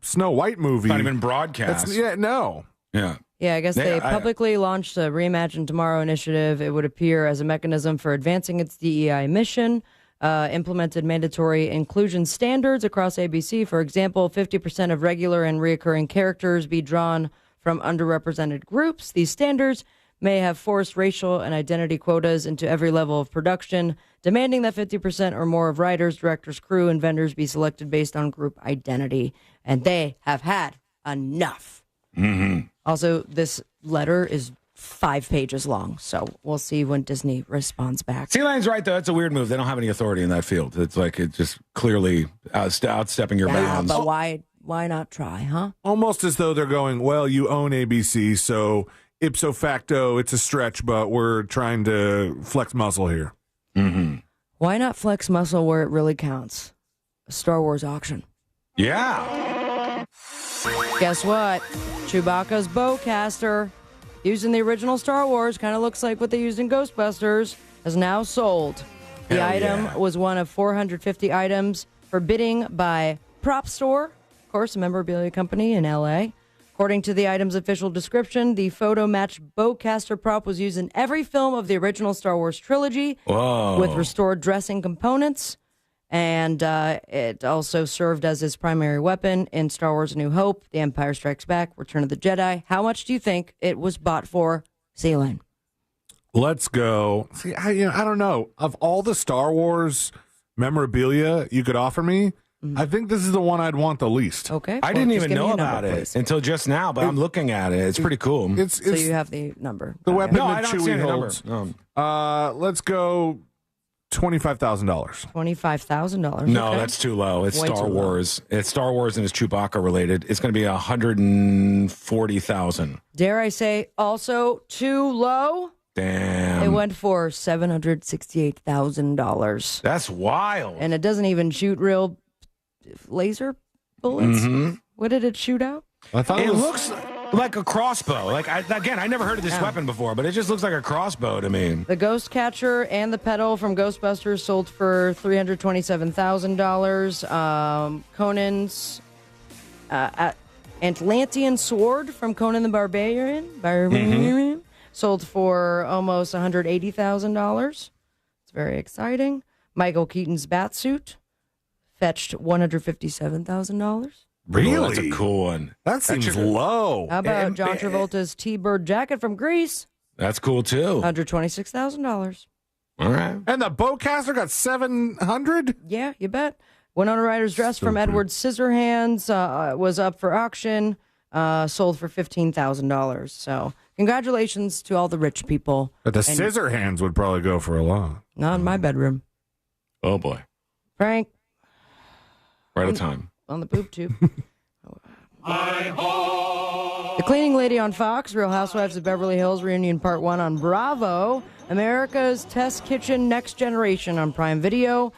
Snow White movie, it's not even broadcast. No. Yeah. Yeah, I guess they publicly launched a Reimagine Tomorrow initiative. It would appear as a mechanism for advancing its DEI mission, implemented mandatory inclusion standards across ABC. For example, 50% of regular and reoccurring characters be drawn from underrepresented groups. These standards may have forced racial and identity quotas into every level of production, demanding that 50% or more of writers, directors, crew, and vendors be selected based on group identity. And they have had enough. Mm-hmm. Also, this letter is 5 pages long, so we'll see when Disney responds back. Sea-Lane's right, though. That's a weird move. They don't have any authority in that field. It's like it's just clearly outstepping your bounds. But why not try, huh? Almost as though they're going, well, you own ABC, so ipso facto, it's a stretch, but we're trying to flex muscle here. Mm-hmm. Why not flex muscle where it really counts? A Star Wars auction. Yeah. Guess what? Chewbacca's bowcaster, used in the original Star Wars, kind of looks like what they used in Ghostbusters, is now sold. The item was one of 450 items for bidding by Prop Store, of course, a memorabilia company in L.A. According to the item's official description, the photo-matched bowcaster prop was used in every film of the original Star Wars trilogy. Whoa. With restored dressing components. And it also served as his primary weapon in Star Wars A New Hope, The Empire Strikes Back, Return of the Jedi. How much do you think it was bought for, Sea-Lane? Let's go. See, I don't know. Of all the Star Wars memorabilia you could offer me, I think this is the one I'd want the least. Okay. I didn't even know about it until just now, but I'm looking at it. It's pretty cool. So you have the number. The weapon no, that I don't see Chewie any holds. number. Let's go $25,000. $25,000. No, okay. that's too low. It's Way Star too low. Wars. It's Star Wars and it's Chewbacca related. It's going to be $140,000. Dare I say also too low? Damn. It went for $768,000. That's wild. And it doesn't even shoot real laser bullets. Mm-hmm. What did it shoot out? I thought it looks like a crossbow. I never heard of this weapon before, but it just looks like a crossbow to me. The Ghost Catcher and the pedal from Ghostbusters sold for $327,000. Conan's Atlantean sword from Conan the Barbarian sold for almost $180,000. It's very exciting. Michael Keaton's Batsuit fetched $157,000. Really? Ooh, that's a cool one. That seems low. How about John Travolta's T-Bird jacket from Greece? That's cool, too. $126,000. All right. And the bowcaster got $700? Yeah, you bet. Winona Ryder's dress from Edward Scissorhands was up for auction, sold for $15,000. So congratulations to all the rich people. But the Scissorhands would probably go for a lot. Not in my bedroom. Oh, boy. Frank. Right on time. On the boob tube. The Cleaning Lady on Fox, Real Housewives of Beverly Hills Reunion Part 1 on Bravo, America's Test Kitchen Next Generation on Prime Video,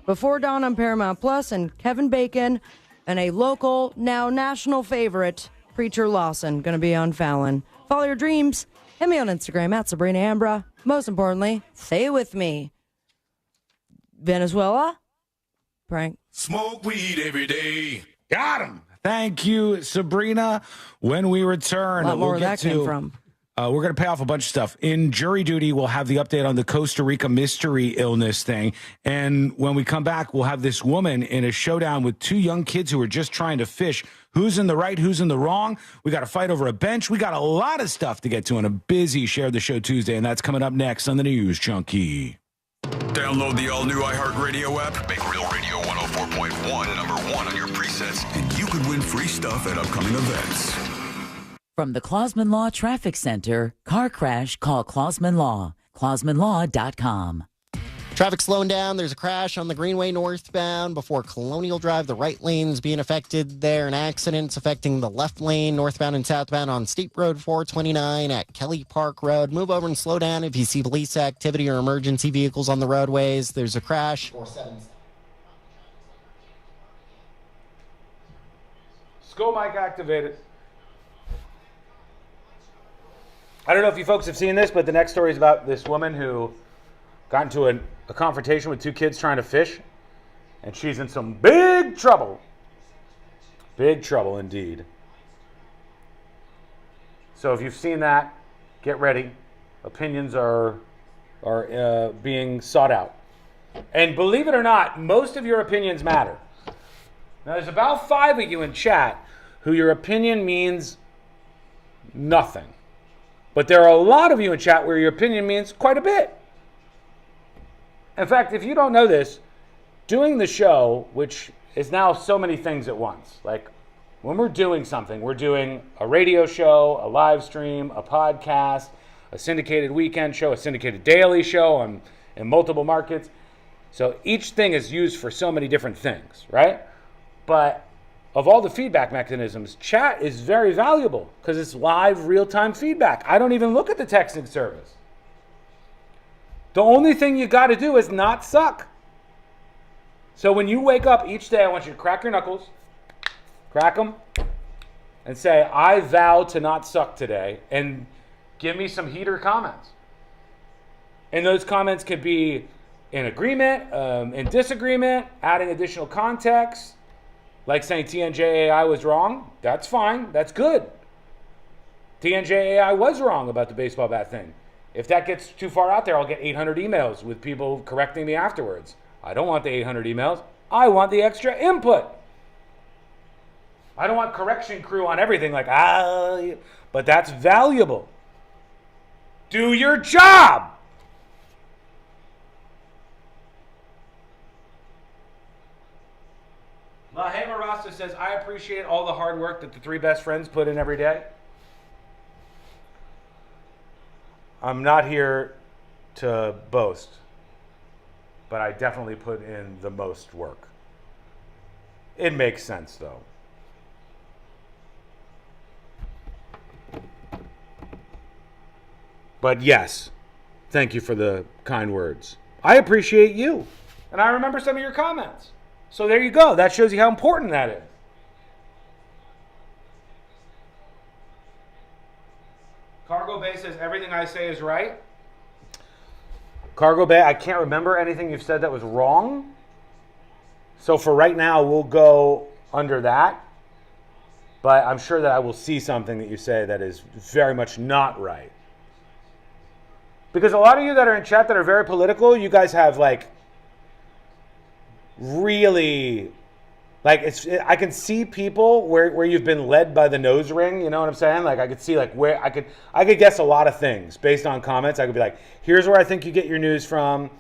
Before Dawn on Paramount Plus, and Kevin Bacon, and a local, now national favorite, Preacher Lawson, going to be on Fallon. Follow your dreams. Hit me on Instagram at Sabrina Ambra. Most importantly, stay with me. Venezuela? Frank. Smoke weed every day. Got him. Thank you, Sabrina. When we return, A lot more we'll where get that came from. We're going to pay off a bunch of stuff. In Jury Duty, we'll have the update on the Costa Rica mystery illness thing. And when we come back, we'll have this woman in a showdown with two young kids who are just trying to fish. Who's in the right? Who's in the wrong? We got a fight over a bench. We got a lot of stuff to get to on a busy Share the Show Tuesday, and that's coming up next on the News Junkie. Download the all-new iHeartRadio app. Make Real Radio 104.1 #1 on your presets, and you could win free stuff at upcoming events. From the Clausman Law Traffic Center, car crash, call Clausman Law. ClausmanLaw.com. Traffic slowing down. There's a crash on the Greenway northbound before Colonial Drive. The right lane's being affected there. An accident's affecting the left lane northbound and southbound on State Road 429 at Kelly Park Road. Move over and slow down if you see police activity or emergency vehicles on the roadways. There's a crash. School mic activated. I don't know if you folks have seen this, but the next story is about this woman who got into a confrontation with two kids trying to fish, and she's in some big trouble. Big trouble indeed. So if you've seen that, get ready. Opinions are being sought out. And believe it or not, most of your opinions matter. Now, there's about 5 of you in chat who your opinion means nothing. But there are a lot of you in chat where your opinion means quite a bit. In fact, if you don't know this, doing the show, which is now so many things at once, like when we're doing something, we're doing a radio show, a live stream, a podcast, a syndicated weekend show, a syndicated daily show in multiple markets. So each thing is used for so many different things, right? But of all the feedback mechanisms, chat is very valuable because it's live, real-time feedback. I don't even look at the texting service. The only thing you got to do is not suck. So when you wake up each day, I want you to crack your knuckles, crack them, and say, I vow to not suck today, and give me some heater comments. And those comments could be in agreement, in disagreement, adding additional context, like saying TNJAI was wrong. That's fine. That's good. TNJAI was wrong about the baseball bat thing. If that gets too far out there, I'll get 800 emails with people correcting me afterwards. I don't want the 800 emails. I want the extra input. I don't want correction crew on everything like, but that's valuable. Do your job. Lahema Rasta says, I appreciate all the hard work that the 3 best friends put in every day. I'm not here to boast, but I definitely put in the most work. It makes sense, though. But yes, thank you for the kind words. I appreciate you, and I remember some of your comments. So there you go. That shows you how important that is. Cargo Bay says everything I say is right. Cargo Bay, I can't remember anything you've said that was wrong. So for right now, we'll go under that. But I'm sure that I will see something that you say that is very much not right. Because a lot of you that are in chat that are very political, you guys have like really, like I can see people where you've been led by the nose ring, you know what I'm saying? Like I could see like where I could guess a lot of things based on comments. I could be like, here's where I think you get your news from.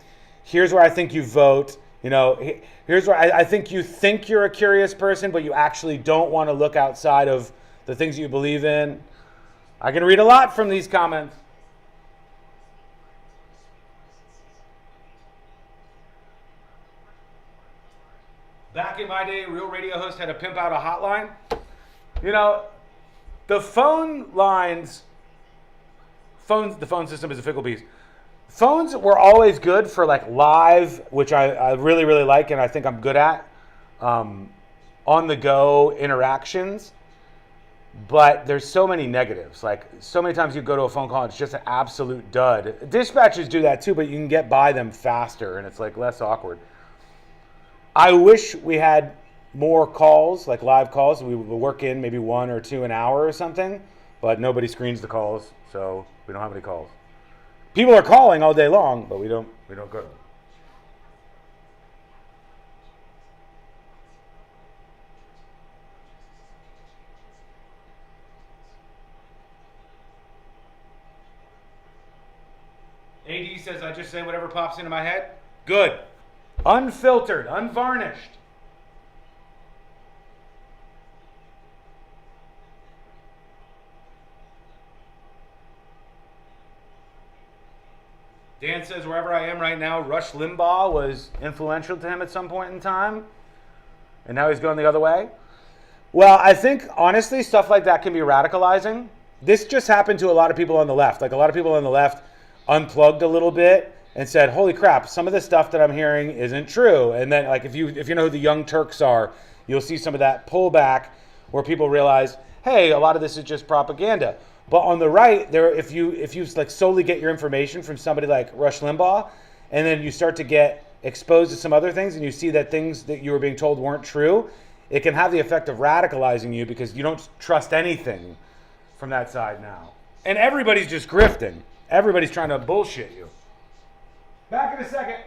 Here's where I think you vote. You know, here's where I think you're a curious person, but you actually don't want to look outside of the things you believe in. I can read a lot from these comments. Back in my day, a real radio host had to pimp out a hotline. You know, the phone lines, the phone system is a fickle beast. Phones were always good for like live, which I really, really like and I think I'm good at, on the go interactions. But there's so many negatives. Like so many times you go to a phone call, it's just an absolute dud. Dispatches do that too, but you can get by them faster and it's like less awkward. I wish we had more calls, like live calls. We would work in maybe 1 or 2 an hour or something, but nobody screens the calls, so we don't have any calls. People are calling all day long, but we don't go. AD says I just say whatever pops into my head. Good. Unfiltered, unvarnished. Dan says wherever I am right now, Rush Limbaugh was influential to him at some point in time, and now he's going the other way. Well, I think, honestly, stuff like that can be radicalizing. This just happened to a lot of people on the left. Like, a lot of people on the left unplugged a little bit and said, holy crap, some of the stuff that I'm hearing isn't true. And then, like, if you know who the Young Turks are, you'll see some of that pullback where people realize, hey, a lot of this is just propaganda. But on the right, if you like solely get your information from somebody like Rush Limbaugh, and then you start to get exposed to some other things and you see that things that you were being told weren't true, it can have the effect of radicalizing you because you don't trust anything from that side now. And everybody's just grifting. Everybody's trying to bullshit you. Back in a second.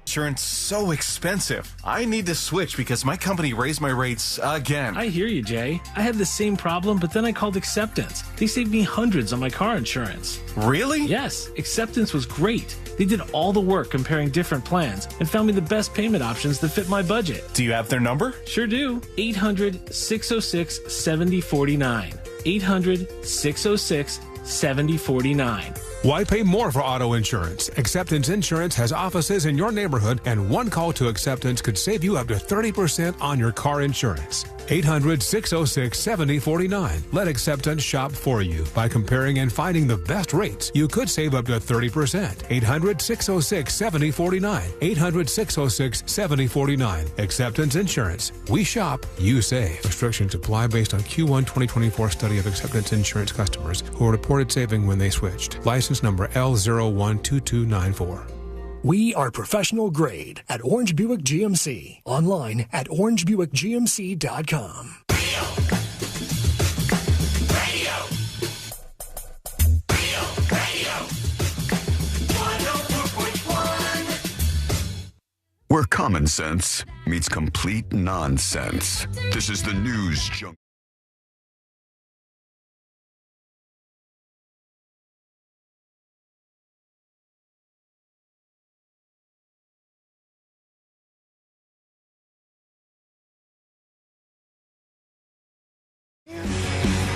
Insurance so expensive. I need to switch because my company raised my rates again. I hear you, Jay. I had the same problem, but then I called Acceptance. They saved me hundreds on my car insurance. Really? Yes, Acceptance was great. They did all the work comparing different plans and found me the best payment options that fit my budget. Do you have their number? Sure do. 800-606-7049. 800-606-7049. Why pay more for auto insurance? Acceptance Insurance has offices in your neighborhood, and one call to Acceptance could save you up to 30% on your car insurance. 800-606-7049. Let Acceptance shop for you by comparing and finding the best rates. You could save up to 30%. 800-606-7049. 800-606-7049. Acceptance Insurance. We shop, you save. Restrictions apply based on Q1 2024 study of Acceptance Insurance customers who reported saving when they switched. License number L012294. We are professional grade at Orange Buick GMC. Online at orangebuickgmc.com. Where common sense meets complete nonsense. This is the News Junkie.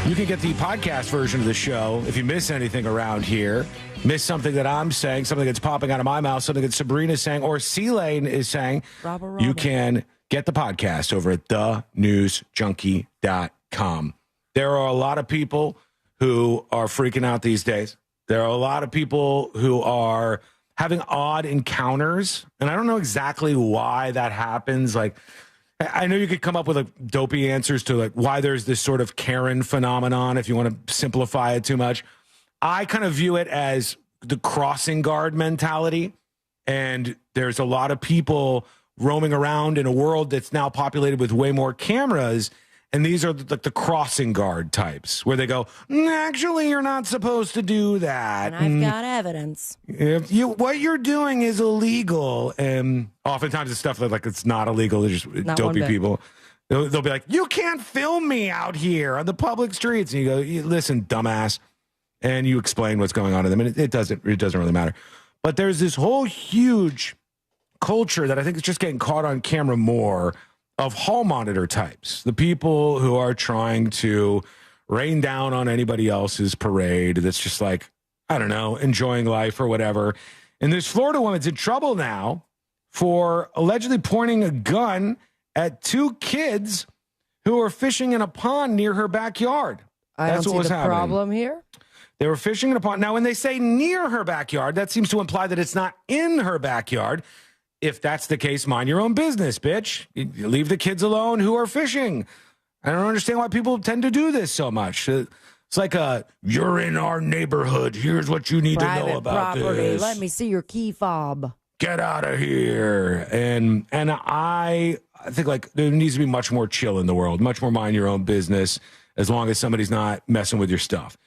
You can get the podcast version of the show if you miss anything around here, miss something that I'm saying, something that's popping out of my mouth, something that Sabrina's saying, or C-Lane is saying. You can get the podcast over at thenewsjunkie.com. There are a lot of people who are freaking out these days. There are a lot of people who are having odd encounters, and I don't know exactly why that happens. Like, I know you could come up with like dopey answers to like why there's this sort of Karen phenomenon if you want to simplify it too much. I kind of view it as the crossing guard mentality. And there's a lot of people roaming around in a world that's now populated with way more cameras. And these are like the crossing guard types where they go, actually, you're not supposed to do that. And I've got evidence. What you're doing is illegal. And oftentimes it's stuff that like it's not illegal. They're just Not dopey one bit. people. They'll be like, you can't film me out here on the public streets. And you go, listen, dumbass. And you explain what's going on to them. And it doesn't really matter. But there's this whole huge culture that I think is just getting caught on camera more of hall monitor types, the people who are trying to rain down on anybody else's parade that's just like, I don't know, enjoying life or whatever. And this Florida woman's in trouble now for allegedly pointing a gun at two kids who were fishing in a pond near her backyard. That's what was happening. Problem here? They were fishing in a pond. Now, when they say near her backyard, that seems to imply that it's not in her backyard. If that's the case, mind your own business, bitch. You leave the kids alone who are fishing. I don't understand why people tend to do this so much. It's like you're in our neighborhood. Here's what you need to know about property. this. Let me see your key fob. Get out of here. And I think like there needs to be much more chill in the world, much more mind your own business as long as somebody's not messing with your stuff.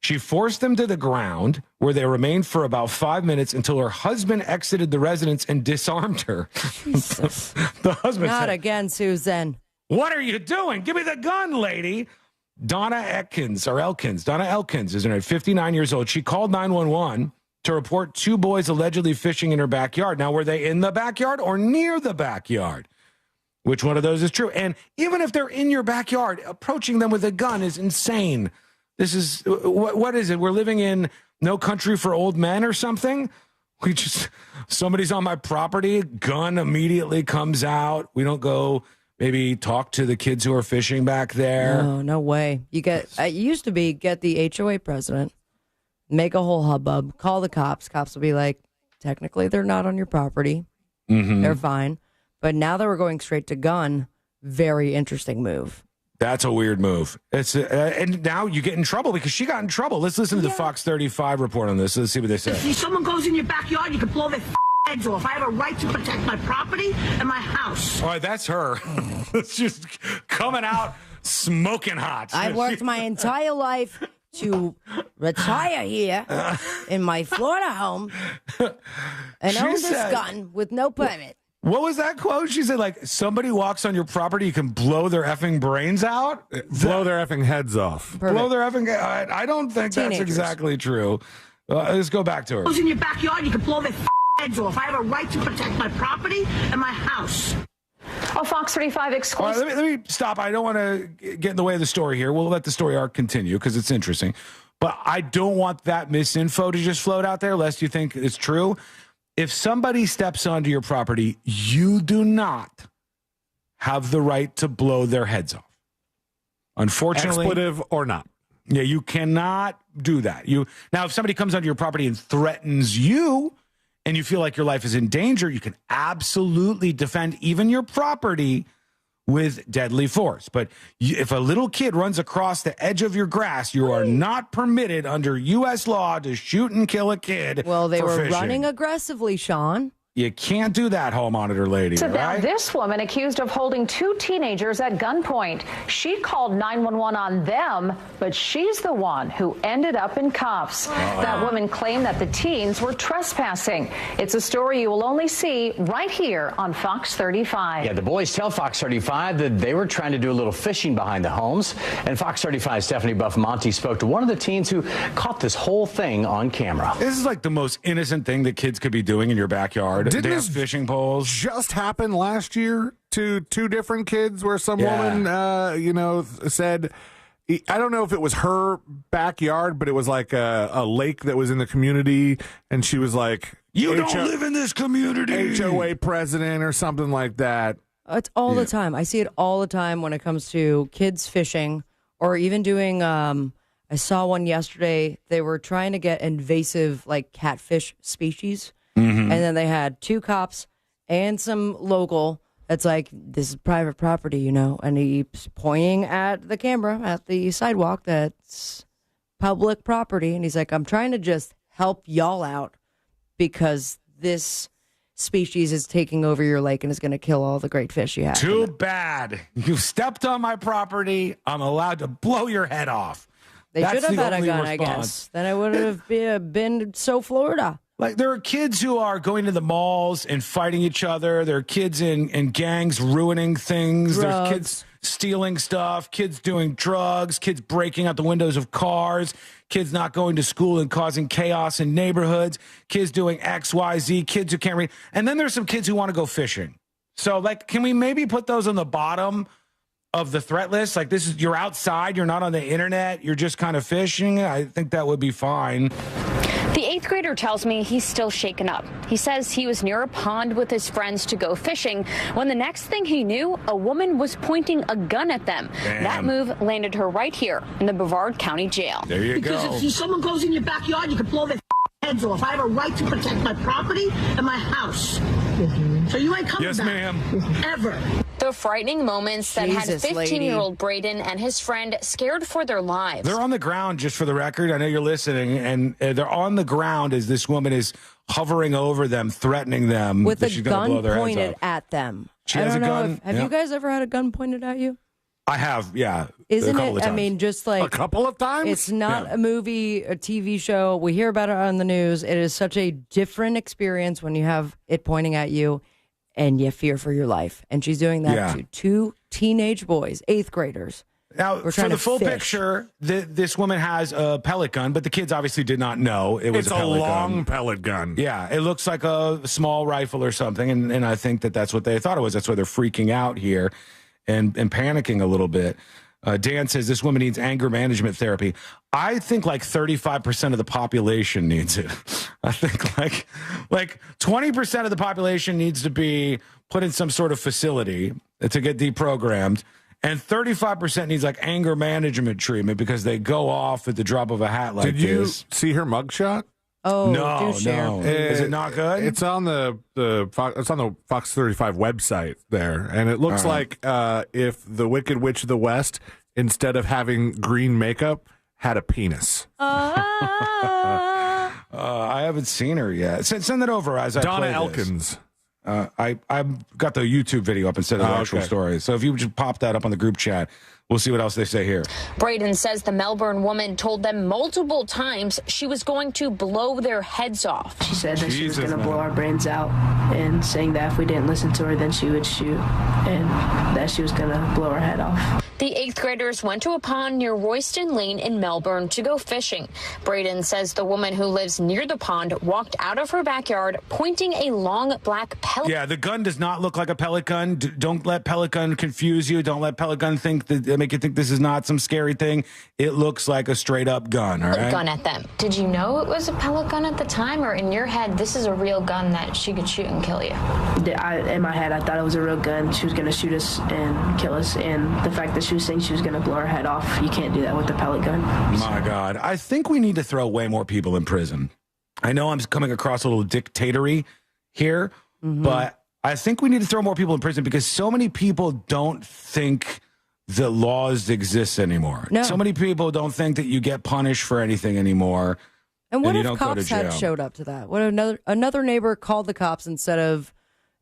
She forced them to the ground where they remained for about 5 minutes until her husband exited the residence and disarmed her. The husband Not said, again, Susan. "What are you doing? Give me the gun, lady." Donna Elkins is 59 years old. She called 911 to report two boys allegedly fishing in her backyard. Now, were they in the backyard or near the backyard? Which one of those is true? And even if they're in your backyard, approaching them with a gun is insane. This is, what is it? We're living in No Country for Old Men or something? Somebody's on my property, gun immediately comes out. We don't go maybe talk to the kids who are fishing back there. No way. It used to be get the HOA president, make a whole hubbub, call the cops. Cops will be like, technically they're not on your property. Mm-hmm. They're fine. But now that we're going straight to gun, very interesting move. That's a weird move. It's and now you get in trouble because she got in trouble. Let's listen to the Fox 35 report on this. Let's see what they say. If someone goes in your backyard, you can blow their heads off. I have a right to protect my property and my house. All right, that's her. It's just coming out smoking hot. I've worked my entire life to retire here in my Florida home and own this gun with no permit. What was that quote? She said, like, somebody walks on your property, you can blow their effing brains out? Blow their effing heads off. Perfect. Blow their effing... I don't think that's exactly true. Let's go back to her. Goes in your backyard, you can blow their heads off. I have a right to protect my property and my house. A Fox 35 exclusive. Right, let me stop. I don't want to get in the way of the story here. We'll let the story arc continue because it's interesting. But I don't want that misinfo to just float out there, lest you think it's true. If somebody steps onto your property, you do not have the right to blow their heads off. Unfortunately. Expletive or not. Yeah, you cannot do that. Now, if somebody comes onto your property and threatens you and you feel like your life is in danger, you can absolutely defend even your property with deadly force. But if a little kid runs across the edge of your grass, you are not permitted under U.S. law to shoot and kill a kid. Well, they were fishing. running aggressively, Sean. You can't do that, hall monitor lady. So now right? this woman accused of holding 2 teenagers at gunpoint. She called 911 on them, but she's the one who ended up in cuffs. That woman claimed that the teens were trespassing. It's a story you will only see right here on Fox 35. Yeah, the boys tell Fox 35 that they were trying to do a little fishing behind the homes. And Fox 35's Stephanie Buff-Monty spoke to one of the teens who caught this whole thing on camera. This is like the most innocent thing that kids could be doing in your backyard. Didn't they have this fishing poles just happen last year to 2 different kids where some woman, said, I don't know if it was her backyard, but it was like a lake that was in the community. And she was like, you don't live in this community. HOA president or something like that. It's all the time. I see it all the time when it comes to kids fishing or even doing, I saw one yesterday. They were trying to get invasive like catfish species. Mm-hmm. And then they had 2 cops and some local that's like, this is private property, and he's pointing at the camera at the sidewalk that's public property. And he's like, I'm trying to just help y'all out because this species is taking over your lake and is going to kill all the great fish you have. Too bad. You stepped on my property. I'm allowed to blow your head off. They should have had a gun, I guess. Then I would have been so Florida. Like, there are kids who are going to the malls and fighting each other. There are kids in gangs ruining things. Drugs. There's kids stealing stuff, kids doing drugs, kids breaking out the windows of cars, kids not going to school and causing chaos in neighborhoods, kids doing X, Y, Z, kids who can't read. And then there's some kids who want to go fishing. So, like, can we maybe put those on the bottom of the threat list? Like, this is, you're outside, you're not on the internet, you're just kind of fishing. I think that would be fine. The 8th grader tells me he's still shaken up. He says he was near a pond with his friends to go fishing when the next thing he knew, a woman was pointing a gun at them. Damn. That move landed her right here in the Brevard County Jail. There you go. Because if someone goes in your backyard, you can blow their heads off. I have a right to protect my property and my house. So you ain't coming yes, back. ma'am. Ever. The frightening moments that had 15-year-old Braden and his friend scared for their lives. They're on the ground, just for the record. I know you're listening. And they're on the ground as this woman is hovering over them, threatening them. With that a she's gonna blow gun their pointed heads off. at them. She has a gun? Have you guys ever had a gun pointed at you? I have, yeah. Isn't a couple it? of times. I mean, just like a couple of times. It's not a movie, a TV show. We hear about it on the news. It is such a different experience when you have it pointing at you and you fear for your life. And she's doing that to 2 teenage boys, 8th graders. Now, for the full picture, this woman has a pellet gun, but the kids obviously did not know it was a pellet gun. It's a long pellet gun. Yeah, it looks like a small rifle or something, and I think that's what they thought it was. That's why they're freaking out here and panicking a little bit. Dan says this woman needs anger management therapy. I think like 35% of the population needs it. I think like 20% of the population needs to be put in some sort of facility to get deprogrammed. And 35% needs like anger management treatment because they go off at the drop of a hat like this. Did you see her mugshot? Oh, no. Is it not good? It's on the Fox 35 website there, and it looks like if the Wicked Witch of the West, instead of having green makeup, had a penis. I haven't seen her yet. Send it over as I Donna play Elkins. I got the YouTube video up instead of the actual story. So if you just pop that up on the group chat, we'll see what else they say here. Braden says the Melbourne woman told them multiple times she was going to blow their heads off. She said that she was going to blow our brains out, and saying that if we didn't listen to her, then she would shoot, and that she was going to blow our head off. The 8th graders went to a pond near Royston Lane in Melbourne to go fishing. Braden says the woman who lives near the pond walked out of her backyard pointing a long black pellet. Yeah, the gun does not look like a pellet gun. Don't let pellet gun confuse you. Don't let pellet gun make you think this is not some scary thing. It looks like a straight up gun, all right? Gun at them. Did you know it was a pellet gun at the time, or in your head, this is a real gun that she could shoot and kill you? In my head, I thought it was a real gun. She was going to shoot us and kill us, and the fact that she was saying she was going to blow her head off, you can't do that with a pellet gun. My God. I think we need to throw way more people in prison. I know I'm coming across a little dictatory here, but I think we need to throw more people in prison because so many people don't think the laws exist anymore. No. So many people don't think that you get punished for anything anymore. And what you if don't go to cops had jail. showed up to that? What if another neighbor called the cops instead of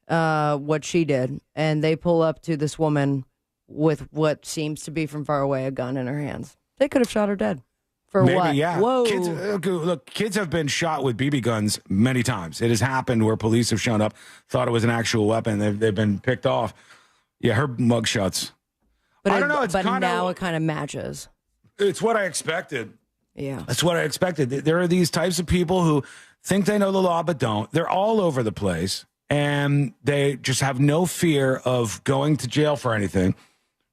what she did, and they pull up to this woman with what seems to be from far away a gun in her hands? They could have shot her dead. For Maybe, what? yeah. Whoa. Kids have been shot with BB guns many times. It has happened where police have shown up, thought it was an actual weapon. They've been picked off. Yeah, her mugshots. But I don't know. It's but now it kind of matches. It's what I expected. Yeah. That's what I expected. There are these types of people who think they know the law but don't. They're all over the place, and they just have no fear of going to jail for anything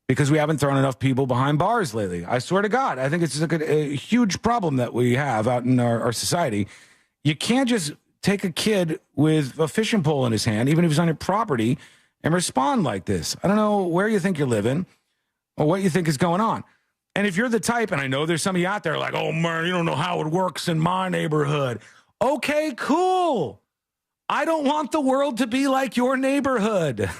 because we haven't thrown enough people behind bars lately. I swear to God. I think it's like a huge problem that we have out in our society. You can't just take a kid with a fishing pole in his hand, even if he's on your property, and respond like this. I don't know where you think you're living or what you think is going on. And if you're the type, and I know there's some of you out there like, oh, man, you don't know how it works in my neighborhood. Okay, cool. I don't want the world to be like your neighborhood.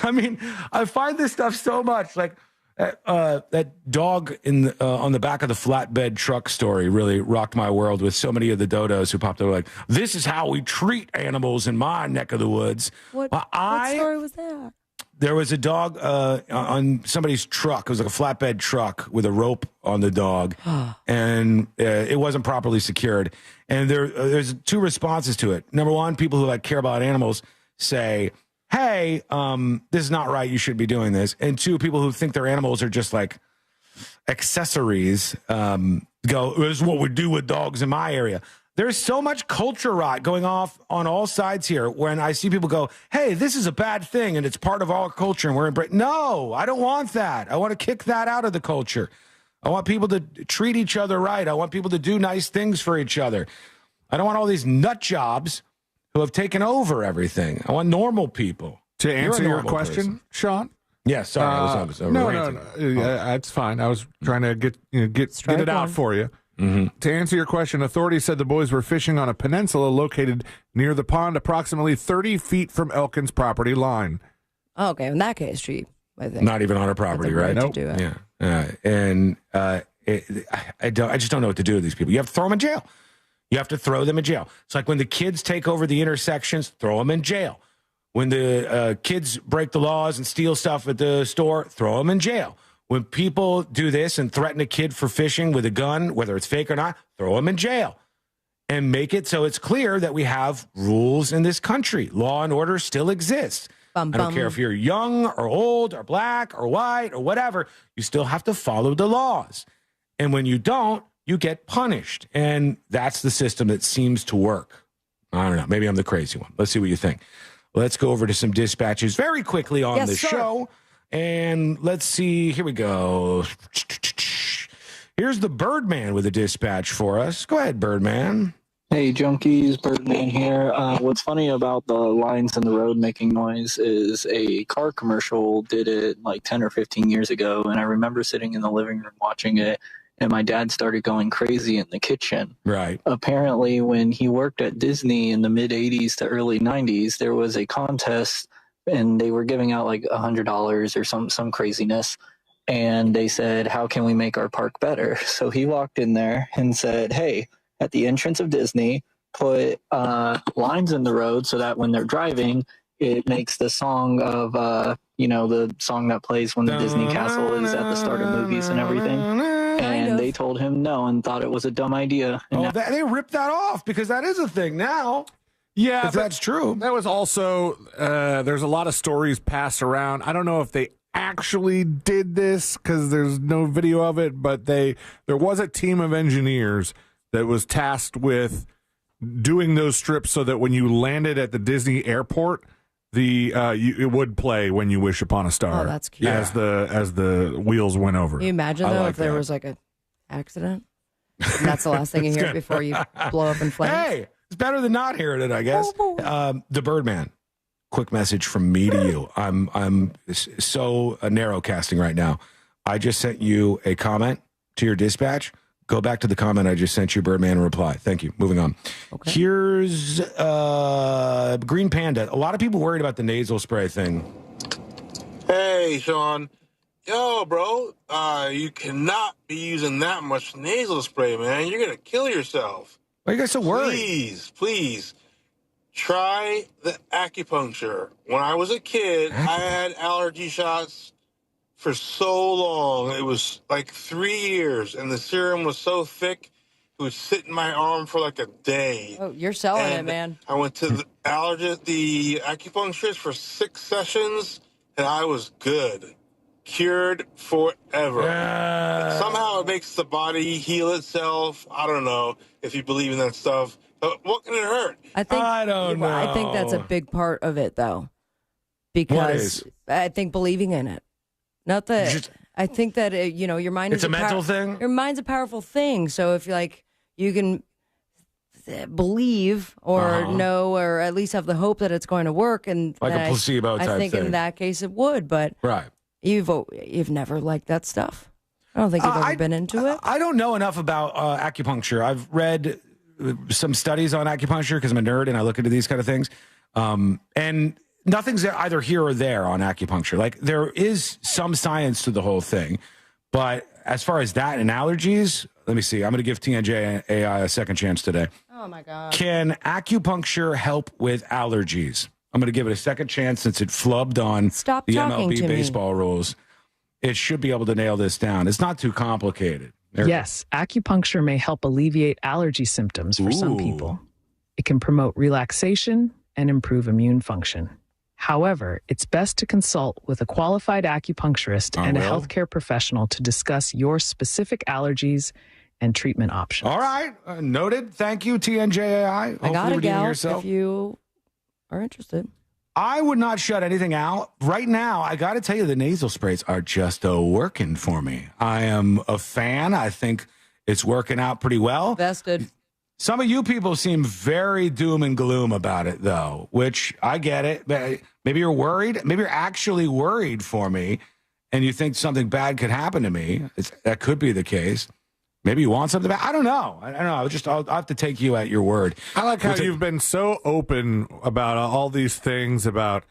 I mean, I find this stuff so much. Like that dog on the back of the flatbed truck story really rocked my world with so many of the dodos who popped up like, this is how we treat animals in my neck of the woods. What story was that? There was a dog on somebody's truck. It was like a flatbed truck with a rope on the dog, and it wasn't properly secured. And there's two responses to it. Number one, people who care about animals say, hey, this is not right. You should be doing this. And two, people who think their animals are just like accessories go, this is what we do with dogs in my area. There's so much culture rot going off on all sides here when I see people go, hey, this is a bad thing and it's part of our culture and we're in Britain. No, I don't want that. I want to kick that out of the culture. I want people to treat each other right. I want people to do nice things for each other. I don't want all these nut jobs who have taken over everything. I want normal people. To answer your question, Sean? Yeah, sorry. I was no. That's fine. I was trying to get it out for you. Mm-hmm. To answer your question, authorities said the boys were fishing on a peninsula located near the pond, approximately 30 feet from Elkin's property line. Oh, okay, in that case, she, I think. Not even on her property, right? Nope. Yeah. I just don't know what to do with these people. You have to throw them in jail. You have to throw them in jail. It's like when the kids take over the intersections, throw them in jail. When the kids break the laws and steal stuff at the store, throw them in jail. When people do this and threaten a kid for fishing with a gun, whether it's fake or not, throw them in jail and make it so it's clear that we have rules in this country. Law and order still exists. I don't care if you're young or old or black or white or whatever. You still have to follow the laws. And when you don't, you get punished. And that's the system that seems to work. I don't know. Maybe I'm the crazy one. Let's see what you think. Let's go over to some dispatches very quickly on the show. And let's see. Here we go. Here's the Birdman with a dispatch for us. Go ahead, Birdman. Hey, Junkies, Birdman here. What's funny about the lines in the road making noise is a car commercial did it like 10 or 15 years ago, and I remember sitting in the living room watching it, and my dad started going crazy in the kitchen. Right. Apparently, when he worked at Disney in the mid-'80s to early 90s, there was a contest, and they were giving out like $100 or some craziness, and they said, how can we make our park better? So he walked in there and said, hey, at the entrance of Disney, put lines in the road so that when they're driving, it makes the song of, the song that plays when the Disney castle is at the start of movies and everything. And they told him no and thought it was a dumb idea. And They ripped that off because that is a thing now. Yeah, if that's true. That was also, there's a lot of stories passed around. I don't know if they actually did this because there's no video of it, but there was a team of engineers that was tasked with doing those strips so that when you landed at the Disney airport, it would play "When You Wish Upon a Star." Oh, that's cute. As the wheels went over. Can you imagine though if there was like an accident? And that's the last thing you hear before you blow up in flames. Hey, it's better than not hearing it, I guess. The Birdman. Quick message from me to you. I'm so narrow casting right now. I just sent you a comment to your dispatch. Go back to the comment I just sent you, Birdman, and reply. Thank you. Moving on. Okay. Here's Green Panda. A lot of people worried about the nasal spray thing. Hey, Sean. Yo, bro. You cannot be using that much nasal spray, man. You're going to kill yourself. Why are you guys so worried? Please. Try the acupuncture. When I was a kid, I had allergy shots for so long. It was like 3 years, and the serum was so thick, it would sit in my arm for like a day. Oh, you're selling it, man. I went to the acupuncturist for 6 sessions, and I was good. Cured forever. Somehow it makes the body heal itself. I don't know if you believe in that stuff. But what can it hurt? I don't know. I think that's a big part of it, though, because I think believing in it. Not that I think that your mind is a mental thing. Your mind's a powerful thing. So if you can believe or know or at least have the hope that it's going to work, and like a placebo type thing. I think in that case it would. But you've never liked that stuff. I don't think you've ever been into it. I don't know enough about acupuncture. I've read some studies on acupuncture because I'm a nerd and I look into these kind of things. And nothing's either here or there on acupuncture. Like, there is some science to the whole thing, but as far as that and allergies, let me see. I'm going to give TNJ AI a second chance today. Oh my God. Can acupuncture help with allergies? I'm going to give it a second chance since it flubbed on the MLB baseball rules. It should be able to nail this down. It's not too complicated. Yes, acupuncture may help alleviate allergy symptoms for some people. It can promote relaxation and improve immune function. However, it's best to consult with a qualified acupuncturist and a healthcare professional to discuss your specific allergies and treatment options. All right. Noted. Thank you, TNJAI. I got a gal if you are interested. I would not shut anything out. Right now, I got to tell you, the nasal sprays are just working for me. I am a fan. I think it's working out pretty well. Vested. Some of you people seem very doom and gloom about it, though, which I get it. Maybe you're worried. Maybe you're actually worried for me, and you think something bad could happen to me. That could be the case. Maybe you want something bad. I don't know. I'll have to take you at your word. I like how you've been so open about all these things about,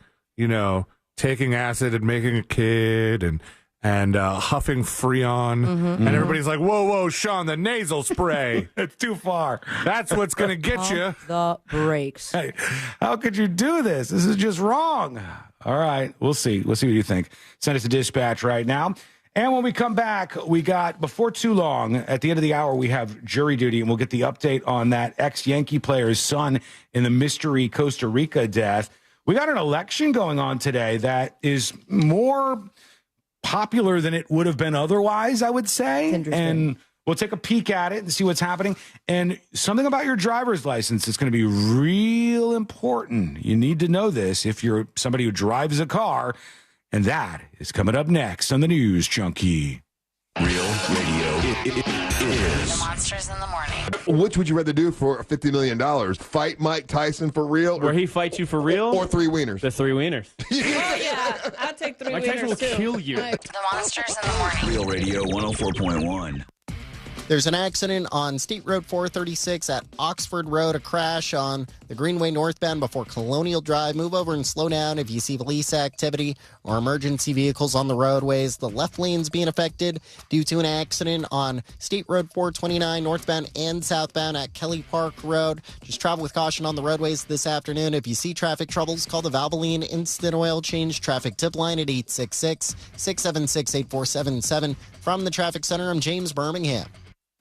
taking acid and making a kid and huffing Freon. And everybody's like, whoa, Sean, the nasal spray. It's too far. That's what's going to get you. The brakes. Hey, how could you do this? This is just wrong. All right, we'll see. We'll see what you think. Send us a dispatch right now. And when we come back, we got, before too long, at the end of the hour, we have jury duty, and we'll get the update on that ex-Yankee player's son in the mystery Costa Rica death. We got an election going on today that is more popular than it would have been otherwise, I would say. And we'll take a peek at it and see what's happening. And something about your driver's license is going to be real important. You need to know this if you're somebody who drives a car. And that is coming up next on the News Junkie. Real radio. It is. The Monsters in the Morning. Which would you rather do for $50 million? Fight Mike Tyson for real? Where he fights you for real? Or 3 wieners? The 3 wieners. Oh, yeah. I'll take 3 Mike wieners, Tyson will too. kill you. The Monsters in the Morning. Real radio 104.1. There's an accident on State Road 436 at Oxford Road, a crash on the Greenway northbound before Colonial Drive. Move over and slow down if you see police activity or emergency vehicles on the roadways. The left lane's being affected due to an accident on State Road 429 northbound and southbound at Kelly Park Road. Just travel with caution on the roadways this afternoon. If you see traffic troubles, call the Valvoline Instant Oil Change traffic tip line at 866-676-8477. From the Traffic Center, I'm James Birmingham.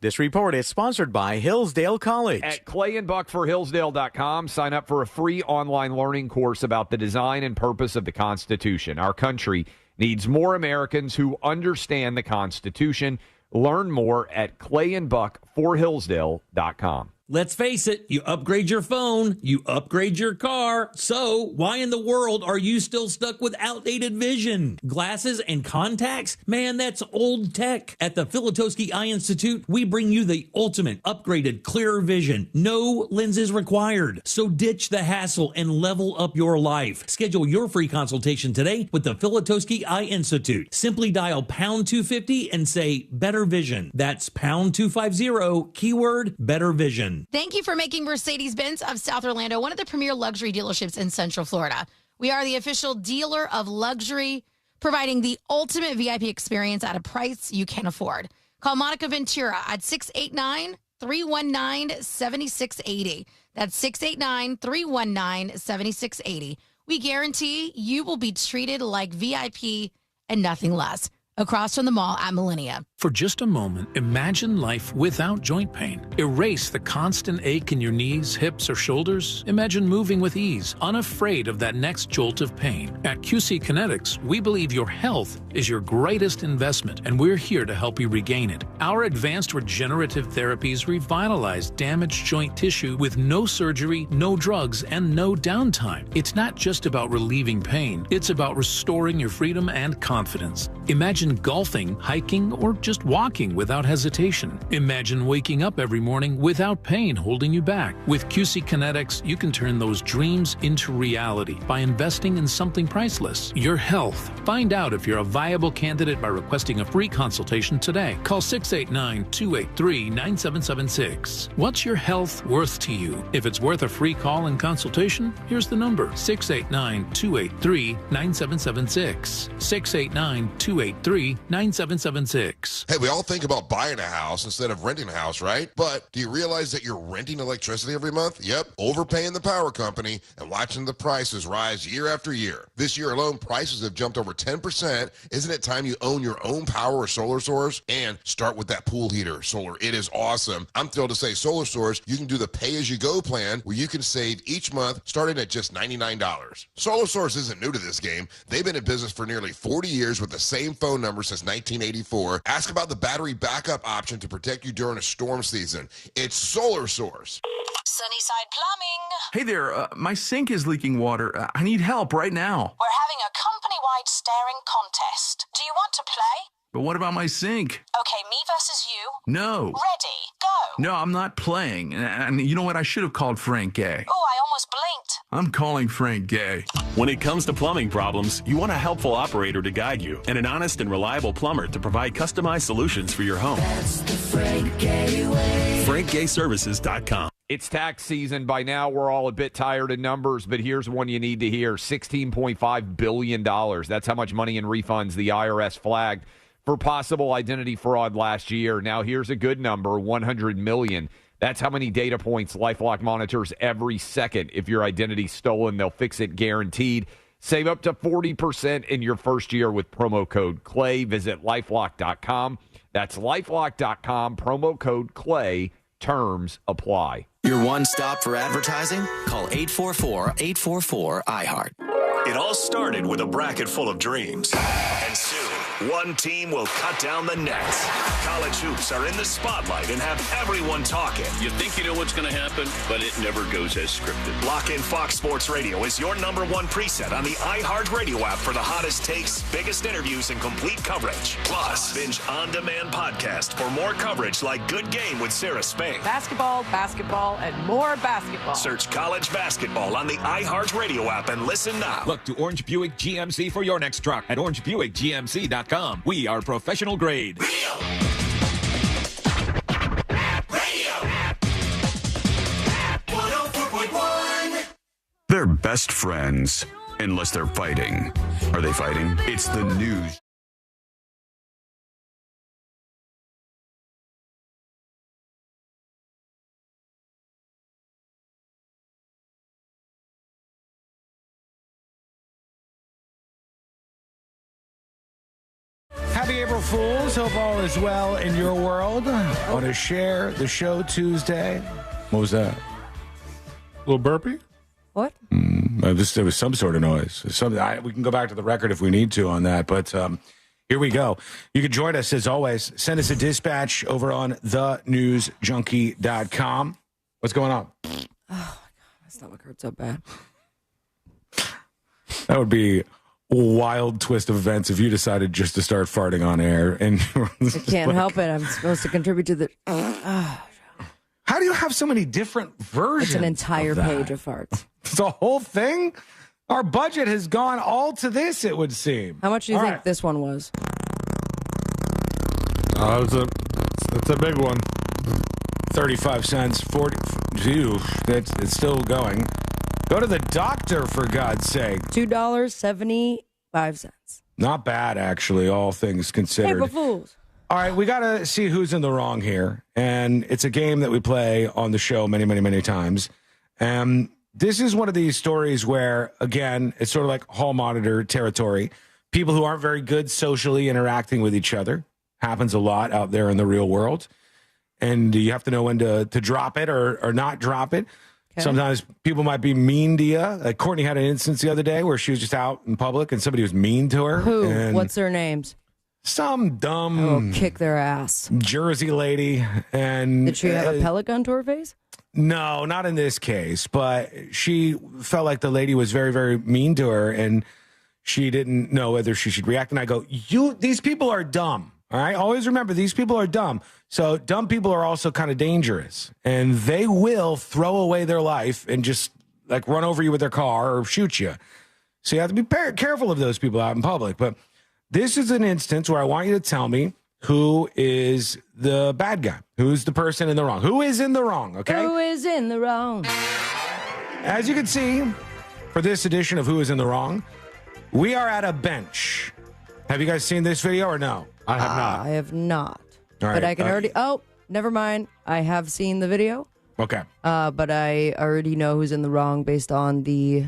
This report is sponsored by Hillsdale College. At Clay and Buck for Hillsdale.com, sign up for a free online learning course about the design and purpose of the Constitution. Our country needs more Americans who understand the Constitution. Learn more at Clay and Buck for Hillsdale.com. Let's face it, you upgrade your phone, you upgrade your car. So why in the world are you still stuck with outdated vision? Glasses and contacts? Man, that's old tech. At the Filatowski Eye Institute, we bring you the ultimate upgraded, clearer vision. No lenses required. So ditch the hassle and level up your life. Schedule your free consultation today with the Filatowski Eye Institute. Simply dial pound 250 and say better vision. That's pound 250, keyword better vision. Thank you for making Mercedes-Benz of South Orlando one of the premier luxury dealerships in Central Florida. We are the official dealer of luxury, providing the ultimate VIP experience at a price you can afford. Call Monica Ventura at 689-319-7680. That's 689-319-7680. We guarantee you will be treated like VIP and nothing less. Across from the mall at Millennia. For just a moment, imagine life without joint pain. Erase the constant ache in your knees, hips, or shoulders. Imagine moving with ease, unafraid of that next jolt of pain. At QC Kinetics, we believe your health is your greatest investment, and we're here to help you regain it. Our advanced regenerative therapies revitalize damaged joint tissue with no surgery, no drugs, and no downtime. It's not just about relieving pain, it's about restoring your freedom and confidence. Imagine golfing, hiking, or just walking without hesitation. Imagine waking up every morning without pain holding you back. With QC Kinetics, you can turn those dreams into reality by investing in something priceless, your health. Find out if you're a viable candidate by requesting a free consultation today. Call 689-283-9776. What's your health worth to you? If it's worth a free call and consultation, here's the number, 689-283-9776. 689-283-9776. Hey, we all think about buying a house instead of renting a house, right? But do you realize that you're renting electricity every month? Yep, overpaying the power company and watching the prices rise year after year. This year alone, prices have jumped over 10%. Isn't it time you own your own power or solar source? And start with that pool heater, solar. It is awesome. I'm thrilled to say Solar Source, you can do the pay-as-you-go plan where you can save each month starting at just $99. Solar Source isn't new to this game. They've been in business for nearly 40 years with the same phone number since 1984. Ask about the battery backup option to protect you during a storm season. It's Solar Source. Sunnyside Plumbing. Hey there, my sink is leaking water. I need help right now. We're having a company-wide staring contest. Do you want to play? But what about my sink? Okay, me versus you. No. Ready, go. No, I'm not playing. And you know what? I should have called Frank Gay. Oh, I almost blinked. I'm calling Frank Gay. When it comes to plumbing problems, you want a helpful operator to guide you and an honest and reliable plumber to provide customized solutions for your home. That's the Frank Gay way. FrankGayServices.com. It's tax season. By now, we're all a bit tired of numbers, but here's one you need to hear. $16.5 billion. That's how much money in refunds the IRS flagged for possible identity fraud last year. Now, here's a good number, $100 million. That's how many data points LifeLock monitors every second. If your identity's stolen, they'll fix it guaranteed. Save up to 40% in your first year with promo code CLAY. Visit LifeLock.com. That's LifeLock.com, promo code CLAY. Terms apply. Your one stop for advertising? Call 844-844-iHeart. It all started with a bracket full of dreams. And soon, one team will cut down the nets. College hoops are in the spotlight and have everyone talking. You think you know what's going to happen, but it never goes as scripted. Lock in Fox Sports Radio is your number one preset on the iHeartRadio app for the hottest takes, biggest interviews, and complete coverage. Plus, binge on-demand podcast for more coverage like Good Game with Sarah Spain. Basketball, and more basketball. Search college basketball on the iHeartRadio app and listen now. Look to Orange Buick GMC for your next truck at orangebuickgmc.com. We are professional grade. They're best friends, unless they're fighting. Are they fighting? It's the news. Happy April Fools. Hope all is well in your world. Want to share the show Tuesday? What was that? Little burpee? What? There was some sort of noise. We can go back to the record if we need to on that, but here we go. You can join us as always. Send us a dispatch over on thenewsjunkie.com. What's going on? Oh, my God. My stomach hurts so bad. That would be a wild twist of events if you decided just to start farting on air. And I can't help it. I'm supposed to contribute to the... How do you have so many different versions? It's an entire page of farts. It's a whole thing? Our budget has gone all to this, it would seem. How much do you think this one was? It's a big one. 35 cents, 40. Ew, it's still going. Go to the doctor, for God's sake. $2.75. Not bad, actually, all things considered. April Fools. All right, we got to see who's in the wrong here. And it's a game that we play on the show many, many, many times. This is one of these stories where, again, it's sort of like hall monitor territory. People who aren't very good socially interacting with each other. Happens a lot out there in the real world. And you have to know when to drop it or not drop it. Okay. Sometimes people might be mean to you. Like Courtney had an instance the other day where she was just out in public and somebody was mean to her. Who? What's their names? Some dumb... I will kick their ass. Jersey lady. And did she have a pellet gun to her face? No, not in this case. But she felt like the lady was very, very mean to her, and she didn't know whether she should react. And I go, these people are dumb. All right? Always remember, these people are dumb. So dumb people are also kind of dangerous. And they will throw away their life and just like run over you with their car or shoot you. So you have to be careful of those people out in public. But this is an instance where I want you to tell me who is the bad guy. Who's the person in the wrong? Who is in the wrong, okay? Who is in the wrong? As you can see, for this edition of Who is in the Wrong, we are at a bench. Have you guys seen this video or no? I have not. I have not. All right, but I can already... Oh, never mind. I have seen the video. Okay. But I already know who's in the wrong based on the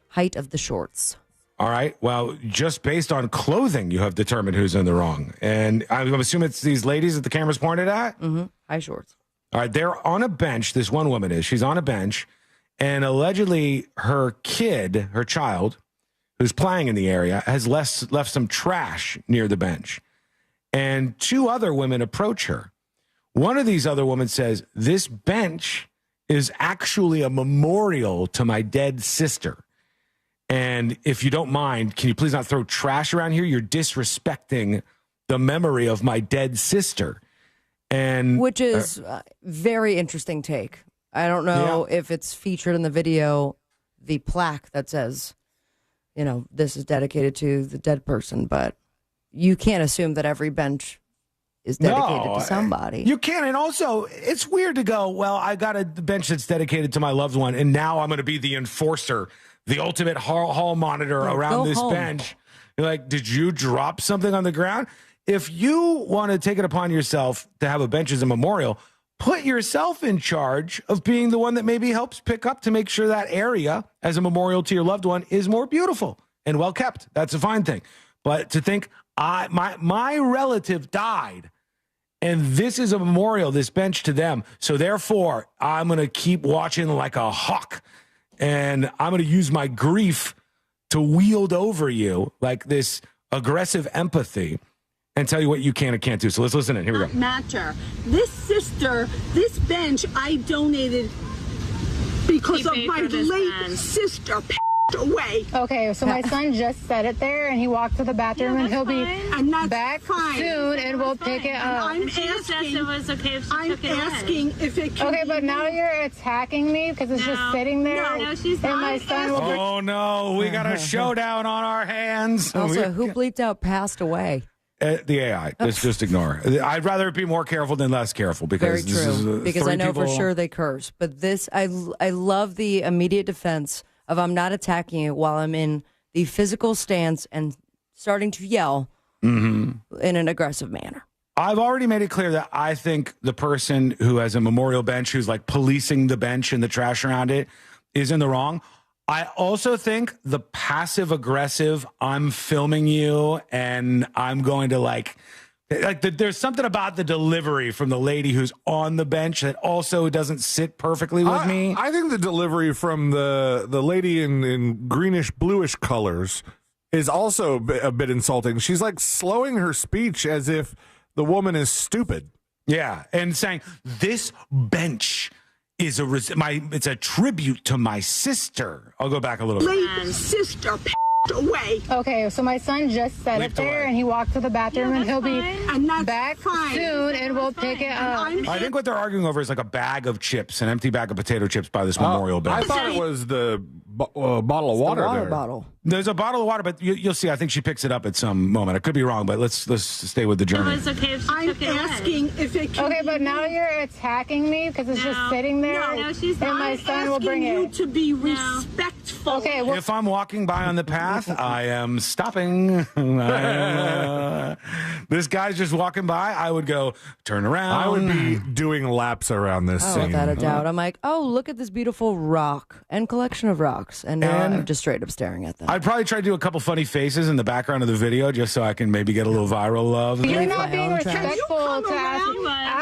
height of the shorts. All right. Well, just based on clothing, you have determined who's in the wrong. And I'm assuming it's these ladies that the camera's pointed at? Mm-hmm. High shorts. All right. They're on a bench. This one woman is. She's on a bench. And allegedly her kid, her child, who's playing in the area, has left some trash near the bench. And two other women approach her. One of these other women says, this bench is actually a memorial to my dead sister. And if you don't mind, can you please not throw trash around here? You're disrespecting the memory of my dead sister. And which is a very interesting take. I don't know if it's featured in the video, the plaque that says, you know, this is dedicated to the dead person, but you can't assume that every bench is dedicated to somebody. You can. And also, it's weird to go, well, I got a bench that's dedicated to my loved one, and now I'm going to be the enforcer, the ultimate hall monitor around this bench. You're like, did you drop something on the ground? If you want to take it upon yourself to have a bench as a memorial, put yourself in charge of being the one that maybe helps pick up to make sure that area as a memorial to your loved one is more beautiful and well kept. That's a fine thing. But to think my relative died And this is a memorial, this bench to them. So therefore, I'm going to keep watching like a hawk. And I'm going to use my grief to wield over you like this aggressive empathy and tell you what you can and can't do. So let's listen in. Here we go. Matter. This this bench I donated because of my late sister away. Okay, so my son just set it there, and he walked to the bathroom, and he'll be back soon, and we'll pick it up. I'm asking. It was okay if she took it asking if it can. Okay, but now you're attacking me because it's just sitting there. No, she's and my son will. Oh no, we got a showdown on our hands. Also, who bleeped out passed away? The AI. Just ignore. I'd rather be more careful than less careful because very true. Because I know for sure they curse, but this I love the immediate defense of I'm not attacking it while I'm in the physical stance and starting to yell in an aggressive manner. I've already made it clear that I think the person who has a memorial bench, who's like policing the bench and the trash around it, is in the wrong. I also think the passive aggressive, I'm filming you and I'm going to there's something about the delivery from the lady who's on the bench that also doesn't sit perfectly with me. I think the delivery from the lady in greenish bluish colors is also a bit insulting. She's like slowing her speech as if the woman is stupid. Yeah, and saying this bench is it's a tribute to my sister. I'll go back a little bit. Late sister away. Okay, so my son just set it there, and he walked to the bathroom, and he'll be back soon, and we'll pick it up. I think what they're arguing over is like a bag of chips, an empty bag of potato chips by this memorial bench. I thought it was the bottle of water. Water bottle. There's a bottle of water, but you'll see. I think she picks it up at some moment. I could be wrong, but let's stay with the journey. It was okay if she took it asking if it can. Okay, but now you're attacking me because it's just sitting there. No, she's and my son will bring it. You to be respectful. Okay. If I'm walking by on the path, I am stopping. This guy's just walking by. I would go turn around. I would be doing laps around this scene. Without a doubt. I'm like, oh, look at this beautiful rock and collection of rocks. And now I'm just straight up staring at them. I'd probably try to do a couple funny faces in the background of the video just so I can maybe get a little viral love. You're not being respectful to ask.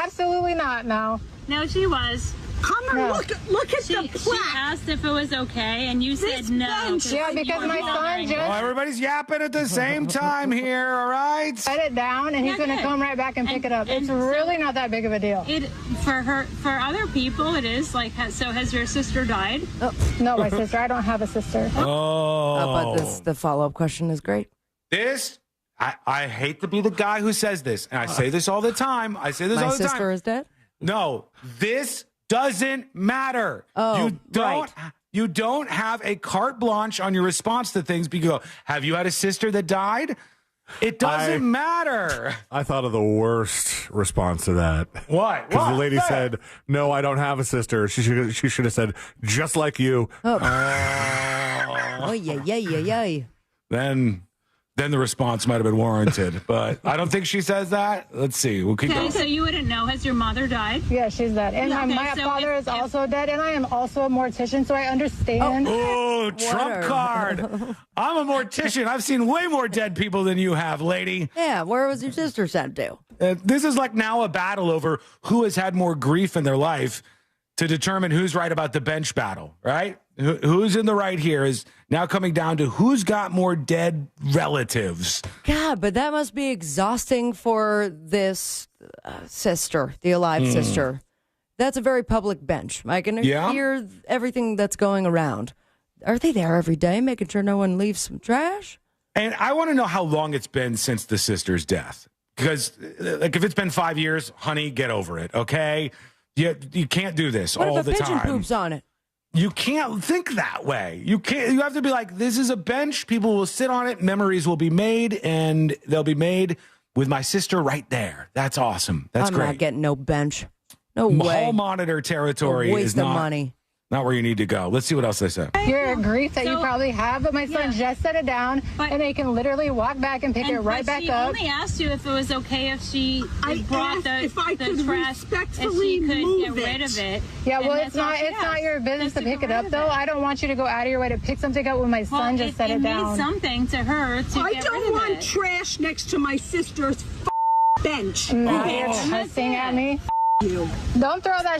Absolutely not, no. No, she was. Come and look at the plaque. She asked if it was okay, and you said no. Yeah, because my son just... everybody's yapping at the same time here, all right? Set it down, and he's going to come right back and pick it up. It's really not that big of a deal. For other people, it is. Like, so has your sister died? Oh, no, my sister. I don't have a sister. Oh. But the follow-up question is great. I hate to be the guy who says this, and I say this all the time. I say this all the time. My sister is dead? No, this doesn't matter. Oh, you don't have a carte blanche on your response to things because you go, have you had a sister that died? It doesn't matter. I thought of the worst response to that. What? Because the lady said, no, I don't have a sister. She should have said, just like you. Oh, yeah. Then the response might have been warranted, but I don't think she says that. Let's see. We'll keep going. So you wouldn't know. Has your mother died? Yeah, she's dead. And my father is also dead, and I am also a mortician, so I understand. Oh, Trump card. I'm a mortician. I've seen way more dead people than you have, lady. Yeah, where was your sister sent to? This is like now a battle over who has had more grief in their life to determine who's right about the bench battle, right? Who's in the right here is now coming down to who's got more dead relatives. God, but that must be exhausting for this sister, the alive sister. That's a very public bench. I can hear everything that's going around. Are they there every day making sure no one leaves some trash? And I want to know how long it's been since the sister's death. Because like if it's been 5 years, honey, get over it, okay? You can't do this all the time. What if a pigeon poops on it? You can't think that way. You can't. You have to be like, this is a bench. People will sit on it. Memories will be made, and they'll be made with my sister right there. That's awesome. That's great. I'm not getting no bench. No way. Hall monitor territory is not money. Not where you need to go. Let's see what else they say. Your grief that you probably have, but my son just set it down, and they can literally walk back and pick it right back up. She only asked you if it was okay if she brought the trash, if she could get rid of it. Yeah, well, it's not your business to pick it up, though. I don't want you to go out of your way to pick something up when my son just set it down. It means something to her to get rid of it. I don't want trash next to my sister's bench. Now you're cussing at me. You. Don't throw that.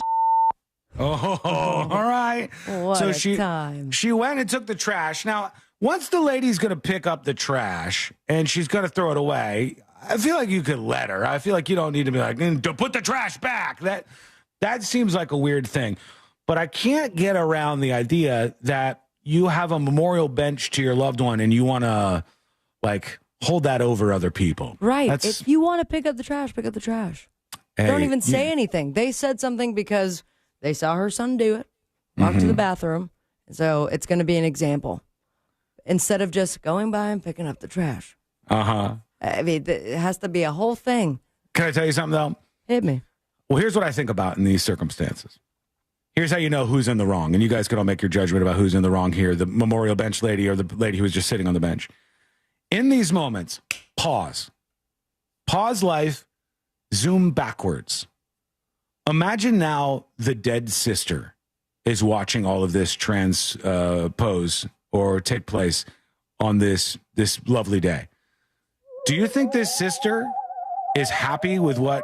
Oh, all right. What so a time. She went and took the trash. Now, once the lady's going to pick up the trash and she's going to throw it away, I feel like you could let her. I feel like you don't need to be like, put the trash back. That seems like a weird thing. But I can't get around the idea that you have a memorial bench to your loved one and you want to, like, hold that over other people. Right. If you want to pick up the trash, pick up the trash. Hey, don't even say anything. They said something because they saw her son do it, walk to the bathroom. So it's going to be an example. Instead of just going by and picking up the trash. Uh-huh. I mean, it has to be a whole thing. Can I tell you something, though? Hit me. Well, here's what I think about in these circumstances. Here's how you know who's in the wrong. And you guys can all make your judgment about who's in the wrong here, the memorial bench lady or the lady who was just sitting on the bench. In these moments, pause. Pause life. Zoom backwards. Imagine now the dead sister is watching all of this transpose or take place on this lovely day. Do you think this sister is happy with what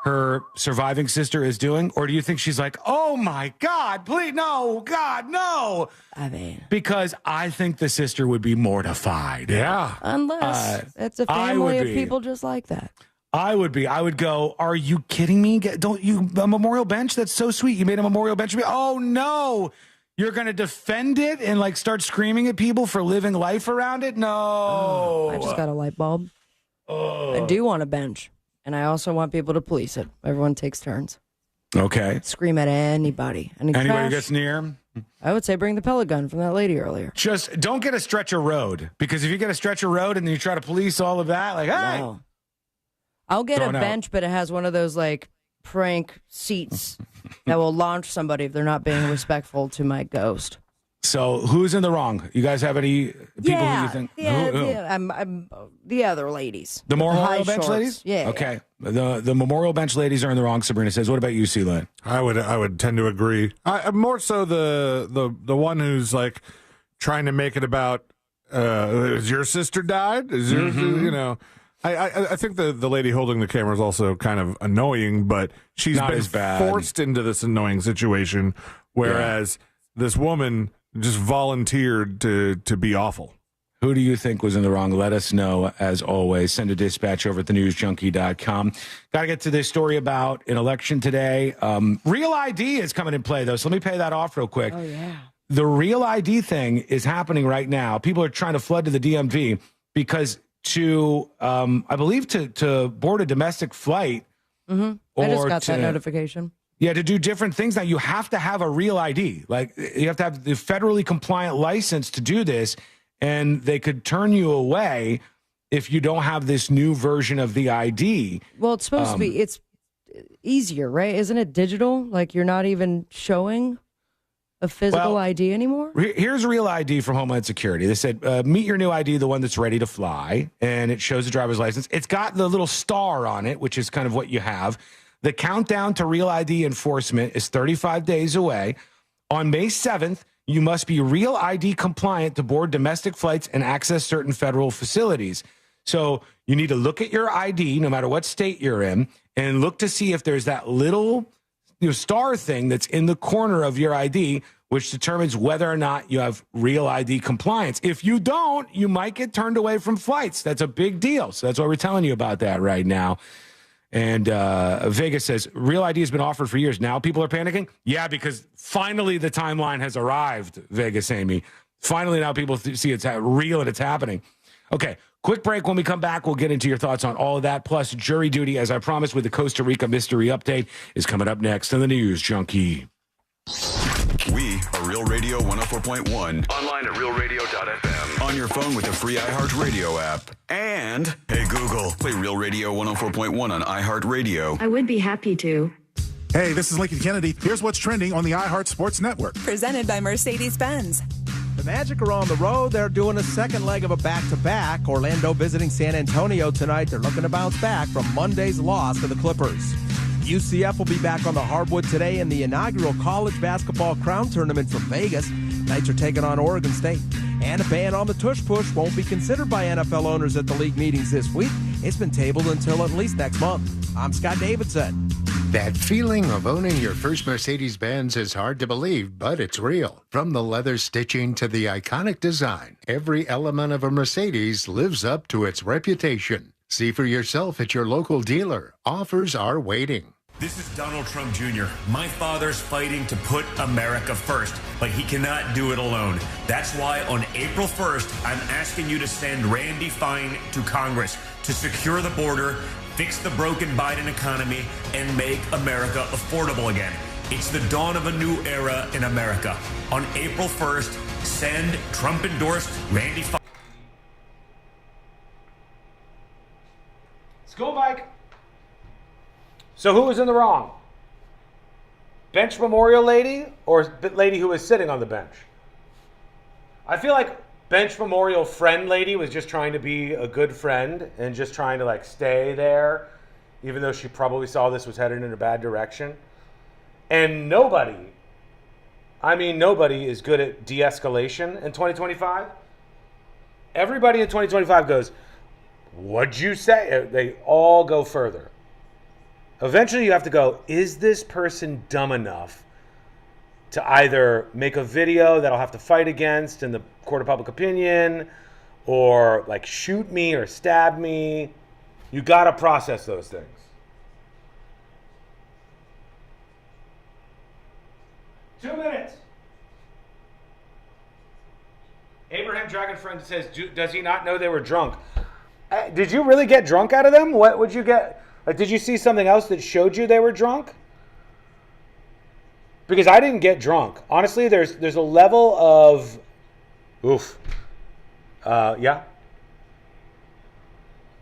her surviving sister is doing? Or do you think she's like, oh my God, please, no, God, no. I mean, because I think the sister would be mortified. Yeah. Unless it's a family of people just like that. I would be. I would go, are you kidding me? A memorial bench? That's so sweet. You made a memorial bench for me. Oh, no. You're going to defend it and like start screaming at people for living life around it? No. I just got a light bulb. I do want a bench. And I also want people to police it. Everyone takes turns. Okay. Scream at anybody. Anybody who gets near? I would say bring the pellet gun from that lady earlier. Just don't get a stretcher road. Because if you get a stretcher road and then you try to police all of that, like, hey. No. I'll get a bench, but it has one of those like prank seats that will launch somebody if they're not being respectful to my ghost. So who's in the wrong? You guys have any people who you think? I'm the other ladies. The memorial bench shorts. ladies? Yeah. Okay. The memorial bench ladies are in the wrong, Sabrina says. What about you, Celine? I would tend to agree. More so the one who's like trying to make it about is your sister died? Is yours, you know. I think the lady holding the camera is also kind of annoying, but she's Not been as bad. forced into this annoying situation, whereas this woman just volunteered to be awful. Who do you think was in the wrong? Let us know, as always. Send a dispatch over at thenewsjunkie.com. Got to get to this story about an election today. Real ID is coming in play, though, so let me pay that off real quick. Oh, yeah. The Real ID thing is happening right now. People are trying to flood to the DMV because I believe to board a domestic flight. I just got that notification. Yeah, to do different things now, you have to have a real ID. Like, you have to have the federally compliant license to do this, and they could turn you away if you don't have this new version of the ID. Well, it's supposed to be, it's easier, right? Isn't it digital? Like, you're not even showing a physical ID anymore? Here's a Real ID from Homeland Security. They said, meet your new ID, the one that's ready to fly, and it shows the driver's license. It's got the little star on it, which is kind of what you have. The countdown to Real ID enforcement is 35 days away. On May 7th, you must be Real ID compliant to board domestic flights and access certain federal facilities. So you need to look at your ID, no matter what state you're in, and look to see if there's that little star thing that's in the corner of your ID, which determines whether or not you have Real ID compliance. If you don't, you might get turned away from flights. That's a big deal. So that's why we're telling you about that right now. And Vegas says, Real ID has been offered for years. Now people are panicking? Yeah, because finally the timeline has arrived, Vegas Amy. Finally now people see it's real and it's happening. Okay, quick break. When we come back, we'll get into your thoughts on all of that. Plus, jury duty, as I promised, with the Costa Rica mystery update, is coming up next on the News Junkie. We are Real Radio 104.1. Online at realradio.fm. On your phone with the free iHeartRadio app. And, hey Google, play Real Radio 104.1 on iHeartRadio. I would be happy to. Hey, this is Lincoln Kennedy. Here's what's trending on the iHeart Sports Network. Presented by Mercedes-Benz. The Magic are on the road. They're doing a second leg of a back-to-back. Orlando visiting San Antonio tonight. They're looking to bounce back from Monday's loss to the Clippers. UCF will be back on the hardwood today in the inaugural college basketball crown tournament from Vegas. Knights are taking on Oregon State. And a ban on the tush-push won't be considered by NFL owners at the league meetings this week. It's been tabled until at least next month. I'm Scott Davidson. That feeling of owning your first Mercedes-Benz is hard to believe, but it's real. From the leather stitching to the iconic design, every element of a Mercedes lives up to its reputation. See for yourself at your local dealer. Offers are waiting. This is Donald Trump Jr. My father's fighting to put America first, but he cannot do it alone. That's why on April 1st, I'm asking you to send Randy Fine to Congress to secure the border, fix the broken Biden economy, and make America affordable again. It's the dawn of a new era in America. On April 1st, send Trump-endorsed Randy Fine. School bike. So who was in the wrong? Bench memorial lady or lady who was sitting on the bench? I feel like bench memorial friend lady was just trying to be a good friend and just trying to like stay there, even though she probably saw this was headed in a bad direction. And nobody is good at de-escalation in 2025. Everybody in 2025 goes, what'd you say? They all go further. Eventually you have to go, is this person dumb enough to either make a video that I'll have to fight against in the court of public opinion or like shoot me or stab me? You got to process those things. Two minutes. Abraham Dragon Friend says, does he not know they were drunk? Did you really get drunk out of them? What would you get? Like, did you see something else that showed you they were drunk? Because I didn't get drunk. Honestly, there's a level of, yeah.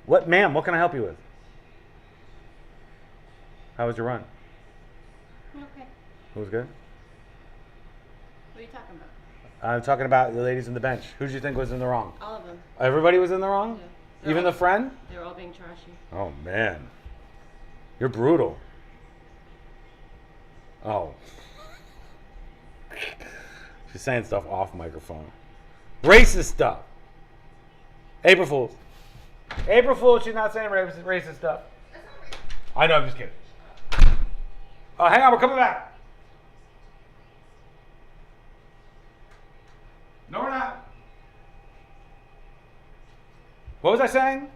What, ma'am, what can I help you with? How was your run? Okay. It was good? What are you talking about? I'm talking about the ladies in the bench. Who did you think was in the wrong? All of them. Everybody was in the wrong? Yeah. Even the friend? They're all being trashy. Oh, man. You're brutal. Oh. She's saying stuff off microphone. Racist stuff. April Fools. April Fools, she's not saying racist stuff. I know, I'm just kidding. Hang on, we're coming back. No, we're not. What was I saying?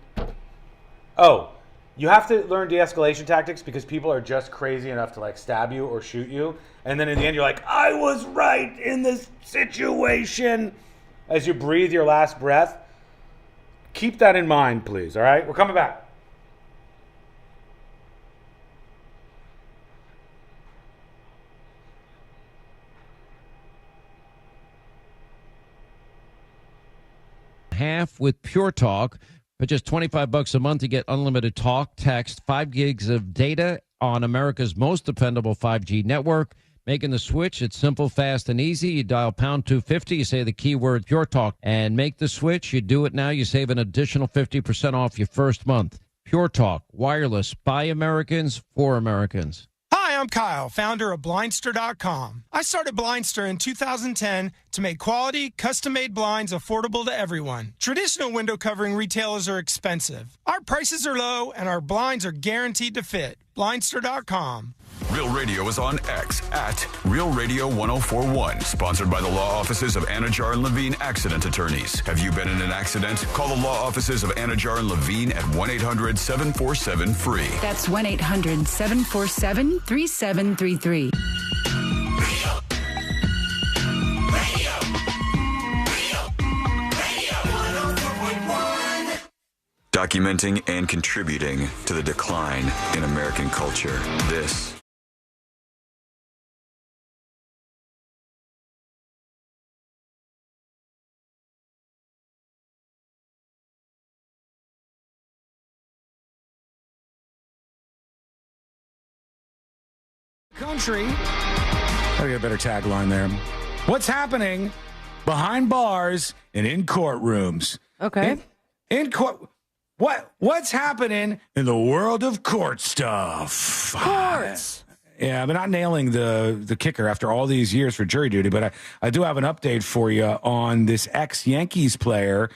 Oh. You have to learn de-escalation tactics because people are just crazy enough to like stab you or shoot you. And then in the end, you're like, I was right in this situation. As you breathe your last breath, keep that in mind, please. All right, we're coming back. Half with Pure Talk. For just $25 a month, you get unlimited talk, text, 5 gigs of data on America's most dependable 5G network. Making the switch, it's simple, fast, and easy. You dial pound 250, you say the keyword Pure Talk, and make the switch. You do it now, you save an additional 50% off your first month. Pure Talk, wireless, by Americans, for Americans. Hi, I'm Kyle, founder of Blindster.com. I started Blindster in 2010 to make quality, custom-made blinds affordable to everyone. Traditional window covering retailers are expensive. Our prices are low, and our blinds are guaranteed to fit. Blindster.com. Real Radio is on X at Real Radio 1041. Sponsored by the law offices of Anajar and Levine Accident Attorneys. Have you been in an accident? Call the law offices of Anajar and Levine at 1-800-747-FREE. That's 1-800-747-3733. Documenting and contributing to the decline in American culture. This country. Gotta get a better tagline there. What's happening behind bars and in courtrooms? Okay. In court. What's happening in the world of court stuff? Courts. Yeah, I'm not nailing the kicker after all these years for jury duty, but I do have an update for you on this ex-Yankees player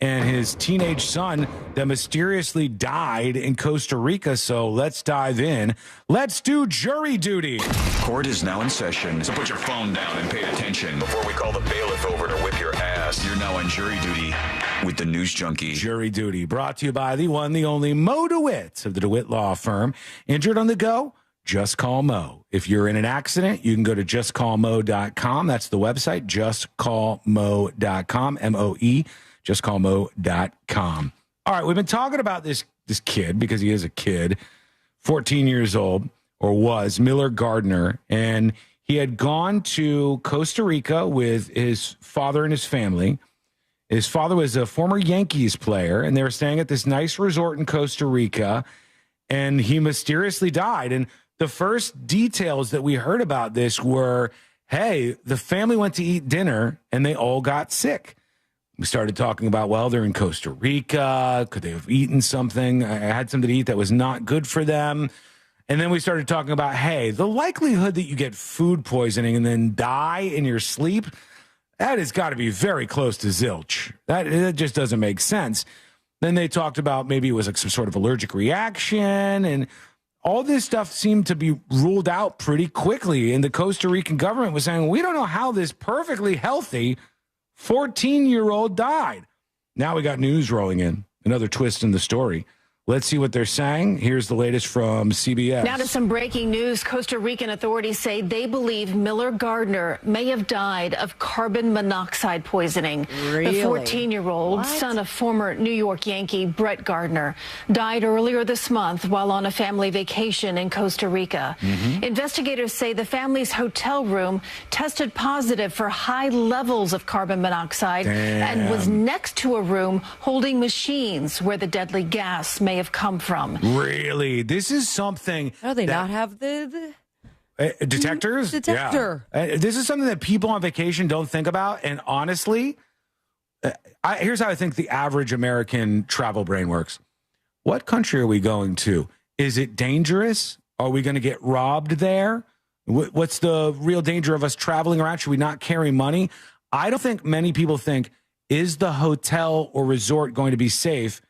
and his teenage son that mysteriously died in Costa Rica. So let's dive in. Let's do jury duty. Court is now in session, so put your phone down and pay attention before we call the bailiff over to whip your ass. You're now on jury duty with the News Junkie. Jury duty brought to you by the one, the only Mo DeWitt of the DeWitt Law Firm. Injured on the go? Just call Mo. If you're in an accident, you can go to justcallmo.com. That's the website, justcallmo.com, M-O-E, justcallmo.com. All right, we've been talking about this kid, because he is a kid, 14 years old, or was, Miller Gardner, and he had gone to Costa Rica with his father and his family. His father was a former Yankees player, and they were staying at this nice resort in Costa Rica, and he mysteriously died. And the first details that we heard about this were, hey, the family went to eat dinner and they all got sick. We started talking about, well, they're in Costa Rica. Could they have eaten something? I had something to eat that was not good for them. And then we started talking about, hey, the likelihood that you get food poisoning and then die in your sleep, that has got to be very close to zilch. That just doesn't make sense. Then they talked about maybe it was like some sort of allergic reaction, and all this stuff seemed to be ruled out pretty quickly. And the Costa Rican government was saying, we don't know how this perfectly healthy 14-year-old died. Now we got news rolling in, another twist in the story. Let's see what they're saying. Here's the latest from CBS. Now to some breaking news. Costa Rican authorities say they believe Miller Gardner may have died of carbon monoxide poisoning. Really? The 14-year-old, son of former New York Yankee Brett Gardner, died earlier this month while on a family vacation in Costa Rica. Investigators say the family's hotel room tested positive for high levels of carbon monoxide and was next to a room holding machines where the deadly gas may have come from. Really? This is something. How do they not have the detectors? Detector. Yeah. This is something that people on vacation don't think about. And honestly, here's how I think the average American travel brain works. What country are we going to? Is it dangerous? Are we going to get robbed there? What's the real danger of us traveling around? Should we not carry money? I don't think many people think, is the hotel or resort going to be safe?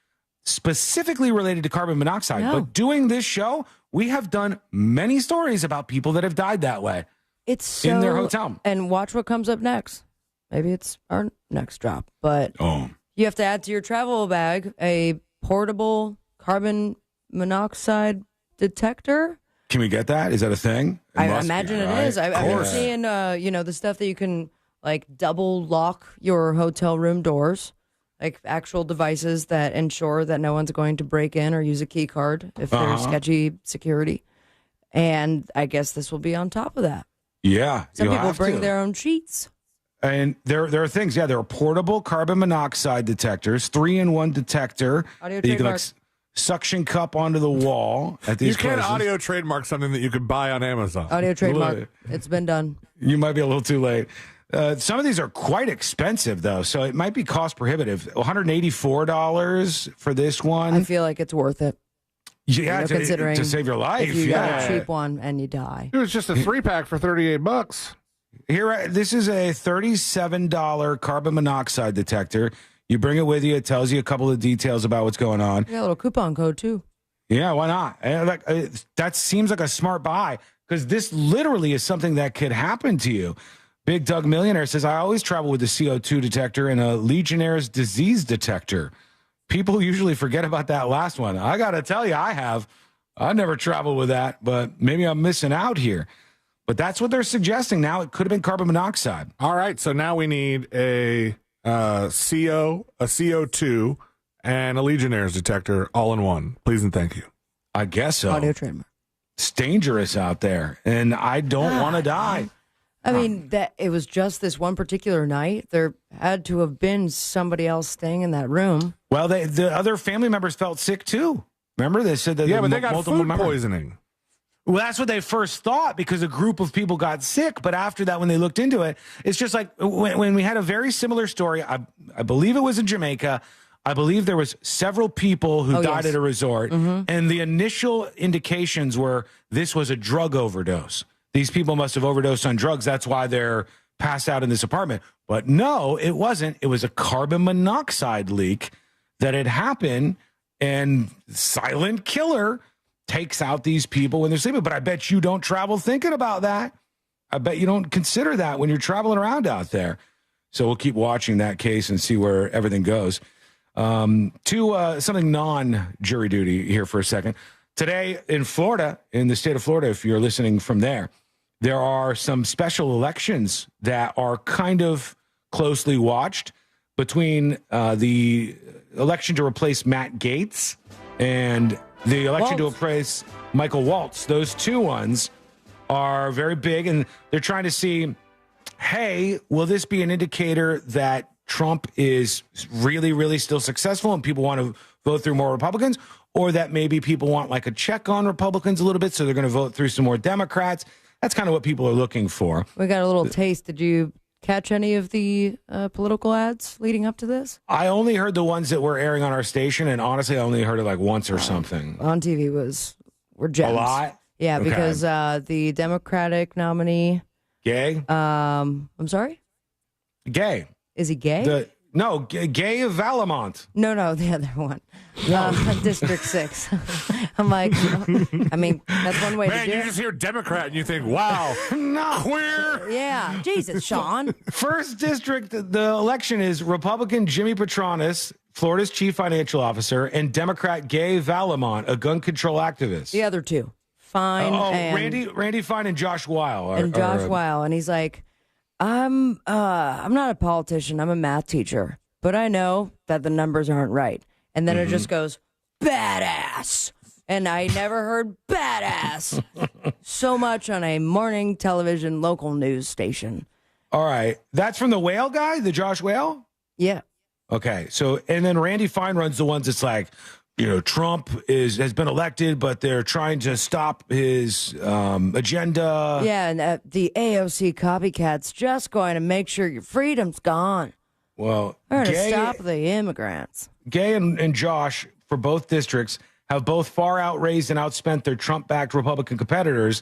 Specifically related to carbon monoxide. No. But doing this show, we have done many stories about people that have died that way. It's in their hotel. And watch what comes up next. Maybe it's our next drop. But you have to add to your travel bag a portable carbon monoxide detector. Can we get that? Is that a thing? I imagine it is. I've been seeing, the stuff that you can like double lock your hotel room doors. Like actual devices that ensure that no one's going to break in or use a key card if there's sketchy security. And I guess this will be on top of that. Yeah. Some people bring their own sheets. And there are things, there are portable carbon monoxide detectors, 3-in-1 detector. Audio that you can trademark. suction cup onto the wall at these places. You can audio trademark something that you can buy on Amazon. Audio trademark. It's been done. You might be a little too late. Some of these are quite expensive, though, so it might be cost prohibitive. $184 for this one. I feel like it's worth it. Yeah, considering to save your life. If you got a cheap one and you die. It was just a 3-pack for $38. Here, this is a $37 carbon monoxide detector. You bring it with you. It tells you a couple of details about what's going on. Yeah, a little coupon code, too. Yeah, why not? That seems like a smart buy, because this literally is something that could happen to you. Big Doug Millionaire says, I always travel with a CO2 detector and a Legionnaire's disease detector. People usually forget about that last one. I got to tell you, I never traveled with that, but maybe I'm missing out here. But that's what they're suggesting now. It could have been carbon monoxide. All right, so now we need a CO2, and a Legionnaire's detector all in one. Please and thank you. I guess so. Audio trademark. It's dangerous out there, and I don't want to die. I mean, that it was just this one particular night. There had to have been somebody else staying in that room. Well, the other family members felt sick too. Remember, they said that but they got food poisoning. Well, that's what they first thought, because a group of people got sick. But after that, when they looked into it, it's just like when we had a very similar story. I believe it was in Jamaica. I believe there was several people who died at a resort, and the initial indications were this was a drug overdose. These people must have overdosed on drugs. That's why their passed out in this apartment. But no, it wasn't. It was a carbon monoxide leak that had happened, and silent killer takes out these people when they're sleeping. But I bet you don't travel thinking about that. I bet you don't consider that when you're traveling around out there. So we'll keep watching that case and see where everything goes. To something non-jury duty here for a second. Today in Florida, in the state of Florida, if you're listening from there, there are some special elections that are kind of closely watched between the election to replace Matt Gaetz and the election to replace Michael Waltz. Those two ones are very big, and they're trying to see, hey, will this be an indicator that Trump is really, really still successful and people want to vote through more Republicans, or that maybe people want like a check on Republicans a little bit, so they're going to vote through some more Democrats? That's kind of what people are looking for. We got a little taste. Did you catch any of the political ads leading up to this? I only heard the ones that were airing on our station, and honestly, I only heard it like once or something. On TV were gems. A lot? Yeah, Okay. because the Democratic nominee... Gay? I'm sorry? Gay. Is he gay? Gay of Valamont. No, the other one. District 6. I'm like, I mean, that's one way to do you it. just hear Democrat and you think, wow, queer. Yeah, Jesus, Sean. First district, the election is Republican Jimmy Petronis, Florida's chief financial officer, and Democrat Gay Valamont, a gun control activist. The other two. Fine. Randy Fine and Josh Weil. Weil. And he's like, I'm not a politician. I'm a math teacher. But I know that the numbers aren't right. And then it just goes, badass. And I never heard badass so much on a morning television local news station. All right. That's from the Whale guy, the Josh Whale? Yeah. Okay. So, and then Randy Fine runs the ones that's like, you know, Trump has been elected, but they're trying to stop his agenda. Yeah, and the AOC copycat's just going to make sure your freedom's gone. Well, We're going to stop the immigrants. Gay and Josh, for both districts, have both far outraised and outspent their Trump-backed Republican competitors,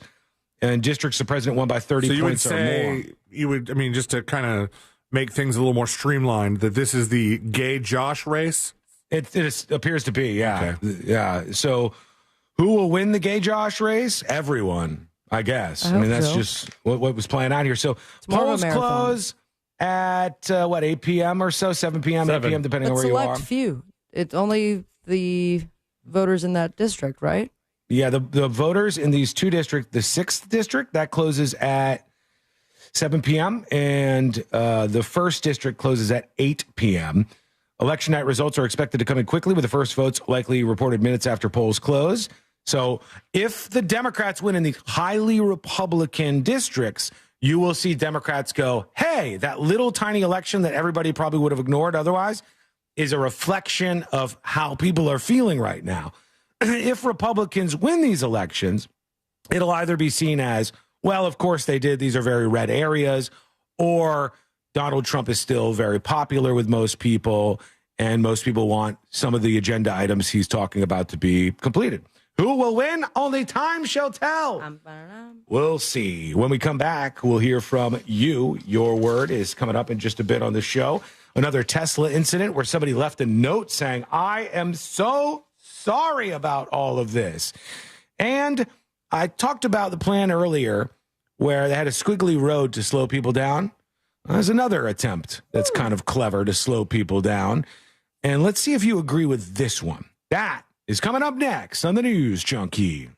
and districts the president won by 30 points or more. You would, I mean, just to kind of make things a little more streamlined, that this is the Gay Josh race? It appears to be, yeah. Okay. Yeah. So who will win the Gay Josh race? Everyone, I guess. I mean, that's just what was playing out here. So polls close at, 8 p.m. or so, 7 p.m., 8 p.m., depending on where you are. Select few. It's only the voters in that district, right? Yeah, the voters in these two districts, the 6th district, that closes at 7 p.m., and the 1st district closes at 8 p.m., Election night results are expected to come in quickly, with the first votes likely reported minutes after polls close. So if the Democrats win in the highly Republican districts, you will see Democrats go, hey, that little tiny election that everybody probably would have ignored otherwise is a reflection of how people are feeling right now. If Republicans win these elections, it'll either be seen as, well, of course they did, these are very red areas, or Donald Trump is still very popular with most people, and most people want some of the agenda items he's talking about to be completed. Who will win? Only time shall tell. We'll see. When we come back, we'll hear from you. Your word is coming up in just a bit on the show. Another Tesla incident where somebody left a note saying, I am so sorry about all of this. And I talked about the plan earlier where they had a squiggly road to slow people down. There's another attempt that's kind of clever to slow people down. And let's see if you agree with this one. That is coming up next on the News Junkie.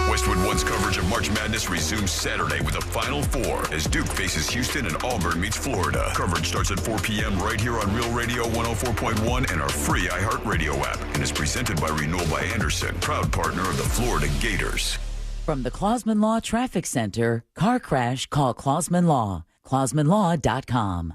Westwood One's coverage of March Madness resumes Saturday with a Final Four as Duke faces Houston and Auburn meets Florida. Coverage starts at 4 p.m. right here on Real Radio 104.1 and our free iHeartRadio app, and is presented by Renewal by Anderson, proud partner of the Florida Gators. From the Clausman Law Traffic Center, car crash, call Clausman Law. ClausmanLaw.com.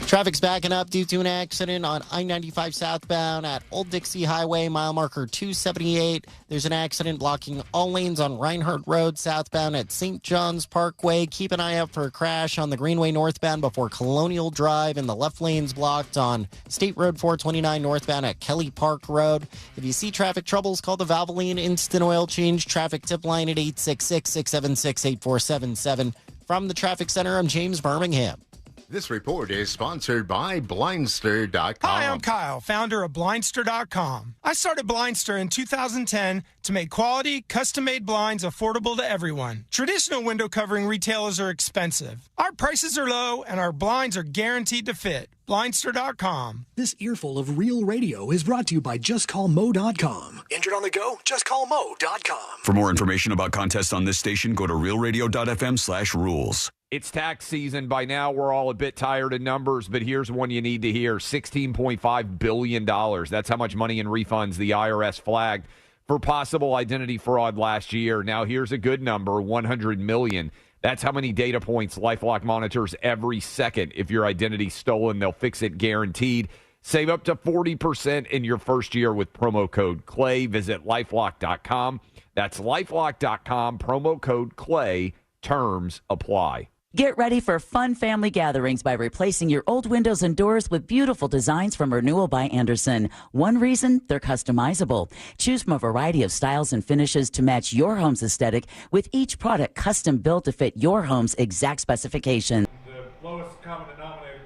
Traffic's backing up due to an accident on I-95 southbound at Old Dixie Highway, mile marker 278. There's an accident blocking all lanes on Reinhardt Road southbound at St. John's Parkway. Keep an eye out for a crash on the Greenway northbound before Colonial Drive, and the left lane's blocked on State Road 429 northbound at Kelly Park Road. If you see traffic troubles, call the Valvoline Instant Oil Change traffic tip line at 866-676-8477. From the traffic center, I'm James Birmingham. This report is sponsored by Blindster.com. Hi, I'm Kyle, founder of Blindster.com. I started Blindster in 2010 to make quality, custom-made blinds affordable to everyone. Traditional window covering retailers are expensive. Our prices are low, and our blinds are guaranteed to fit. Blindster.com. This earful of real radio is brought to you by JustCallMo.com. Injured on the go? JustCallMo.com. For more information about contests on this station, go to realradio.fm/rules. It's tax season. By now, we're all a bit tired of numbers, but here's one you need to hear. $16.5 billion. That's how much money in refunds the IRS flagged for possible identity fraud last year. Now, here's a good number, $100 million. That's how many data points LifeLock monitors every second. If your identity's stolen, they'll fix it guaranteed. Save up to 40% in your first year with promo code CLAY. Visit LifeLock.com. That's LifeLock.com, promo code CLAY. Terms apply. Get ready for fun family gatherings by replacing your old windows and doors with beautiful designs from Renewal by Andersen. One reason, they're customizable. Choose from a variety of styles and finishes to match your home's aesthetic, with each product custom built to fit your home's exact specifications. The lowest common denominator.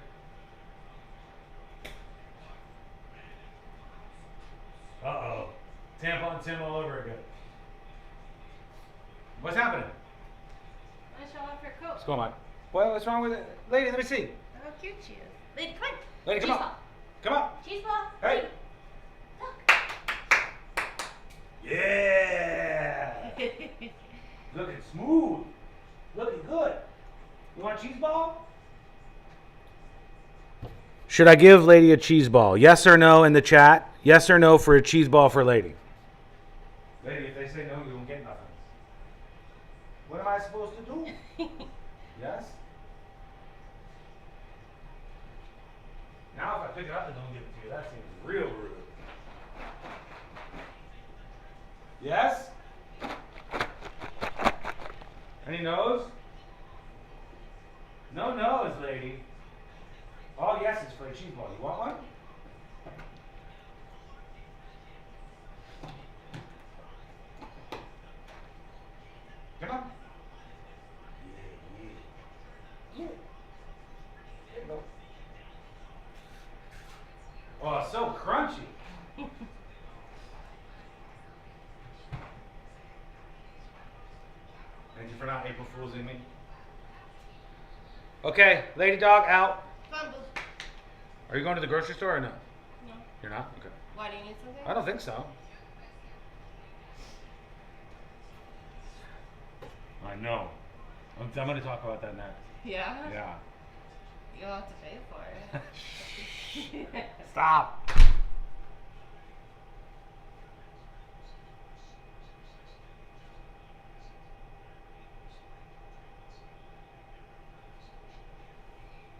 Uh-oh. Tampon Tim all over again. What's happening? What's going on? Well, what's wrong with it? Lady, let me see. How cute she is. Lady, come on. Lady, come on. Come on. Cheese ball. Hey. Yeah. Looking smooth. Looking good. You want a cheese ball? Should I give Lady a cheese ball? Yes or no in the chat? Yes or no for a cheese ball for Lady? Lady, if they say no, you won't get nothing. What am I supposed to do? Yes? Now if I pick it up and don't give it to you, that seems real rude. Yes? Any no's? No no's, lady. All yeses for a cheese ball. You want one? Come on. Oh, it's so crunchy. Thank you for not April Foolsing me. Okay, lady dog out. Are you going to the grocery store or no? No. You're not? Okay. Why, do you need something? I don't think so. I know. I'm going to talk about that next. Yeah? Yeah. You'll have to pay for it. Stop.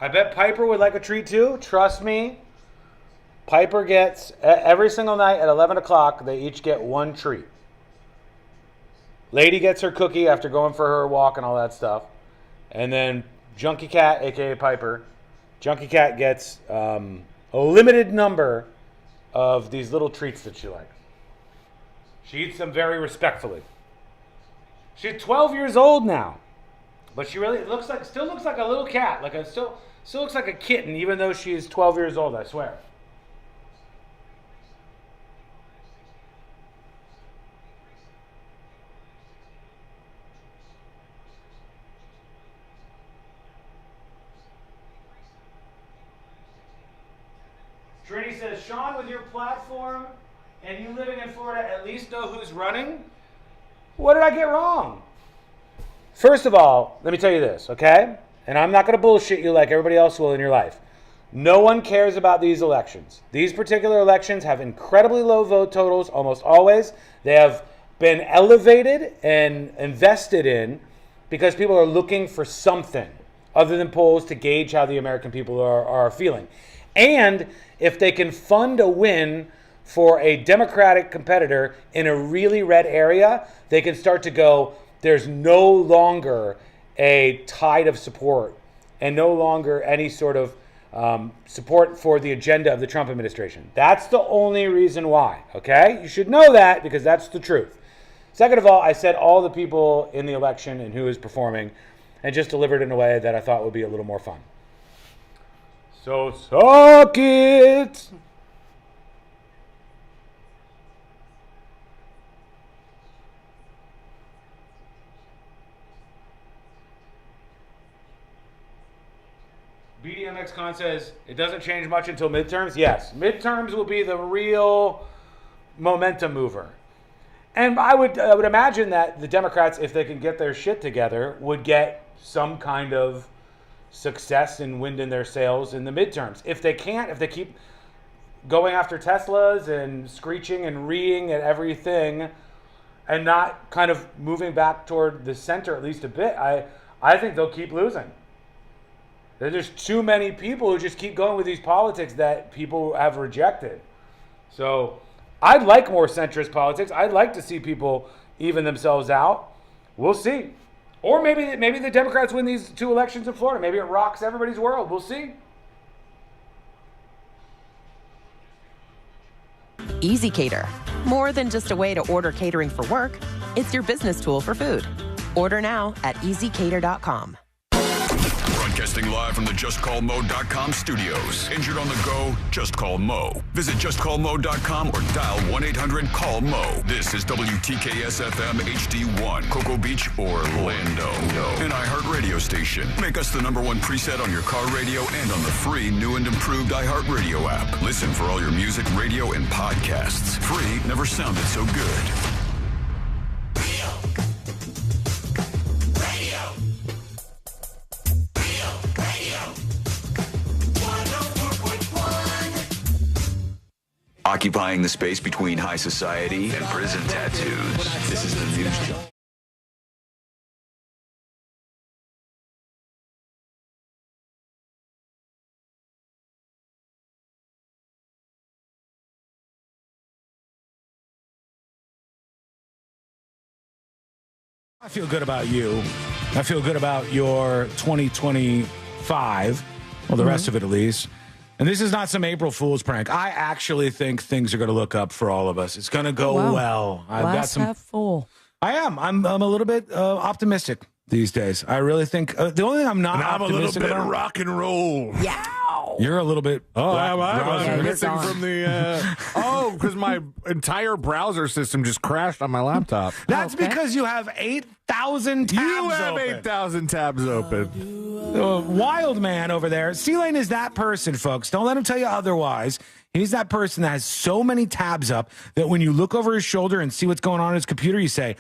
I bet Piper would like a treat too. Trust me. Piper gets, every single night at 11 o'clock, they each get one treat. Lady gets her cookie after going for her walk and all that stuff. And then Junkie Cat, a.k.a. Piper, Junkie Cat gets a limited number of these little treats that she likes. She eats them very respectfully. She's 12 years old now. But she really still looks like a little cat. Still looks like a kitten, even though she's 12 years old, I swear. Trini says, Sean, with your platform and you living in Florida, at least know who's running? What did I get wrong? First of all, let me tell you this, okay? And I'm not going to bullshit you like everybody else will in your life. No one cares about these elections. These particular elections have incredibly low vote totals almost always. They have been elevated and invested in because people are looking for something other than polls to gauge how the American people are feeling. And if they can fund a win for a Democratic competitor in a really red area, they can start to go, there's no longer a tide of support and no longer any sort of support for the agenda of the Trump administration. That's the only reason why, okay? You should know that because that's the truth. Second of all, I said all the people in the election and who is performing and just delivered in a way that I thought would be a little more fun. So suck it! BDMXCon says it doesn't change much until midterms. Yes, midterms will be the real momentum mover. And I would imagine that the Democrats, if they can get their shit together, would get some kind of success and wind in their sails in the midterms. If they can't, if they keep going after Teslas and screeching and reeing at everything and not kind of moving back toward the center at least a bit, I think they'll keep losing. There's too many people who just keep going with these politics that people have rejected. So I'd like more centrist politics. I'd like to see people even themselves out. We'll see. Or maybe the Democrats win these 2 elections in Florida. Maybe it rocks everybody's world. We'll see. Easy Cater. More than just a way to order catering for work, it's your business tool for food. Order now at easycater.com. Broadcasting live from the JustCallMo.com studios. Injured on the go? Just call Mo. Visit JustCallMo.com or dial 1-800-CALL-MO. This is WTKS-FM HD1, Cocoa Beach, Orlando. An iHeartRadio station. Make us the #1 preset on your car radio and on the free new and improved iHeartRadio app. Listen for all your music, radio, and podcasts. Free never sounded so good. Occupying the space between high society and prison tattoos. This is the news job. I feel good about you. I feel good about your 2025. Well, the rest of it at least. And this is not some April Fool's prank. I actually think things are going to look up for all of us. It's going to go well. I've got some. Half full. I am. I'm a little bit optimistic these days. I really think the only thing I'm not optimistic about. I'm a little bit rock and roll. Yeah. You're a little bit. Oh, I'm missing from the. Because my entire browser system just crashed on my laptop. That's because you have 8,000 tabs. You have open. 8,000 tabs open. Wild man over there. C-Lane is that person, folks. Don't let him tell you otherwise. He's that person that has so many tabs up that when you look over his shoulder and see what's going on his computer, you say,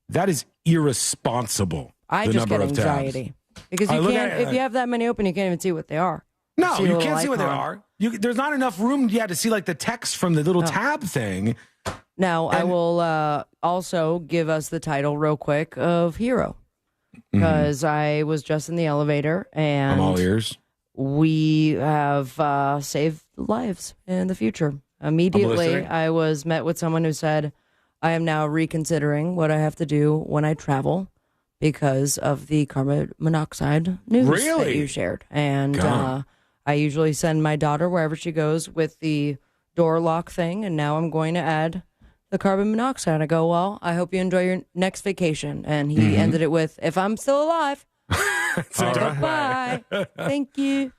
"That is irresponsible." I just get anxiety because you can't. If you have that many open, you can't even see what they are. No, you can't see what they are. There's not enough room to see like the text from the little tab thing. Now, I will also give us the title real quick of Hero because I was just in the elevator and I'm all ears. We have saved lives in the future. Immediately, I was met with someone who said, I am now reconsidering what I have to do when I travel because of the carbon monoxide news that you shared. And I usually send my daughter wherever she goes with the door lock thing, and now I'm going to add the carbon monoxide. I go, well, I hope you enjoy your next vacation. And he ended it with, if I'm still alive, bye. Thank you.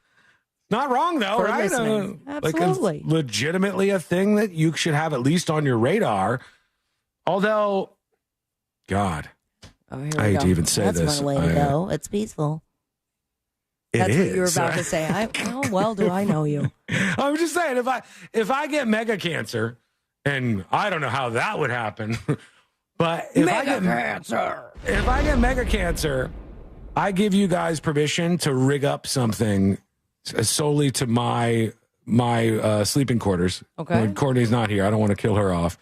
Not wrong, though, right? Absolutely. Like it's legitimately a thing that you should have at least on your radar. Although, God, I hate to even say That's this. That's one way to go. It's peaceful. That's what you were about to say. How well do I know you? I'm just saying, if I get mega cancer, and I don't know how that would happen, but if I get mega cancer, I give you guys permission to rig up something solely to my sleeping quarters. Okay. When Courtney's not here, I don't want to kill her off,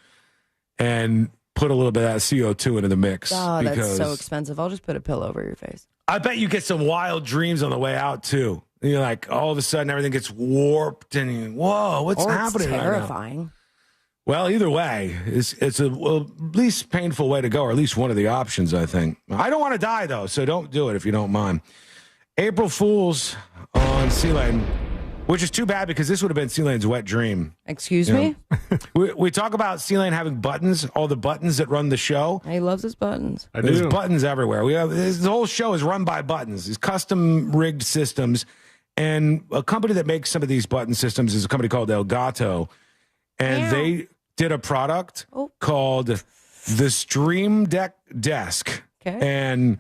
and put a little bit of that CO2 into the mix. Oh, that's so expensive. I'll just put a pillow over your face. I bet you get some wild dreams on the way out, too. You're like, all of a sudden, everything gets warped, and whoa, what's happening? It's terrifying. Right now? Well, either way, it's a least painful way to go, or at least one of the options, I think. I don't want to die, though, so don't do it if you don't mind. April Fools on C-Lane. Which is too bad because this would have been C-Lane's wet dream. Excuse me? We talk about C-Lane having buttons, all the buttons that run the show. He loves his buttons. There's buttons everywhere. The whole show is run by buttons. These custom rigged systems. And a company that makes some of these button systems is a company called Elgato. And they did a product called the Stream Deck Desk. Okay. And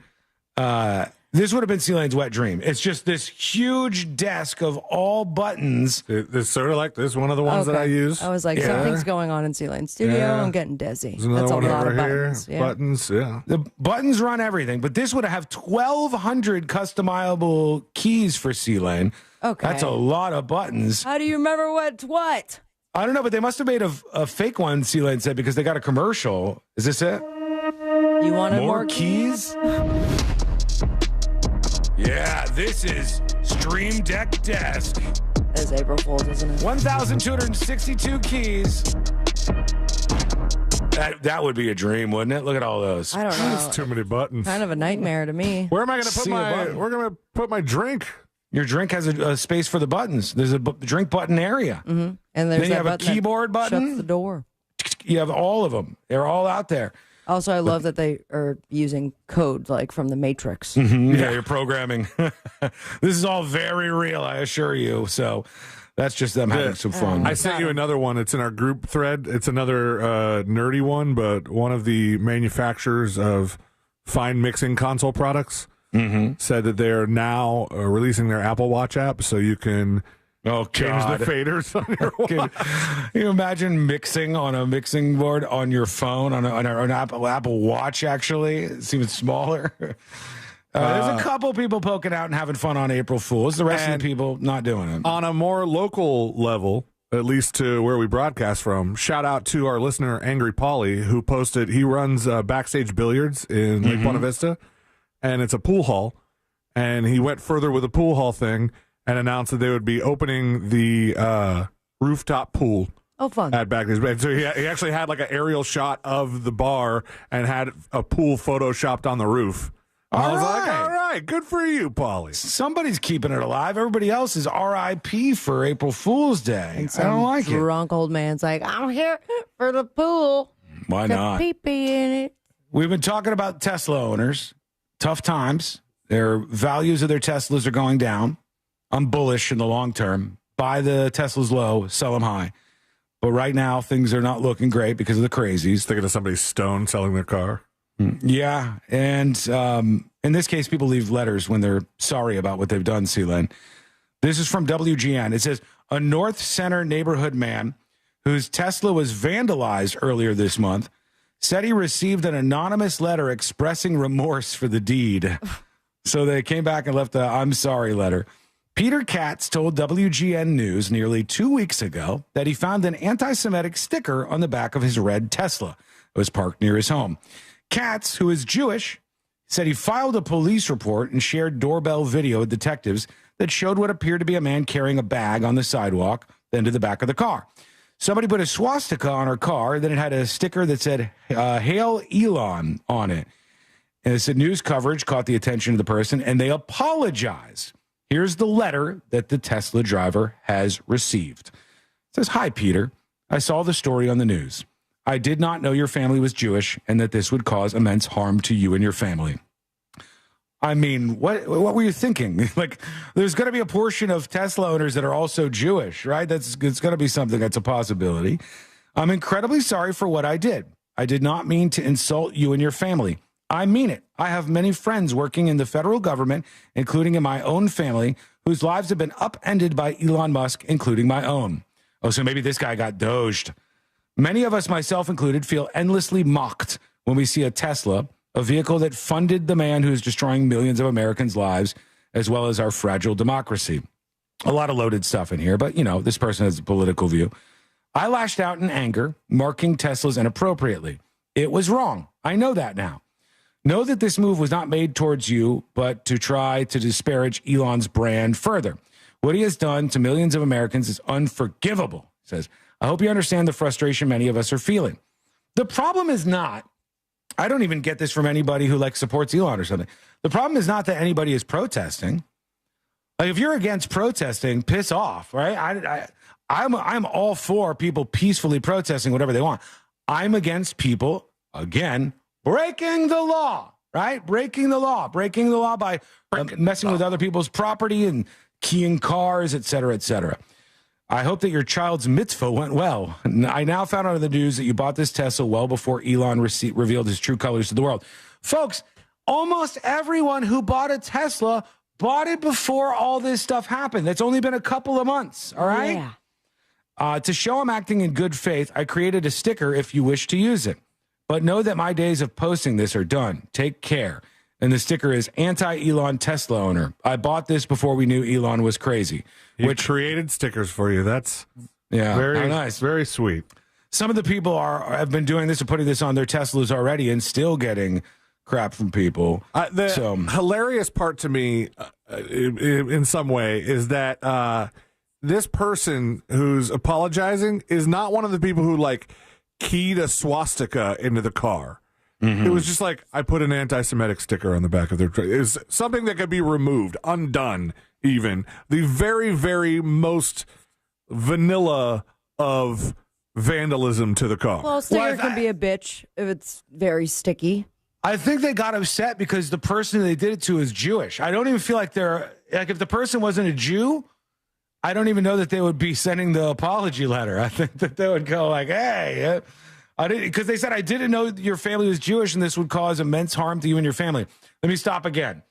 this would have been C-Lane's wet dream. It's just this huge desk of all buttons. It's sort of like this, one of the ones that I use. I was like, something's going on in C-Lane's studio. Yeah. I'm getting dizzy. There's another That's a one lot over of here. buttons. Yeah. Buttons, yeah. The buttons run everything, but this would have 1,200 customizable keys for C-Lane. Okay. That's a lot of buttons. How do you remember what? I don't know, but they must have made a fake one, C-Lane said, because they got a commercial. Is this it? You wanted more keys? Yeah, this is Stream Deck Desk. It's April Fool's, isn't it? 1,262 keys. That would be a dream, wouldn't it? Look at all those. I don't know. That's too many buttons. Kind of a nightmare to me. Where am I going to put We're going to put my drink. Your drink has a space for the buttons. There's a drink button area. Mm-hmm. And there's then you have a button keyboard button. Shuts the door. You have all of them. They're all out there. Also, I love that they are using code like from the Matrix. Mm-hmm. Yeah, you're programming. This is all very real, I assure you. So that's just them having some fun. I sent you another one. It's in our group thread. It's another nerdy one, but one of the manufacturers of fine mixing console products said that they're now releasing their Apple Watch app so you can change the faders on your watch. Can you imagine mixing on a mixing board on your phone, on an Apple Watch, actually? It's even smaller. There's a couple people poking out and having fun on April Fools. The rest of the people not doing it. On a more local level, at least to where we broadcast from, shout out to our listener, Angry Polly, who posted, he runs Backstage Billiards in Lake Buena Vista, and it's a pool hall. And he went further with the pool hall thing and announced that they would be opening the rooftop pool. Oh, fun. At Backstage. So he actually had like an aerial shot of the bar and had a pool photoshopped on the roof. I was like, all right, good for you, Paulie. Somebody's keeping it alive. Everybody else is RIP for April Fool's Day. And I don't like it. Drunk old man's like, I'm here for the pool. Why not? Pee-pee in it. We've been talking about Tesla owners. Tough times. Their values of their Teslas are going down. I'm bullish in the long term. Buy the Teslas low, sell them high. But right now, things are not looking great because of the crazies. Thinking of somebody stoned selling their car. Yeah. And in this case, people leave letters when they're sorry about what they've done, Sealand. This is from WGN. It says, a North Center neighborhood man whose Tesla was vandalized earlier this month said he received an anonymous letter expressing remorse for the deed. So they came back and left a I'm sorry letter. Peter Katz told WGN News nearly 2 weeks ago that he found an anti-Semitic sticker on the back of his red Tesla. It was parked near his home. Katz, who is Jewish, said he filed a police report and shared doorbell video with detectives that showed what appeared to be a man carrying a bag on the sidewalk, then to the back of the car. Somebody put a swastika on her car, then it had a sticker that said, Hail Elon on it. And it said news coverage caught the attention of the person, and they apologized. Here's the letter that the Tesla driver has received. It says, Hi, Peter. I saw the story on the news. I did not know your family was Jewish and that this would cause immense harm to you and your family. I mean, what were you thinking? Like, there's going to be a portion of Tesla owners that are also Jewish, right? It's going to be something that's a possibility. I'm incredibly sorry for what I did. I did not mean to insult you and your family. I mean it. I have many friends working in the federal government, including in my own family, whose lives have been upended by Elon Musk, including my own. Oh, so maybe this guy got doged. Many of us, myself included, feel endlessly mocked when we see a Tesla, a vehicle that funded the man who is destroying millions of Americans' lives, as well as our fragile democracy. A lot of loaded stuff in here, but, you know, this person has a political view. I lashed out in anger, marking Teslas inappropriately. It was wrong. I know that now. Know that this move was not made towards you, but to try to disparage Elon's brand further. What he has done to millions of Americans is unforgivable, he says. I hope you understand the frustration many of us are feeling. The problem is not, I don't even get this from anybody who like supports Elon or something. The problem is not that anybody is protesting. Like, if you're against protesting, piss off, right? I'm all for people peacefully protesting whatever they want. I'm against people, again, breaking the law, right? Breaking the law by messing with other people's property and keying cars, et cetera, et cetera. I hope that your child's mitzvah went well. I now found out in the news that you bought this Tesla well before Elon revealed his true colors to the world. Folks, almost everyone who bought a Tesla bought it before all this stuff happened. That's only been a couple of months, all right? Yeah. To show I'm acting in good faith, I created a sticker if you wish to use it. But know that my days of posting this are done. Take care. And the sticker is anti-Elon Tesla owner. I bought this before we knew Elon was crazy. Which created stickers for you. That's very nice. Very sweet. Some of the people have been doing this and putting this on their Teslas already and still getting crap from people. The hilarious part to me, in some way, is that this person who's apologizing is not one of the people who, like, keyed a swastika into the car. Mm-hmm. It was just like, I put an anti-Semitic sticker on the back of their truck. It was something that could be removed, undone, even. The very, very most vanilla of vandalism to the car. Well, a sticker can be a bitch if it's very sticky. I think they got upset because the person they did it to is Jewish. I don't even feel like if the person wasn't a Jew, I don't even know that they would be sending the apology letter. I think that they would go like, hey, because they said, I didn't know your family was Jewish and this would cause immense harm to you and your family. Let me stop again.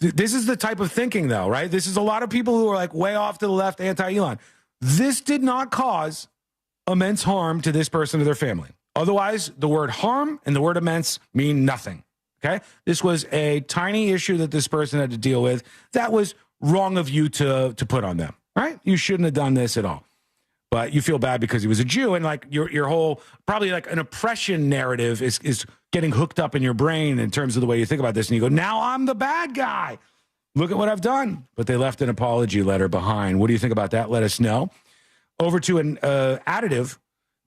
This is the type of thinking, though, right? This is a lot of people who are like way off to the left, anti-Elon. This did not cause immense harm to this person or their family. Otherwise, the word harm and the word immense mean nothing, okay? This was a tiny issue that this person had to deal with that was wrong of you to put on them, right? You shouldn't have done this at all. But you feel bad because he was a Jew, and like your whole, probably like an oppression narrative is getting hooked up in your brain in terms of the way you think about this. And you go, now I'm the bad guy. Look at what I've done. But they left an apology letter behind. What do you think about that? Let us know. Over to an additive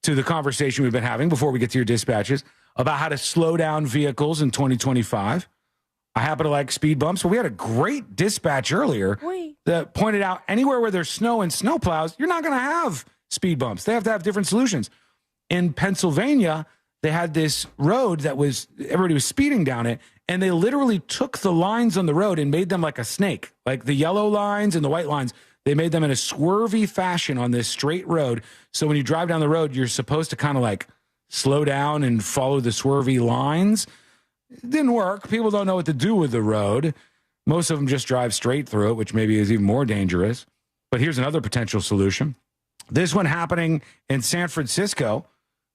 to the conversation we've been having before we get to your dispatches about how to slow down vehicles in 2025. I happen to like speed bumps, but we had a great dispatch earlier that pointed out anywhere where there's snow and snowplows, you're not going to have speed bumps. They have to have different solutions. In Pennsylvania, they had this road that everybody was speeding down it, and they literally took the lines on the road and made them like a snake, like the yellow lines and the white lines. They made them in a swervy fashion on this straight road. So when you drive down the road, you're supposed to kind of like slow down and follow the swervy lines. It didn't work. People don't know what to do with the road. Most of them just drive straight through it, which maybe is even more dangerous. But here's another potential solution. This one happening in San Francisco,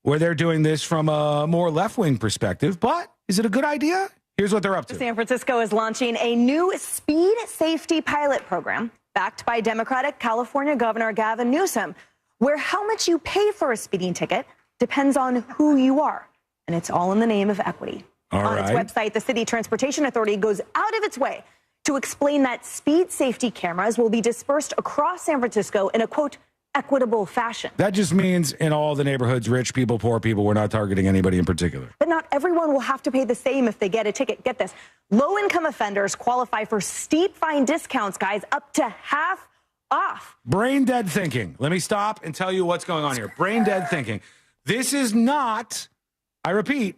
where they're doing this from a more left-wing perspective. But is it a good idea? Here's what they're up to. San Francisco is launching a new speed safety pilot program backed by Democratic California Governor Gavin Newsom, where how much you pay for a speeding ticket depends on who you are. And it's all in the name of equity. On its website, the City Transportation Authority goes out of its way to explain that speed safety cameras will be dispersed across San Francisco in a, quote, equitable fashion. That just means in all the neighborhoods, rich people, poor people, we're not targeting anybody in particular. But not everyone will have to pay the same if they get a ticket. Get this. Low-income offenders qualify for steep fine discounts, guys, up to half off. Brain dead thinking. Let me stop and tell you what's going on here. Brain dead thinking. This is not, I repeat,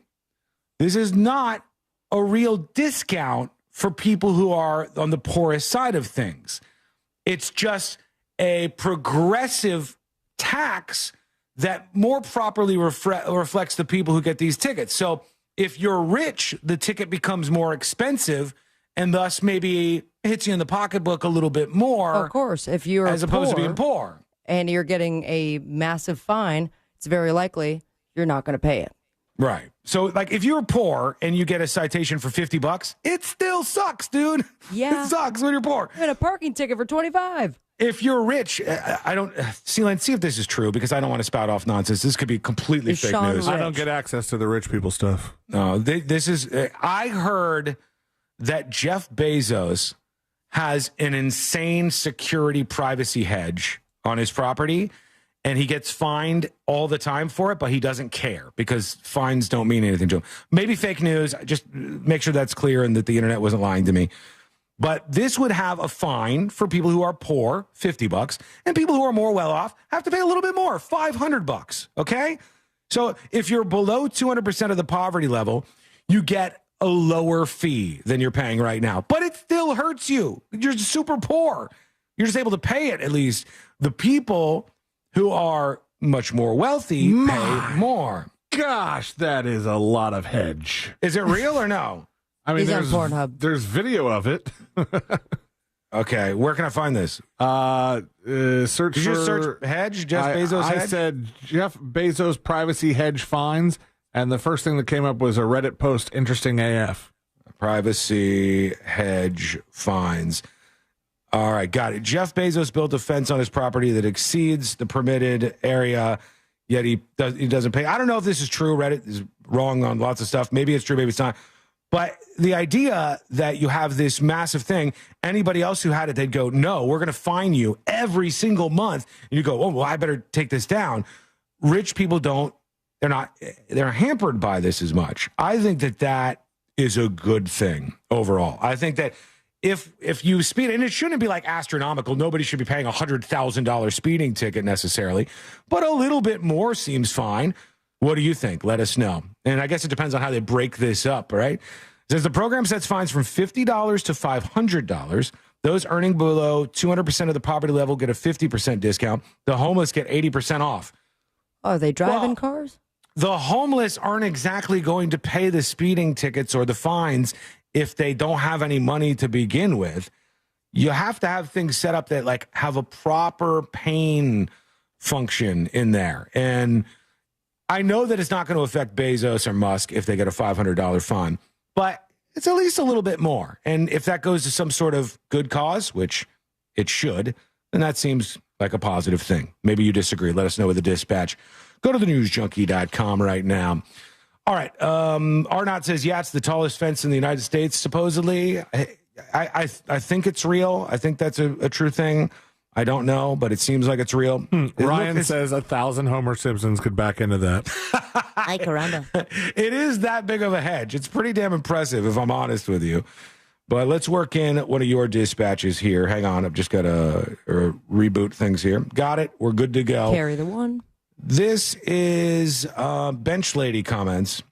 this is not a real discount for people who are on the poorest side of things. It's just a progressive tax that more properly reflects the people who get these tickets. So if you're rich, the ticket becomes more expensive and thus maybe hits you in the pocketbook a little bit more. Of course, if you're as opposed to being poor and you're getting a massive fine, it's very likely you're not going to pay it. Right. So, like, if you're poor and you get a citation for $50, it still sucks, dude. Yeah. It sucks when you're poor. And a parking ticket for $25. If you're rich, I don't see if this is true because I don't want to spout off nonsense. This could be completely fake news. I don't get access to the rich people stuff. No, this is. I heard that Jeff Bezos has an insane security privacy hedge on his property. And he gets fined all the time for it, but he doesn't care because fines don't mean anything to him. Maybe fake news. Just make sure that's clear and that the internet wasn't lying to me. But this would have a fine for people who are poor, $50, and people who are more well off have to pay a little bit more, $500. Okay? So if you're below 200% of the poverty level, you get a lower fee than you're paying right now. But it still hurts you. You're super poor. You're just able to pay it at least. The people who are much more wealthy pay more. Gosh, that is a lot of hedge. Is it real or no? I mean, He's on Pornhub. There's video of it. Okay, where can I find this? Search. Did you search hedge? Jeff Bezos hedge? I said Jeff Bezos privacy hedge fines, and the first thing that came up was a Reddit post. Interesting AF. Privacy hedge fines. All right, got it. Jeff Bezos built a fence on his property that exceeds the permitted area, yet he doesn't pay. I don't know if this is true. Reddit is wrong on lots of stuff. Maybe it's true, maybe it's not. But the idea that you have this massive thing, anybody else who had it, they'd go, no, we're going to fine you every single month. And you go, oh, well, I better take this down. Rich people they're hampered by this as much. I think that is a good thing overall. I think that if you speed, and it shouldn't be like astronomical, nobody should be paying $100,000 speeding ticket necessarily, but a little bit more seems fine. What do you think? Let us know. And I guess it depends on how they break this up, right? It says the program sets fines from $50 to $500. Those earning below 200% of the poverty level get a 50% discount. The homeless get 80% off. Are they driving cars? The homeless aren't exactly going to pay the speeding tickets or the fines if they don't have any money to begin with. You have to have things set up that like have a proper pain function in there. And I know that it's not going to affect Bezos or Musk if they get a $500 fine, but it's at least a little bit more. And if that goes to some sort of good cause, which it should, then that seems like a positive thing. Maybe you disagree. Let us know with the dispatch. Go to thenewsjunkie.com right now. All right. Arnott says, yeah, it's the tallest fence in the United States, supposedly. I think it's real. I think that's a true thing. I don't know, but it seems like it's real. Ryan says 1,000 Homer Simpsons could back into that. Ay, caramba. It is that big of a hedge. It's pretty damn impressive, if I'm honest with you. But let's work in one of your dispatches here. Hang on. I've just got to reboot things here. Got it. We're good to go. Carry the one. This is Bench Lady comments.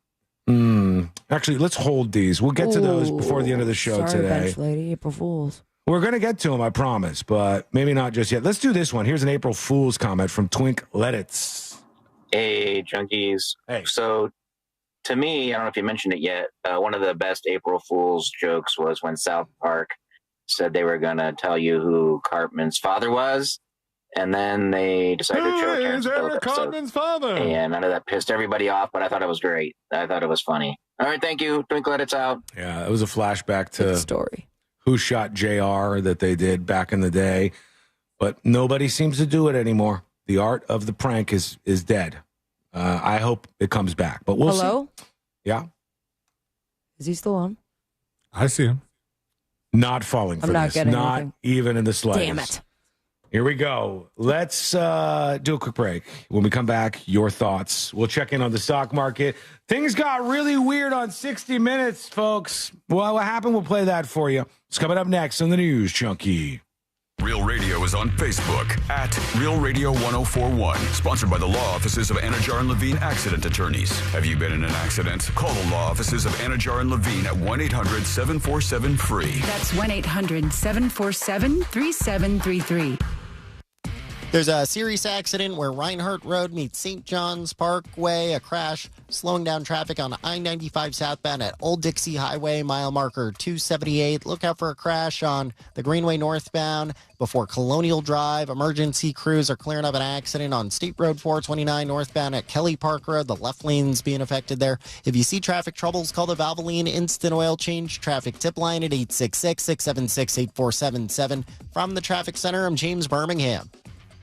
Actually, let's hold these. We'll get to those before the end of the show today. Bench Lady, April Fools. We're going to get to them, I promise, but maybe not just yet. Let's do this one. Here's an April Fool's comment from Twink Lettits. Hey, junkies. Hey. So, to me, I don't know if you mentioned it yet, one of the best April Fool's jokes was when South Park said they were going to tell you who Cartman's father was, and then they decided to show Terrence Phillips. Cartman's father? And I know that pissed everybody off, but I thought it was great. I thought it was funny. All right, thank you. Twink Lettits out. Yeah, it was a flashback to Good story. Who Shot JR that they did back in the day, but nobody seems to do it anymore. The art of the prank is dead. I hope it comes back, but we'll see. Yeah. Is he still on? I see him. Not falling for I'm not this. getting Not anything. even in the slightest. Damn it. Here we go. Let's do a quick break. When we come back, your thoughts. We'll check in on the stock market. Things got really weird on 60 Minutes, folks. Well, what happened? We'll play that for you. It's coming up next on the News Junkie. Real Radio is on Facebook at Real Radio 1041. Sponsored by the law offices of Anajar and Levine Accident Attorneys. Have you been in an accident? Call the law offices of Anajar and Levine at 1-800-747-FREE. That's 1-800-747-3733. There's a serious accident where Reinhardt Road meets St. John's Parkway, a crash slowing down traffic on I-95 southbound at Old Dixie Highway, mile marker 278. Look out for a crash on the Greenway northbound before Colonial Drive. Emergency crews are clearing up an accident on State Road 429 northbound at Kelly Park Road. The left lane's being affected there. If you see traffic troubles, call the Valvoline Instant Oil Change traffic tip line at 866-676-8477. From the Traffic Center, I'm James Birmingham.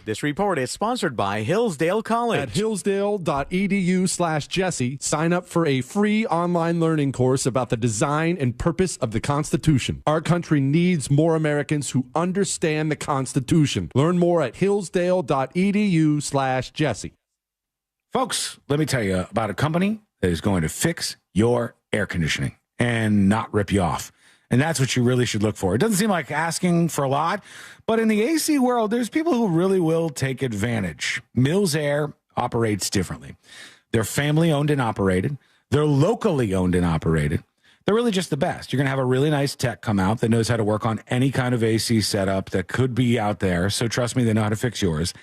This report is sponsored by Hillsdale College. At hillsdale.edu/Jesse, sign up for a free online learning course about the design and purpose of the Constitution. Our country needs more Americans who understand the Constitution. Learn more at hillsdale.edu/Jesse. Folks, let me tell you about a company that is going to fix your air conditioning and not rip you off. And that's what you really should look for. It doesn't seem like asking for a lot, but in the AC world, there's people who really will take advantage. Mills Air operates differently. They're family owned and operated. They're locally owned and operated. They're really just the best. You're going to have a really nice tech come out that knows how to work on any kind of AC setup that could be out there. So trust me, they know how to fix yours.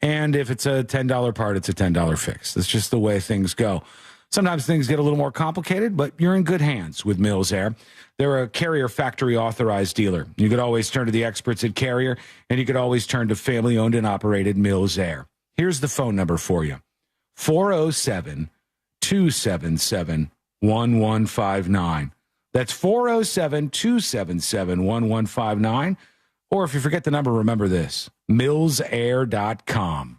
And if it's a $10 part, it's a $10 fix. That's just the way things go. Sometimes things get a little more complicated, but you're in good hands with Mills Air. They're a Carrier factory authorized dealer. You could always turn to the experts at Carrier, and you could always turn to family owned and operated Mills Air. Here's the phone number for you. 407-277-1159. That's 407-277-1159. Or if you forget the number, remember this, millsair.com.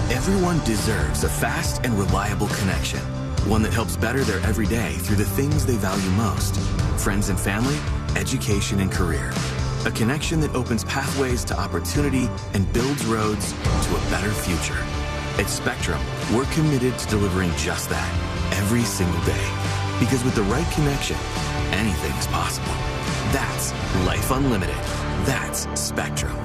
Everyone deserves a fast and reliable connection, one that helps better their everyday through the things they value most: friends and family, education and career. A connection that opens pathways to opportunity and builds roads to a better future. At Spectrum, we're committed to delivering just that every single day. Because with the right connection, anything is possible. That's Life Unlimited. That's Spectrum.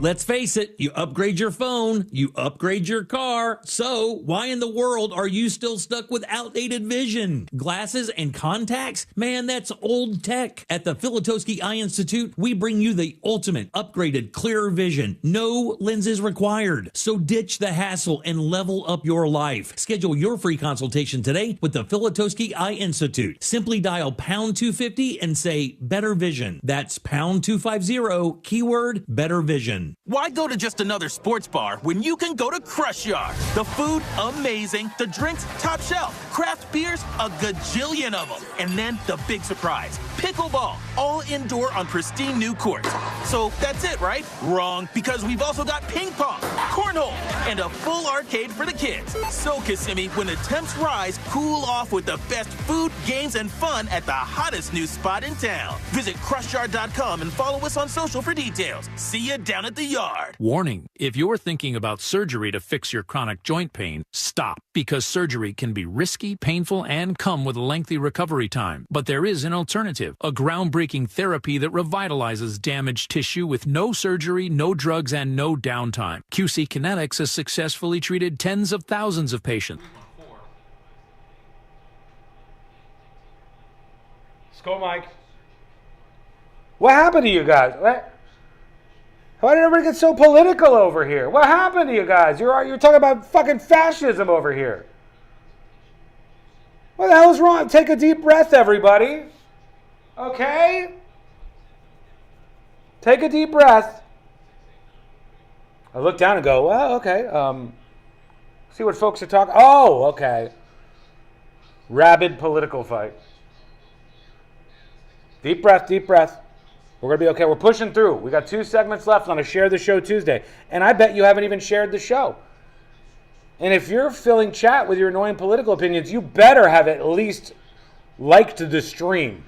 Let's face it, you upgrade your phone, you upgrade your car. So why in the world are you still stuck with outdated vision? Glasses and contacts? Man, that's old tech. At the Filatowski Eye Institute, we bring you the ultimate upgraded clearer vision. No lenses required. So ditch the hassle and level up your life. Schedule your free consultation today with the Filatowski Eye Institute. Simply dial pound 250 and say better vision. That's pound 250, keyword better vision. Why go to just another sports bar when you can go to Crush Yard? The food, amazing. The drinks, top shelf. Craft beers, a gajillion of them. And then the big surprise, pickleball, all indoor on pristine new courts. So that's it, right? Wrong, because we've also got ping pong, cornhole, and a full arcade for the kids. So, Kissimmee, when the temps rise, cool off with the best food, games, and fun at the hottest new spot in town. Visit crushyard.com and follow us on social for details. See you down at the yard. Warning, if you're thinking about surgery to fix your chronic joint pain, stop, because surgery can be risky, painful, and come with a lengthy recovery time. But there is an alternative, a groundbreaking therapy that revitalizes damaged tissue with no surgery, no drugs, and no downtime. QC Kinetics has successfully treated tens of thousands of patients. Skull Mike. What happened to you guys? Why did everybody get so political over here? What happened to you guys? You're talking about fucking fascism over here. What the hell is wrong? Take a deep breath, everybody. Okay? Take a deep breath. I look down and go, well, okay. See what folks are talking. Oh, okay. Rabid political fight. Deep breath, deep breath. We're going to be okay. We're pushing through. We got 2 segments left on a Share the Show Tuesday. And I bet you haven't even shared the show. And if you're filling chat with your annoying political opinions, you better have at least liked the stream.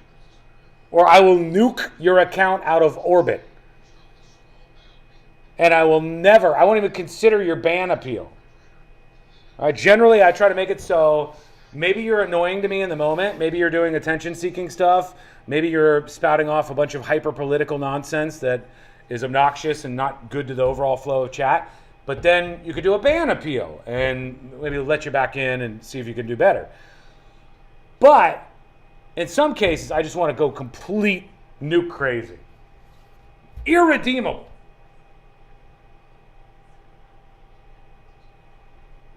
Or I will nuke your account out of orbit. And I won't even consider your ban appeal. All right, generally, I try to make it so maybe you're annoying to me in the moment. Maybe you're doing attention-seeking stuff. Maybe you're spouting off a bunch of hyper-political nonsense that is obnoxious and not good to the overall flow of chat. But then you could do a ban appeal and maybe let you back in and see if you can do better. But in some cases, I just want to go complete nuke crazy. Irredeemable.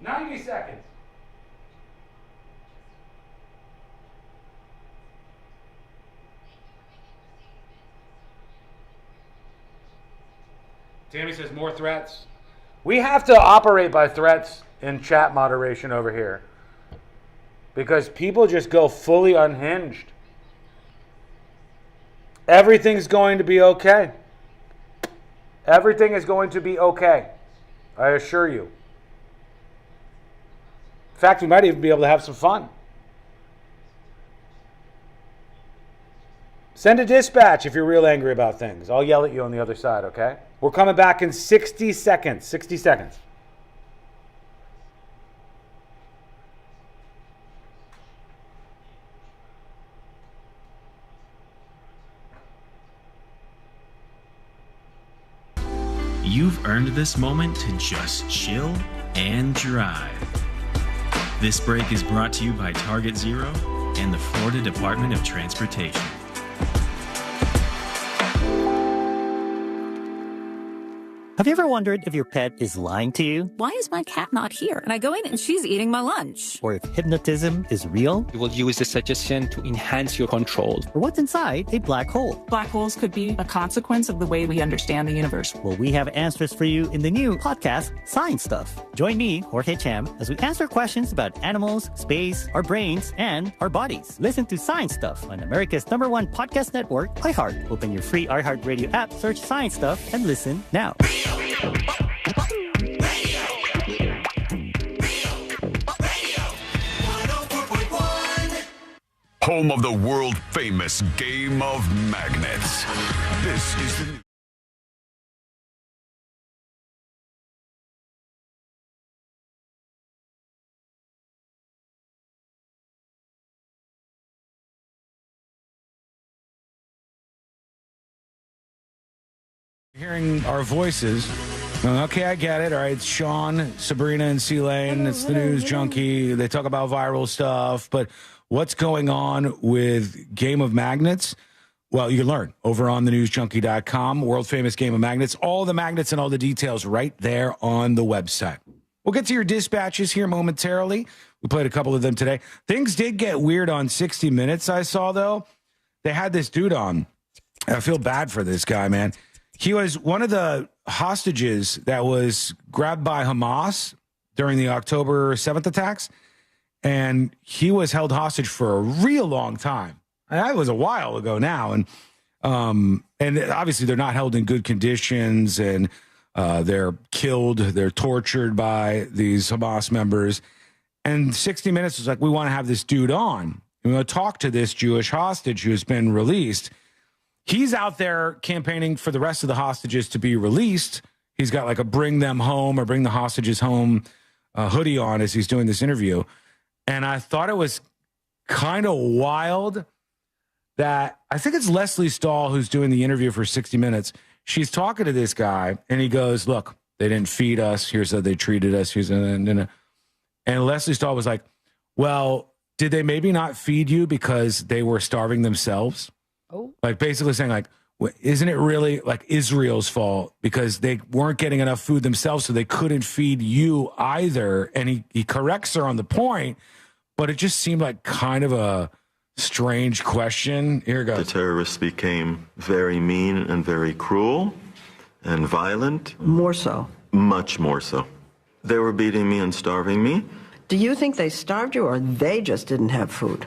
90 seconds. Tammy says more threats. We have to operate by threats in chat moderation over here because people just go fully unhinged. Everything's going to be okay. Everything is going to be okay. I assure you. In fact, we might even be able to have some fun. Send a dispatch if you're real angry about things. I'll yell at you on the other side, okay? We're coming back in 60 seconds. 60 seconds. you've earned this moment to just chill and drive. This break is brought to you by Target Zero and the Florida Department of Transportation. Have you ever wondered if your pet is lying to you? Why is my cat not here? And I go in and she's eating my lunch. Or if hypnotism is real? We will use the suggestion to enhance your control. Or what's inside a black hole? Black holes could be a consequence of the way we understand the universe. Well, we have answers for you in the new podcast, Science Stuff. Join me, Jorge Cham, as we answer questions about animals, space, our brains, and our bodies. Listen to Science Stuff on America's #1 podcast network, iHeart. Open your free iHeart Radio app, search Science Stuff, and listen now. Home of the world famous game of magnets. This is the hearing our voices. Okay, I get it. All right, it's Sean, Sabrina, and C-Lane. It's the news junkie. They talk about viral stuff, but what's going on with Game of Magnets? Well, you can learn over on thenewsjunkie.com, world famous Game of Magnets. All the magnets and all the details right there on the website. We'll get to your dispatches here momentarily. We played a couple of them today. Things did get weird on 60 Minutes, I saw, though. They had this dude on. I feel bad for this guy, man. He was one of the hostages that was grabbed by Hamas during the October 7th attacks, and he was held hostage for a real long time. And that was a while ago now, and obviously they're not held in good conditions, and they're killed, they're tortured by these Hamas members. And 60 Minutes was like, we want to have this dude on. We want to talk to this Jewish hostage who's been released. He's out there campaigning for the rest of the hostages to be released. He's got like a bring them home or bring the hostages home hoodie on as he's doing this interview. And I thought it was kind of wild that I think it's Leslie Stahl who's doing the interview for 60 Minutes. She's talking to this guy and he goes, look, they didn't feed us. Here's how they treated us. And Leslie Stahl was like, well, did they maybe not feed you because they were starving themselves? Like basically saying like, isn't it really like Israel's fault because they weren't getting enough food themselves, so they couldn't feed you either? And he corrects her on the point, but it just seemed like kind of a strange question. Here it goes. The terrorists became very mean and very cruel and violent. More so. Much more so. They were beating me and starving me. Do you think they starved you or they just didn't have food?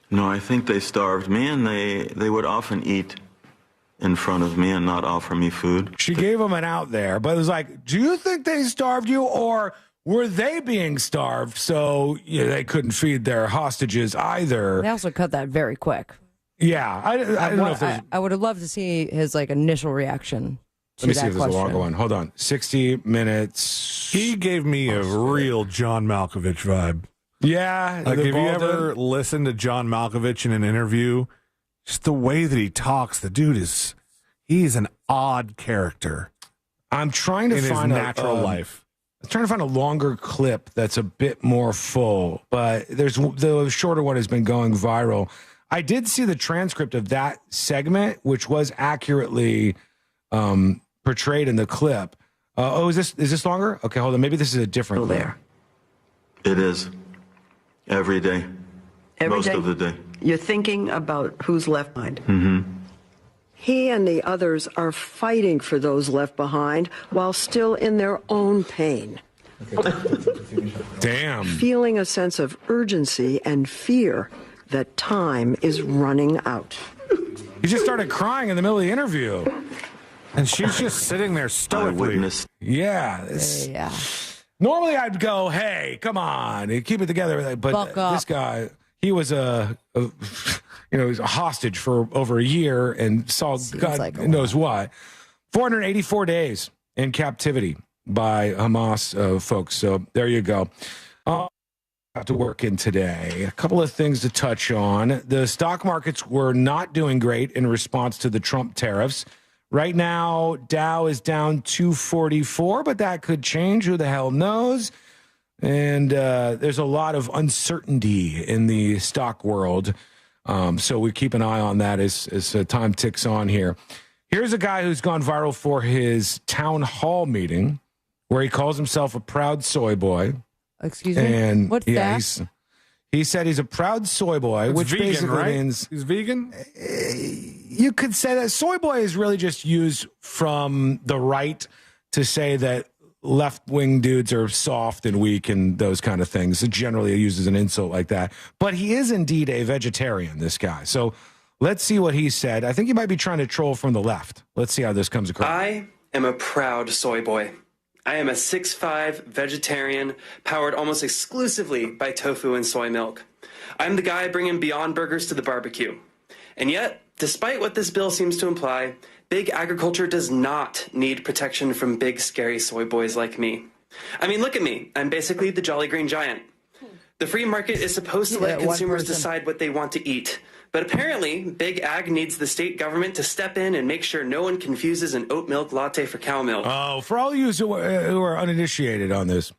No, I think they starved me, and they would often eat in front of me and not offer me food. She gave him an out there, but it was like, do you think they starved you, or were they being starved so they couldn't feed their hostages either? They also cut that very quick. Yeah, I don't know if there's... I would have loved to see his like initial reaction to Let me that see if there's question. a longer one. Hold on. 60 Minutes. He gave me a real John Malkovich vibe. Yeah. Like, have you ever listened to John Malkovich in an interview? Just the way that he talks, the dude he's an odd character. I'm trying to find his natural life. I'm trying to find a longer clip that's a bit more full, but the shorter one has been going viral. I did see the transcript of that segment, which was accurately portrayed in the clip. Is this longer? Okay, hold on. Maybe this is a different clip. There. It is. Every day. Most of the day. You're thinking about who's left behind. Mm-hmm. He and the others are fighting for those left behind while still in their own pain. Damn. Feeling a sense of urgency and fear that time is running out. He just started crying in the middle of the interview. And she's just sitting there stoically. Yeah. Normally I'd go, hey, come on, keep it together. But this guy, he was he was a hostage for over a year and saw God knows what. 484 days in captivity by Hamas folks. So there you go. Have to work in today. A couple of things to touch on. The stock markets were not doing great in response to the Trump tariffs. Right now, Dow is down 244, but that could change. Who the hell knows? And there's a lot of uncertainty in the stock world. So we keep an eye on that as time ticks on here. Here's a guy who's gone viral for his town hall meeting where he calls himself a proud soy boy. Excuse me? And what's that? He said he's a proud soy boy, which vegan, basically right? means he's vegan. You could say that soy boy is really just used from the right to say that left-wing dudes are soft and weak and those kind of things. It generally uses an insult like that. But he is indeed a vegetarian, this guy. So let's see what he said. I think he might be trying to troll from the left. Let's see how this comes across. I am a proud soy boy. I am a 6'5" vegetarian powered almost exclusively by tofu and soy milk. I'm the guy bringing Beyond Burgers to the barbecue. And yet, despite what this bill seems to imply, big agriculture does not need protection from big, scary soy boys like me. I mean, look at me. I'm basically the Jolly Green Giant. The free market is supposed to let consumers decide what they want to eat. But apparently, big ag needs the state government to step in and make sure no one confuses an oat milk latte for cow milk. Oh, for all you who are uninitiated on this,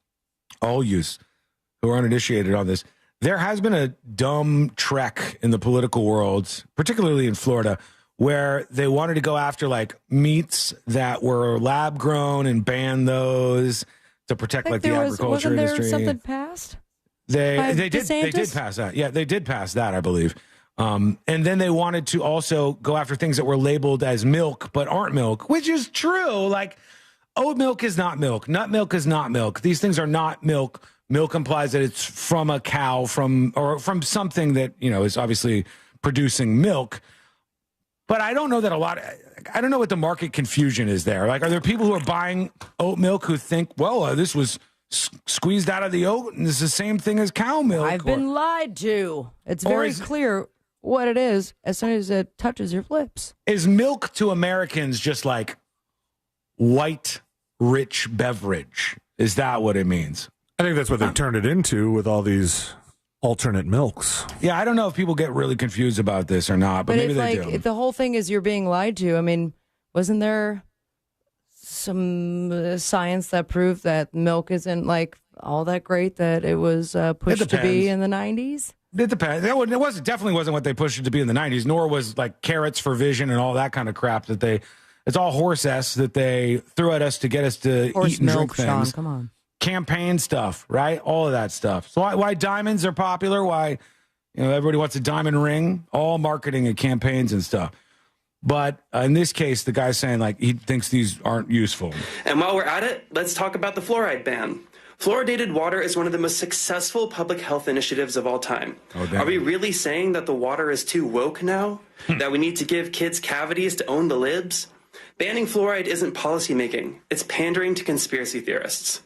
there has been a dumb trek in the political world, particularly in Florida, where they wanted to go after like meats that were lab grown and ban those to protect like the agriculture industry. Wasn't there something passed? They did pass that. Yeah, they did pass that, I believe. And then they wanted to also go after things that were labeled as milk but aren't milk, which is true. Like oat milk is not milk. Nut milk is not milk. These things are not milk. Milk implies that it's from a cow, from something that, is obviously producing milk. But I don't know that I don't know what the market confusion is there. Like, are there people who are buying oat milk who think, well, this was squeezed out of the oat and it's the same thing as cow milk? I've been lied to. It's very clear what it is as soon as it touches your lips. Is milk to Americans just like white, rich beverage? Is that what it means? I think that's what they've turned it into with all these alternate milks. Yeah, I don't know if people get really confused about this or not, but maybe they do. If the whole thing is you're being lied to, I mean, wasn't there some science that proved that milk isn't like all that great, that it was pushed to be in the 90s? It depends. It definitely wasn't what they pushed it to be in the 90s, nor was like carrots for vision and all that kind of crap it's all horse S that they threw at us to get us to eat and drink things. Sean, come on. Campaign stuff, right? All of that stuff. So why diamonds are popular, why everybody wants a diamond ring, all marketing and campaigns and stuff. But in this case, the guy's saying like he thinks these aren't useful. And while we're at it, let's talk about the fluoride ban. Fluoridated water is one of the most successful public health initiatives of all time. Are we really saying that the water is too woke now? That we need to give kids cavities to own the libs? Banning fluoride isn't policymaking. It's pandering to conspiracy theorists.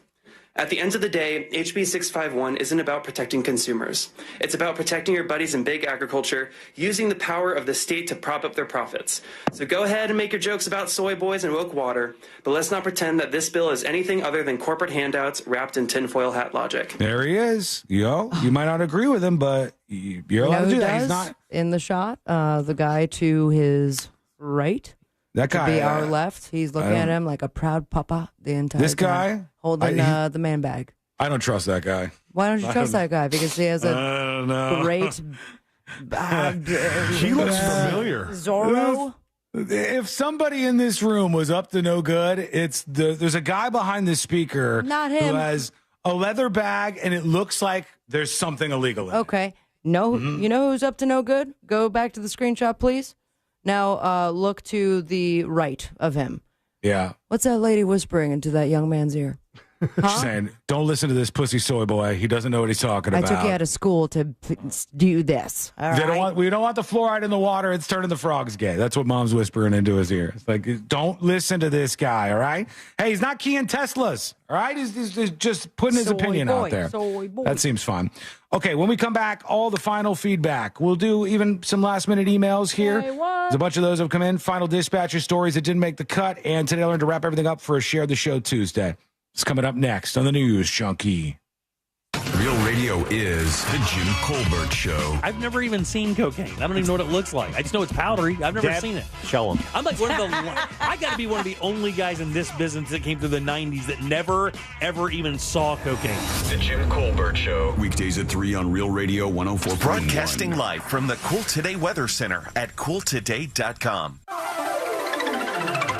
At the end of the day, HB 651 isn't about protecting consumers. It's about protecting your buddies in big agriculture, using the power of the state to prop up their profits. So go ahead and make your jokes about soy boys and woke water, but let's not pretend that this bill is anything other than corporate handouts wrapped in tinfoil hat logic. There he is. You might not agree with him, but you're allowed to do that. He's not in the shot. The guy to his right. That guy, to be our left, he's looking at him like a proud papa the entire this time. Guy? Holding the man bag. I don't trust that guy. Why don't you trust that guy? Because he has a great... he looks familiar. Zorro? If somebody in this room was up to no good, there's a guy behind the speaker Not him. who has a leather bag, and it looks like there's something illegal in it. Okay. No, You know who's up to no good? Go back to the screenshot, please. Now look to the right of him. Yeah. What's that lady whispering into that young man's ear? She's saying, don't listen to this pussy soy boy. He doesn't know what he's talking about. I took you out of school to do this. We don't want the fluoride in the water. It's turning the frogs gay. That's what mom's whispering into his ear. It's like, don't listen to this guy, all right? Hey, he's not keying Teslas, all right? He's just putting his opinion out there. That seems fun. Okay, when we come back, all the final feedback. We'll do even some last-minute emails here. There's a bunch of those have come in. Final dispatcher stories that didn't make the cut. And today I learned to wrap everything up for a Share the Show Tuesday. It's coming up next on the news, Junkie. Real radio is The Jim Colbert Show. I've never even seen cocaine. I don't even know what it looks like. I just know it's powdery. I've never seen it. Show them. I'm like one of the. I got to be one of the only guys in this business that came through the '90s that never, ever even saw cocaine. The Jim Colbert Show. Weekdays at 3 on Real Radio 104.1. Broadcasting live from the Cool Today Weather Center at cooltoday.com.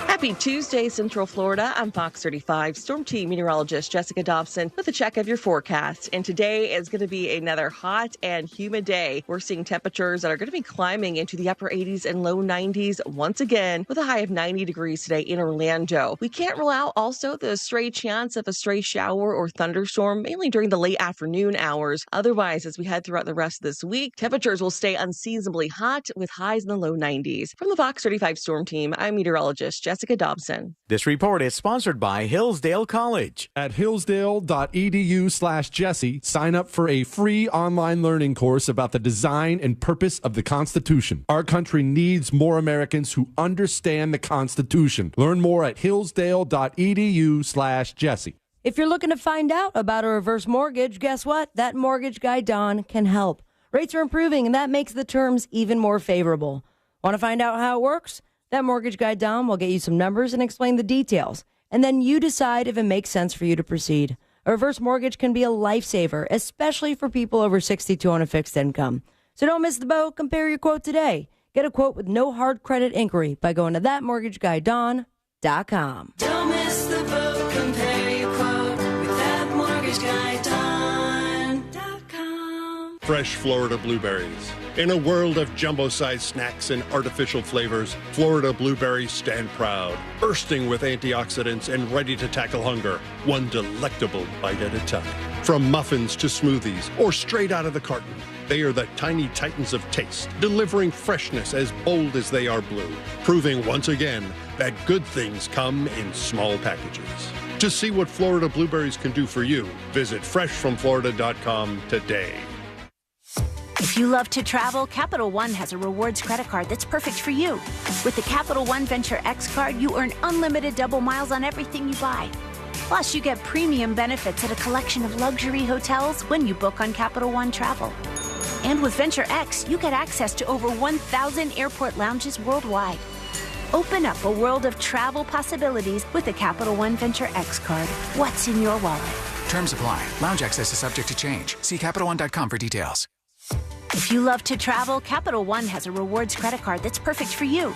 Happy Tuesday, Central Florida. I'm Fox 35 Storm Team meteorologist Jessica Dobson with a check of your forecast. And today is going to be another hot and humid day. We're seeing temperatures that are going to be climbing into the upper 80s and low 90s once again, with a high of 90 degrees today in Orlando. We can't rule out also the stray chance of a stray shower or thunderstorm, mainly during the late afternoon hours. Otherwise, as we head throughout the rest of this week, temperatures will stay unseasonably hot with highs in the low 90s. From the Fox 35 Storm Team, I'm meteorologist Jessica Dobson. This report is sponsored by Hillsdale College. At hillsdale.edu/Jesse, sign up for a free online learning course about the design and purpose of the Constitution. Our country needs more Americans who understand the Constitution. Learn more at hillsdale.edu/Jesse. If you're looking to find out about a reverse mortgage, guess what? That mortgage guy, Don, can help. Rates are improving, and that makes the terms even more favorable. Want to find out how it works? That mortgage guy, Dom, will get you some numbers and explain the details. And then you decide if it makes sense for you to proceed. A reverse mortgage can be a lifesaver, especially for people over 62 on a fixed income. So don't miss the boat. Compare your quote today. Get a quote with no hard credit inquiry by going to thatmortgageguyDon.com. Don't miss the boat. Compare your quote with thatmortgageguyDon.com. Fresh Florida blueberries. In a world of jumbo-sized snacks and artificial flavors, Florida blueberries stand proud, bursting with antioxidants and ready to tackle hunger, one delectable bite at a time. From muffins to smoothies or straight out of the carton, they are the tiny titans of taste, delivering freshness as bold as they are blue, proving once again that good things come in small packages. To see what Florida blueberries can do for you, visit freshfromflorida.com today. If you love to travel, Capital One has a rewards credit card that's perfect for you. With the Capital One Venture X card, you earn unlimited double miles on everything you buy. Plus, you get premium benefits at a collection of luxury hotels when you book on Capital One Travel. And with Venture X, you get access to over 1,000 airport lounges worldwide. Open up a world of travel possibilities with the Capital One Venture X card. What's in your wallet? Terms apply. Lounge access is subject to change. See CapitalOne.com for details. If you love to travel, Capital One has a rewards credit card that's perfect for you.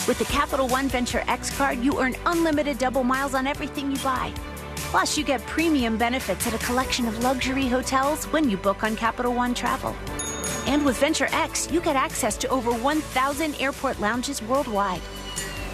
With the Capital One Venture X card, you earn unlimited double miles on everything you buy. Plus, you get premium benefits at a collection of luxury hotels when you book on Capital One Travel. And with Venture X, you get access to over 1,000 airport lounges worldwide.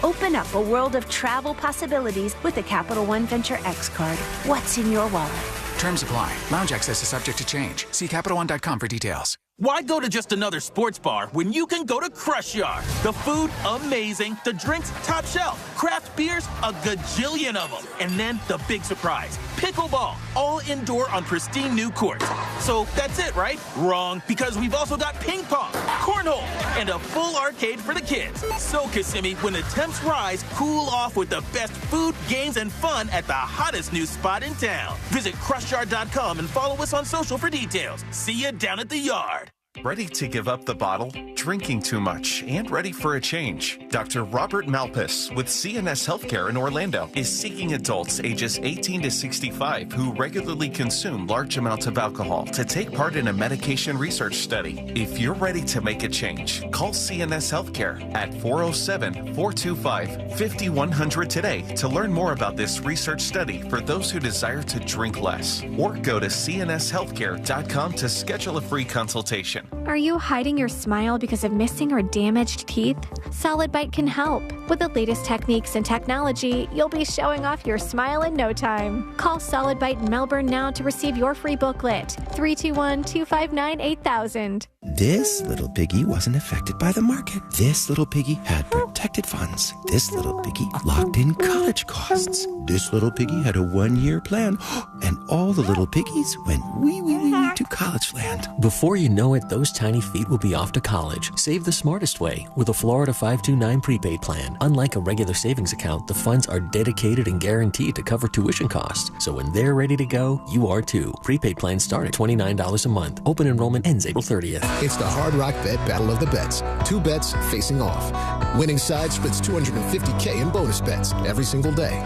Open up a world of travel possibilities with the Capital One Venture X card. What's in your wallet? Terms apply. Lounge access is subject to change. See CapitalOne.com for details. Why go to just another sports bar when you can go to Crush Yard? The food, amazing. The drinks, top shelf. Craft beers, a gajillion of them. And then the big surprise, pickleball, all indoor on pristine new courts. So that's it, right? Wrong, because we've also got ping pong, cornhole, and a full arcade for the kids. So, Kissimmee, when the temps rise, cool off with the best food, games, and fun at the hottest new spot in town. Visit CrushYard.com and follow us on social for details. See you down at the yard. Ready to give up the bottle? Drinking too much and ready for a change? Dr. Robert Malpas with CNS Healthcare in Orlando is seeking adults ages 18 to 65 who regularly consume large amounts of alcohol to take part in a medication research study. If you're ready to make a change, call CNS Healthcare at 407-425-5100 today to learn more about this research study for those who desire to drink less. Or go to cnshealthcare.com to schedule a free consultation. Are you hiding your smile because of missing or damaged teeth? Solid Bite can help. With the latest techniques and technology, you'll be showing off your smile in no time. Call Solid Bite in Melbourne now to receive your free booklet. 321-259-8000. This little piggy wasn't affected by the market. This little piggy had protected funds. This little piggy locked in college costs. This little piggy had a 1-year plan. And all the little piggies went wee, wee, wee, wee to college land. Before you know it, those tiny feet will be off to college. Save the smartest way with a Florida 529 prepaid plan. Unlike a regular savings account, the funds are dedicated and guaranteed to cover tuition costs. So when they're ready to go, you are too. Prepaid plans start at $29 a month. Open enrollment ends April 30th. It's the Hard Rock Bet Battle of the Bets. 2 bets facing off. Winning side splits $250K in bonus bets every single day.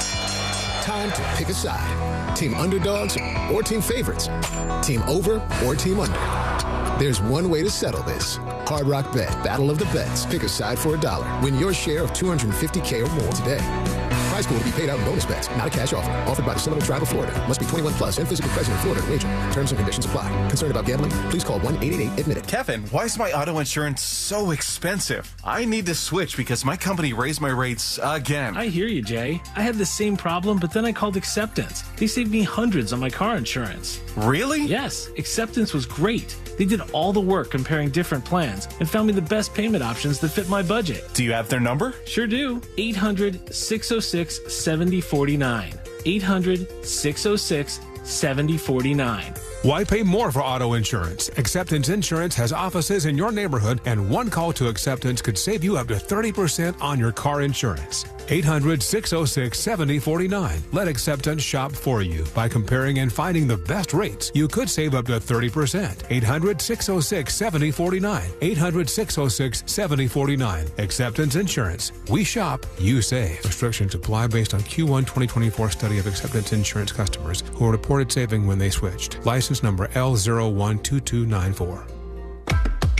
Time to pick a side. Team underdogs or team favorites. Team over or team under. There's one way to settle this. Hard Rock Bet Battle of the Bets. Pick a side for $1. Win your share of $250K or more today. Prize pool to be paid out in bonus bets, not a cash offer. Offered by the Seminole Tribe of Florida. Must be 21 plus and physical present in Florida to wager. Terms and conditions apply. Concerned about gambling? Please call 1-888-ADMIT-IT. Kevin, why is my auto insurance so expensive? I need to switch because my company raised my rates again. I hear you, Jay. I had the same problem, but then I called Acceptance. They saved me hundreds on my car insurance. Really? Yes, Acceptance was great. They did all the work comparing different plans and found me the best payment options that fit my budget. Do you have their number? Sure do. 800-606-7049. 800-606-7049. Why pay more for auto insurance? Acceptance Insurance has offices in your neighborhood, and one call to Acceptance could save you up to 30% on your car insurance. 800-606-7049. Let Acceptance shop for you. By comparing and finding the best rates, you could save up to 30%. 800-606-7049. 800-606-7049. Acceptance Insurance. We shop, you save. Restrictions apply based on Q1 2024 study of Acceptance Insurance customers who reported saving when they switched. License number L012294.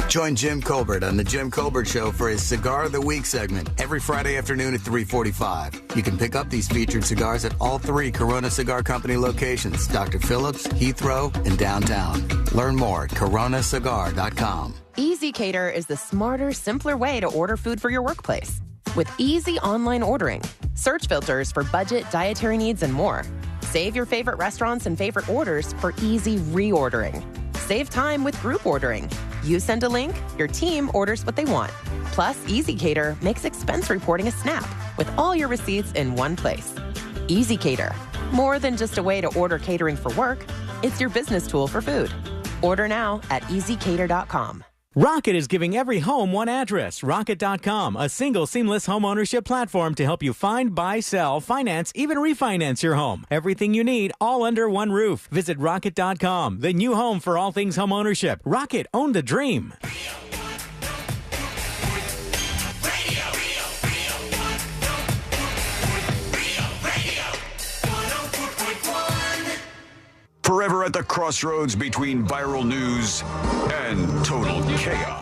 Join Jim Colbert on The Jim Colbert Show for his Cigar of the Week segment every Friday afternoon at 3:45. You can pick up these featured cigars at all 3 Corona Cigar Company locations, Dr. Phillips, Heathrow, and downtown. Learn more at coronacigar.com. Easy Cater is the smarter, simpler way to order food for your workplace. With easy online ordering, search filters for budget, dietary needs, and more. Save your favorite restaurants and favorite orders for easy reordering. Save time with group ordering. You send a link, your team orders what they want. Plus, Easy Cater makes expense reporting a snap with all your receipts in one place. Easy Cater, more than just a way to order catering for work, it's your business tool for food. Order now at easycater.com. Rocket is giving every home one address. Rocket.com, a single seamless home ownership platform to help you find, buy, sell, finance, even refinance your home. Everything you need, all under one roof. Visit Rocket.com, the new home for all things home ownership. Rocket, own the dream. Forever at the crossroads between viral news and total chaos.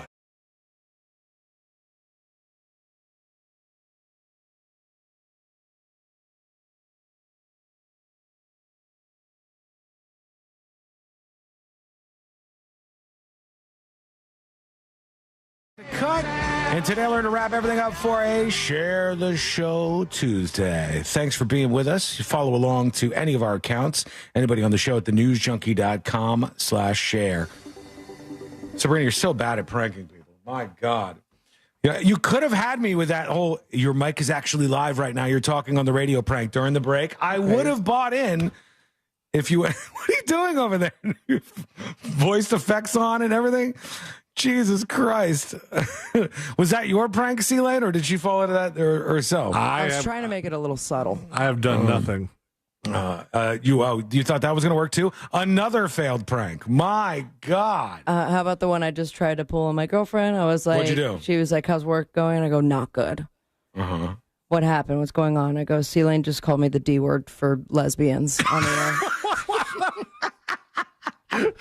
Cut. And today we're going to wrap everything up for a Share the Show Tuesday. Thanks for being with us. You follow along to any of our accounts. Anybody on the show at thenewsjunkie.com/share. Sabrina, you're so bad at pranking people. My God. Yeah, you could have had me with that whole, your mic is actually live right now. You're talking on the radio prank during the break. I would have bought in if you, what are you doing over there? Voice effects on and everything? Jesus Christ. Was that your prank, C-Lane, or did she fall into that herself? I was trying to make it a little subtle. I have done nothing. You thought that was going to work too? Another failed prank. My God. How about the one I just tried to pull on my girlfriend? I was like, what'd you do? She was like, how's work going? I go, not good. Uh-huh. What happened? What's going on? I go, C-Lane just called me the D word for lesbians on the air.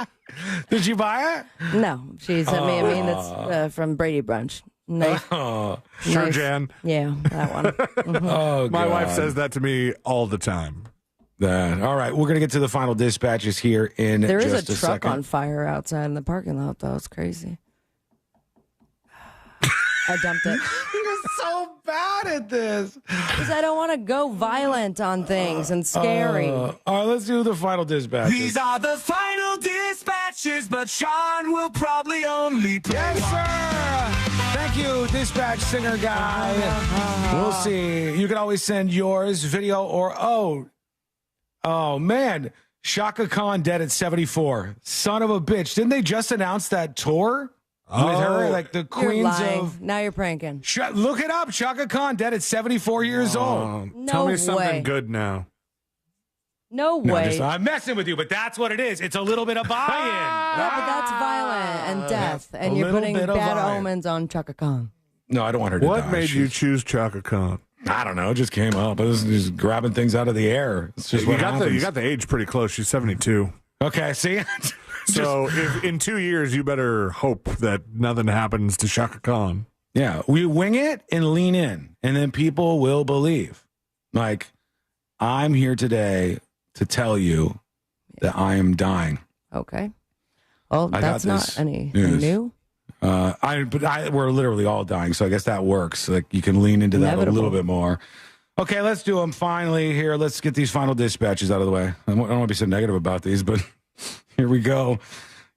Did you buy it? No. She sent me a meme that's from Brady Brunch. Nice. Sure, Nice. Jan. Yeah, that one. Mhm. My wife God. says that to me all the time. All right, we're going to get to the final dispatches here in There just is a truck second. on fire outside in the parking lot, though. It's crazy. I dumped it. You're so bad at this. Because I don't want to go violent on things and scary. All right, let's do the final dispatches. These are the final dispatches, but Sean will probably only play. Yes, sir. Thank you, dispatch singer guy. We'll see. You can always send yours, video, or oh man, Shaka Khan dead at 74. Son of a bitch. Didn't they just announce that tour with her? Like the queens of... Now you're pranking. Look it up. Shaka Khan dead at 74 years old. No Tell me way. something good now. No way. I'm messing with you, but that's what it is. It's a little bit of buy-in. Yeah, but that's violent and death. And you're putting bad omens on Chaka Khan. No, I don't want her to die. What made you choose Chaka Khan? I don't know. It just came up. I was just grabbing things out of the air. It's just you got the age pretty close. She's 72. Okay, see? So if in 2 years, you better hope that nothing happens to Shaka Khan. Yeah, we wing it and lean in, and then people will believe. Like, I'm here today to tell you that I am dying. Okay. Well, that's not anything new. We're literally all dying, so I guess that works. Like, you can lean into that a little bit more. Okay, let's do them finally here. Let's get these final dispatches out of the way. I don't want to be so negative about these, but here we go.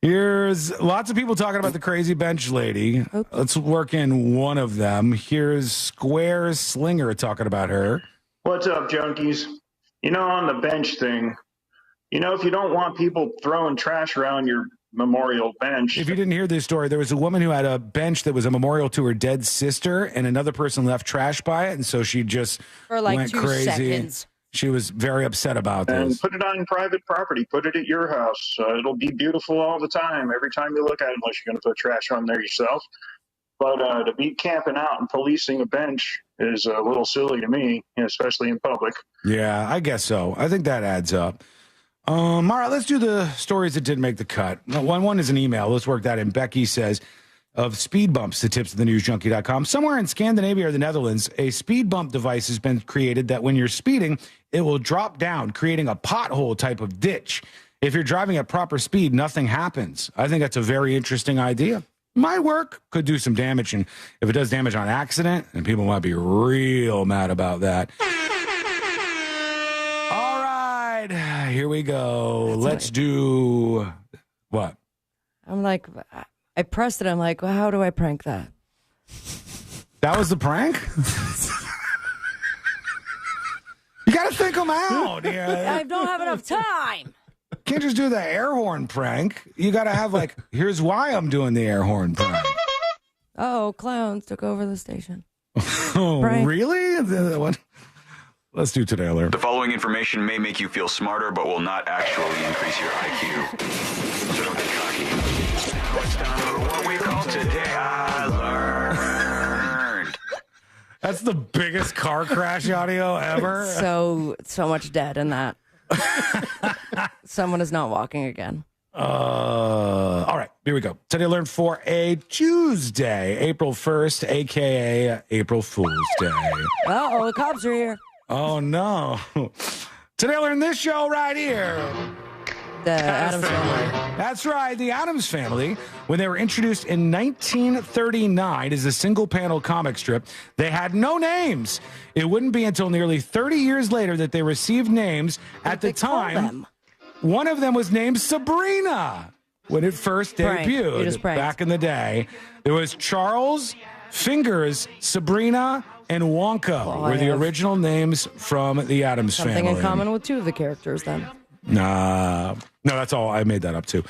Here's lots of people talking about the crazy bench lady. Oops. Let's work in one of them. Here's Square Slinger talking about her. What's up, junkies? On the bench thing, if you don't want people throwing trash around your memorial bench. If you didn't hear this story, there was a woman who had a bench that was a memorial to her dead sister, and another person left trash by it, and so she just for like went 2 crazy. seconds. She was very upset about and this. Put it on private property. Put it at your house. It'll be beautiful all the time, every time you look at it, unless you're going to put trash on there yourself. But to be camping out and policing a bench is a little silly to me, especially in public. Yeah, I guess so. I think that adds up. All right, let's do the stories that didn't make the cut. One is an email. Let's work that in. Becky says, of speed bumps to tips at thenewsjunkie.com. Somewhere in Scandinavia or the Netherlands, a speed bump device has been created that when you're speeding, it will drop down, creating a pothole type of ditch. If you're driving at proper speed, nothing happens. I think that's a very interesting idea. Might work, could do some damage. And if it does damage on accident, then people might be real mad about that. All right, here we go. Let's do what? I'm like, I pressed it. I'm like, well, how do I prank that? That was the prank? You got to think them out. I don't have enough time. Can't just do the air horn prank. You got to have here's why I'm doing the air horn prank. Oh, clowns took over the station. Oh, prank. Really? What? Let's do Today Alert. The following information may make you feel smarter, but will not actually increase your IQ. So don't get cocky. What's down for what we call Today I Learned. That's the biggest car crash audio ever. So much dead in that. Someone is not walking again. All right, here we go. Today I learned for a Tuesday, April 1st, a.k.a. April Fool's Day. Uh-oh, the cops are here. Oh, no. Today I learned this show right here. The Addams Family. That's right, the Addams Family. When they were introduced in 1939 as a single-panel comic strip, they had no names. It wouldn't be until nearly 30 years later that they received names. At the time, one of them was named Sabrina when it first debuted back in the day. There was Charles, Fingers, Sabrina, and Wonka were the original names from the Addams Family. Something in common with two of the characters, then. No, that's all. I made that up, too.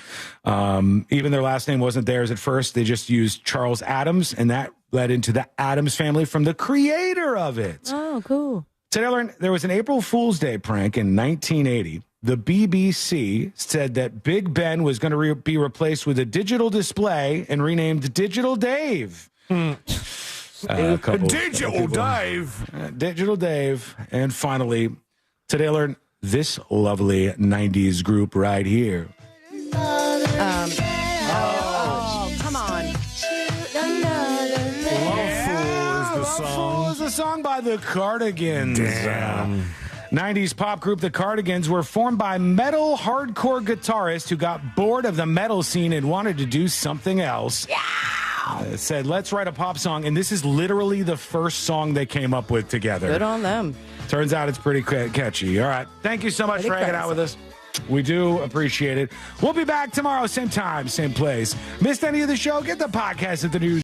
Even their last name wasn't theirs at first. They just used Charles Addams, and that led into the Addams Family from the creator of it. Oh, cool. Today I learned there was an April Fool's Day prank in 1980. The BBC said that Big Ben was going to be replaced with a digital display and renamed Digital Dave. Digital Dave. Digital Dave. And finally, today I learned this lovely 90s group right here. Come on. Love Fool is the song by the Cardigans. Damn. 90s pop group The Cardigans were formed by metal hardcore guitarists who got bored of the metal scene and wanted to do something else. Said, let's write a pop song. And this is literally the first song they came up with together. Good on them. Turns out it's pretty catchy. All right. Thank you so much for hanging out with us. We do appreciate it. We'll be back tomorrow, same time, same place. Missed any of the show? Get the podcast at the news.